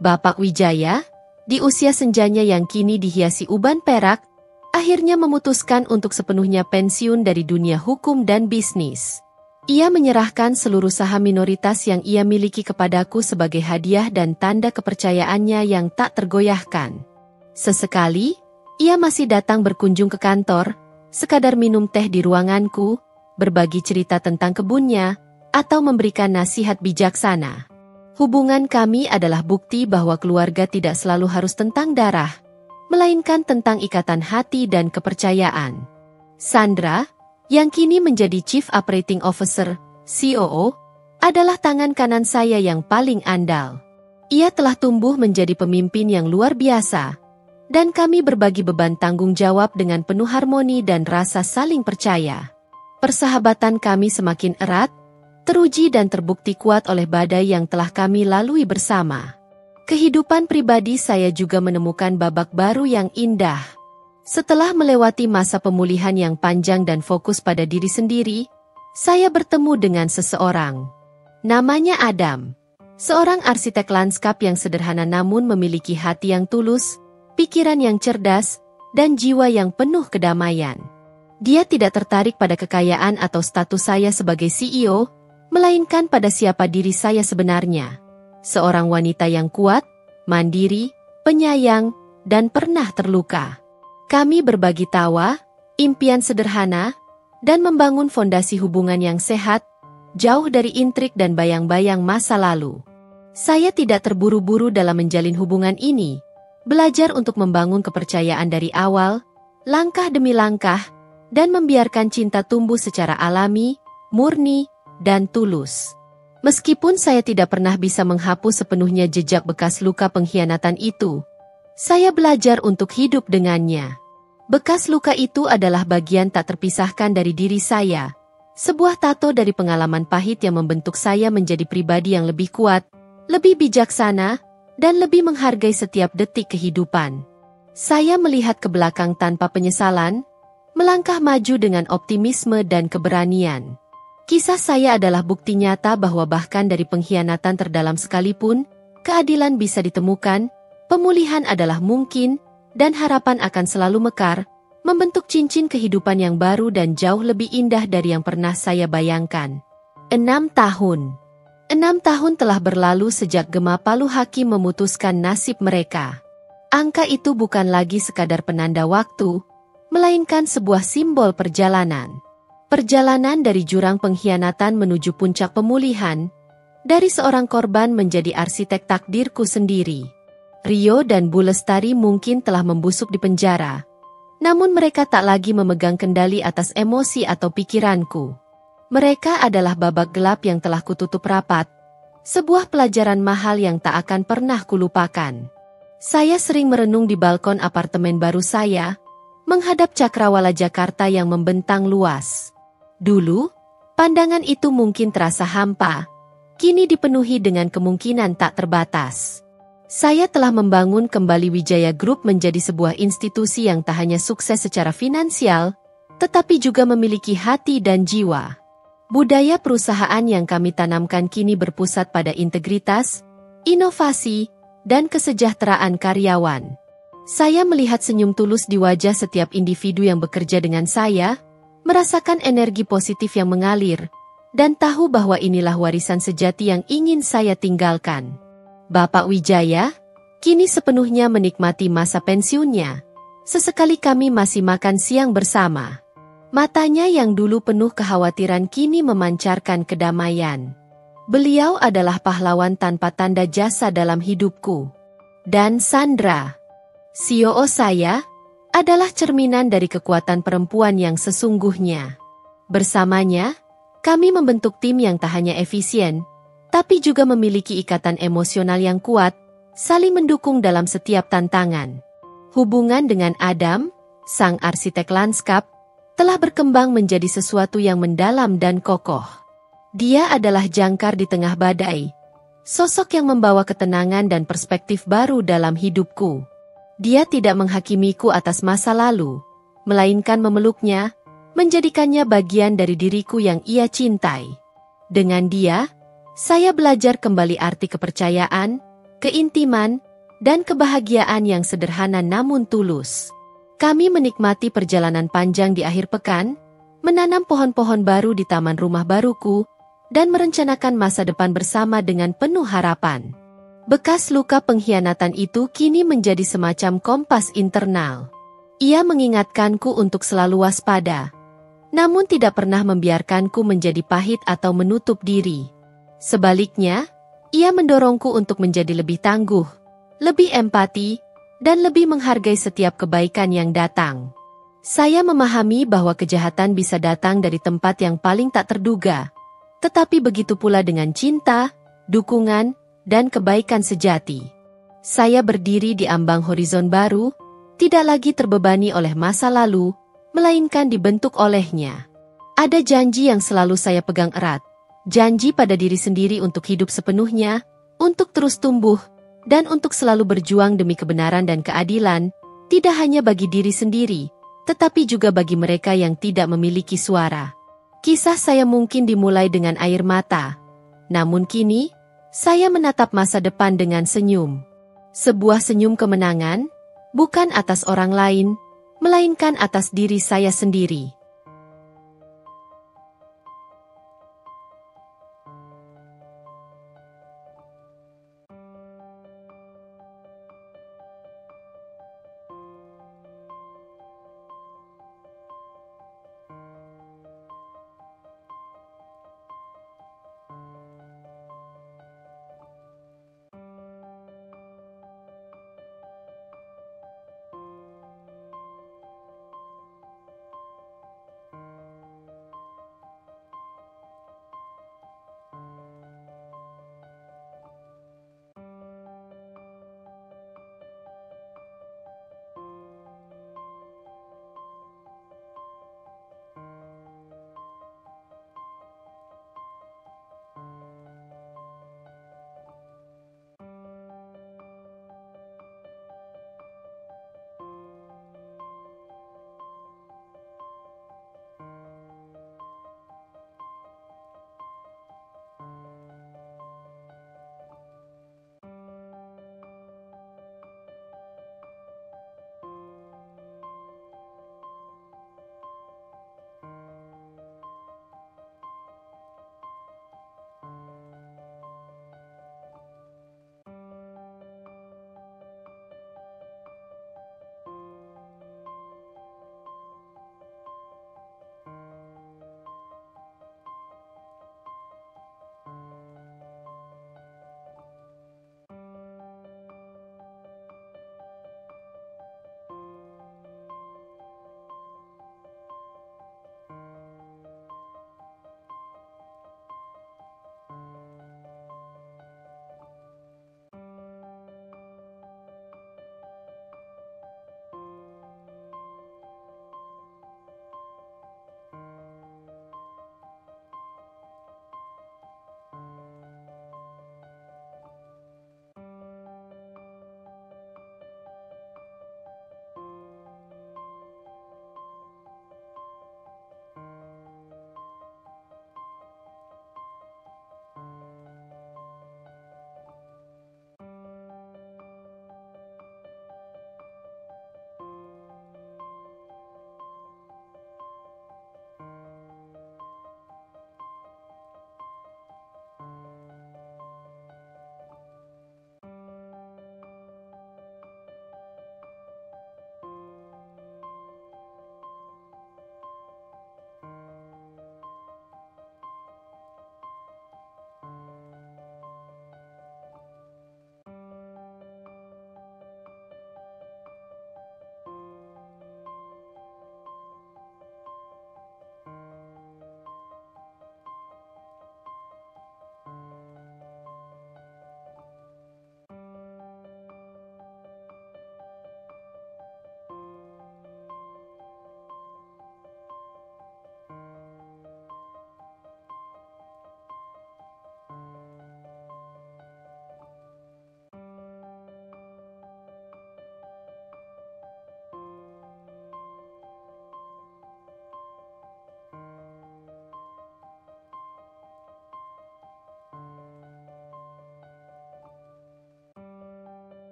Bapak Wijaya, di usia senjanya yang kini dihiasi uban perak, akhirnya memutuskan untuk sepenuhnya pensiun dari dunia hukum dan bisnis. Ia menyerahkan seluruh saham minoritas yang ia miliki kepadaku sebagai hadiah dan tanda kepercayaannya yang tak tergoyahkan. Sesekali, ia masih datang berkunjung ke kantor, sekadar minum teh di ruanganku, berbagi cerita tentang kebunnya, atau memberikan nasihat bijaksana. Hubungan kami adalah bukti bahwa keluarga tidak selalu harus tentang darah, melainkan tentang ikatan hati dan kepercayaan. Sandra, yang kini menjadi Chief Operating Officer, COO, adalah tangan kanan saya yang paling andal. Ia telah tumbuh menjadi pemimpin yang luar biasa, dan kami berbagi beban tanggung jawab dengan penuh harmoni dan rasa saling percaya. Persahabatan kami semakin erat, teruji dan terbukti kuat oleh badai yang telah kami lalui bersama. Kehidupan pribadi saya juga menemukan babak baru yang indah. Setelah melewati masa pemulihan yang panjang dan fokus pada diri sendiri, saya bertemu dengan seseorang. Namanya Adam. Seorang arsitek lanskap yang sederhana namun memiliki hati yang tulus, pikiran yang cerdas, dan jiwa yang penuh kedamaian. Dia tidak tertarik pada kekayaan atau status saya sebagai CEO, melainkan pada siapa diri saya sebenarnya. Seorang wanita yang kuat, mandiri, penyayang, dan pernah terluka. Kami berbagi tawa, impian sederhana, dan membangun fondasi hubungan yang sehat, jauh dari intrik dan bayang-bayang masa lalu. Saya tidak terburu-buru dalam menjalin hubungan ini, belajar untuk membangun kepercayaan dari awal, langkah demi langkah, dan membiarkan cinta tumbuh secara alami, murni, dan tulus. Meskipun saya tidak pernah bisa menghapus sepenuhnya jejak bekas luka pengkhianatan itu, saya belajar untuk hidup dengannya. Bekas luka itu adalah bagian tak terpisahkan dari diri saya, sebuah tato dari pengalaman pahit yang membentuk saya menjadi pribadi yang lebih kuat, lebih bijaksana, dan lebih menghargai setiap detik kehidupan. Saya melihat ke belakang tanpa penyesalan, melangkah maju dengan optimisme dan keberanian. Kisah saya adalah bukti nyata bahwa bahkan dari pengkhianatan terdalam sekalipun, keadilan bisa ditemukan, pemulihan adalah mungkin, dan harapan akan selalu mekar, membentuk cincin kehidupan yang baru dan jauh lebih indah dari yang pernah saya bayangkan. 6 tahun. 6 tahun telah berlalu sejak Gema Palu Hakim memutuskan nasib mereka. Angka itu bukan lagi sekadar penanda waktu, melainkan sebuah simbol perjalanan. Perjalanan dari jurang pengkhianatan menuju puncak pemulihan, dari seorang korban menjadi arsitek takdirku sendiri. Rio dan Bu Lestari mungkin telah membusuk di penjara, namun mereka tak lagi memegang kendali atas emosi atau pikiranku. Mereka adalah babak gelap yang telah kututup rapat, sebuah pelajaran mahal yang tak akan pernah kulupakan. Saya sering merenung di balkon apartemen baru saya, menghadap Cakrawala Jakarta yang membentang luas. Dulu, pandangan itu mungkin terasa hampa, kini dipenuhi dengan kemungkinan tak terbatas. Saya telah membangun kembali Wijaya Group menjadi sebuah institusi yang tak hanya sukses secara finansial, tetapi juga memiliki hati dan jiwa. Budaya perusahaan yang kami tanamkan kini berpusat pada integritas, inovasi, dan kesejahteraan karyawan. Saya melihat senyum tulus di wajah setiap individu yang bekerja dengan saya, merasakan energi positif yang mengalir, dan tahu bahwa inilah warisan sejati yang ingin saya tinggalkan. Bapak Wijaya, kini sepenuhnya menikmati masa pensiunnya. Sesekali kami masih makan siang bersama. Matanya yang dulu penuh kekhawatiran kini memancarkan kedamaian. Beliau adalah pahlawan tanpa tanda jasa dalam hidupku. Dan Sandra, COO saya, adalah cerminan dari kekuatan perempuan yang sesungguhnya. Bersamanya, kami membentuk tim yang tak hanya efisien, tapi juga memiliki ikatan emosional yang kuat, saling mendukung dalam setiap tantangan. Hubungan dengan Adam, sang arsitek lanskap, telah berkembang menjadi sesuatu yang mendalam dan kokoh. Dia adalah jangkar di tengah badai, sosok yang membawa ketenangan dan perspektif baru dalam hidupku. Dia tidak menghakimiku atas masa lalu, melainkan memeluknya, menjadikannya bagian dari diriku yang ia cintai. Dengan dia, saya belajar kembali arti kepercayaan, keintiman, dan kebahagiaan yang sederhana namun tulus. Kami menikmati perjalanan panjang di akhir pekan, menanam pohon-pohon baru di taman rumah baruku, dan merencanakan masa depan bersama dengan penuh harapan. Bekas luka pengkhianatan itu kini menjadi semacam kompas internal. Ia mengingatkanku untuk selalu waspada, namun tidak pernah membiarkanku menjadi pahit atau menutup diri. Sebaliknya, ia mendorongku untuk menjadi lebih tangguh, lebih empati, dan lebih menghargai setiap kebaikan yang datang. Saya memahami bahwa kejahatan bisa datang dari tempat yang paling tak terduga, tetapi begitu pula dengan cinta, dukungan, dan kebaikan sejati. Saya berdiri di ambang horizon baru, tidak lagi terbebani oleh masa lalu, melainkan dibentuk olehnya. Ada janji yang selalu saya pegang erat, janji pada diri sendiri untuk hidup sepenuhnya, untuk terus tumbuh, dan untuk selalu berjuang demi kebenaran dan keadilan, tidak hanya bagi diri sendiri, tetapi juga bagi mereka yang tidak memiliki suara. Kisah saya mungkin dimulai dengan air mata, namun kini, saya menatap masa depan dengan senyum. Sebuah senyum kemenangan, bukan atas orang lain, melainkan atas diri saya sendiri.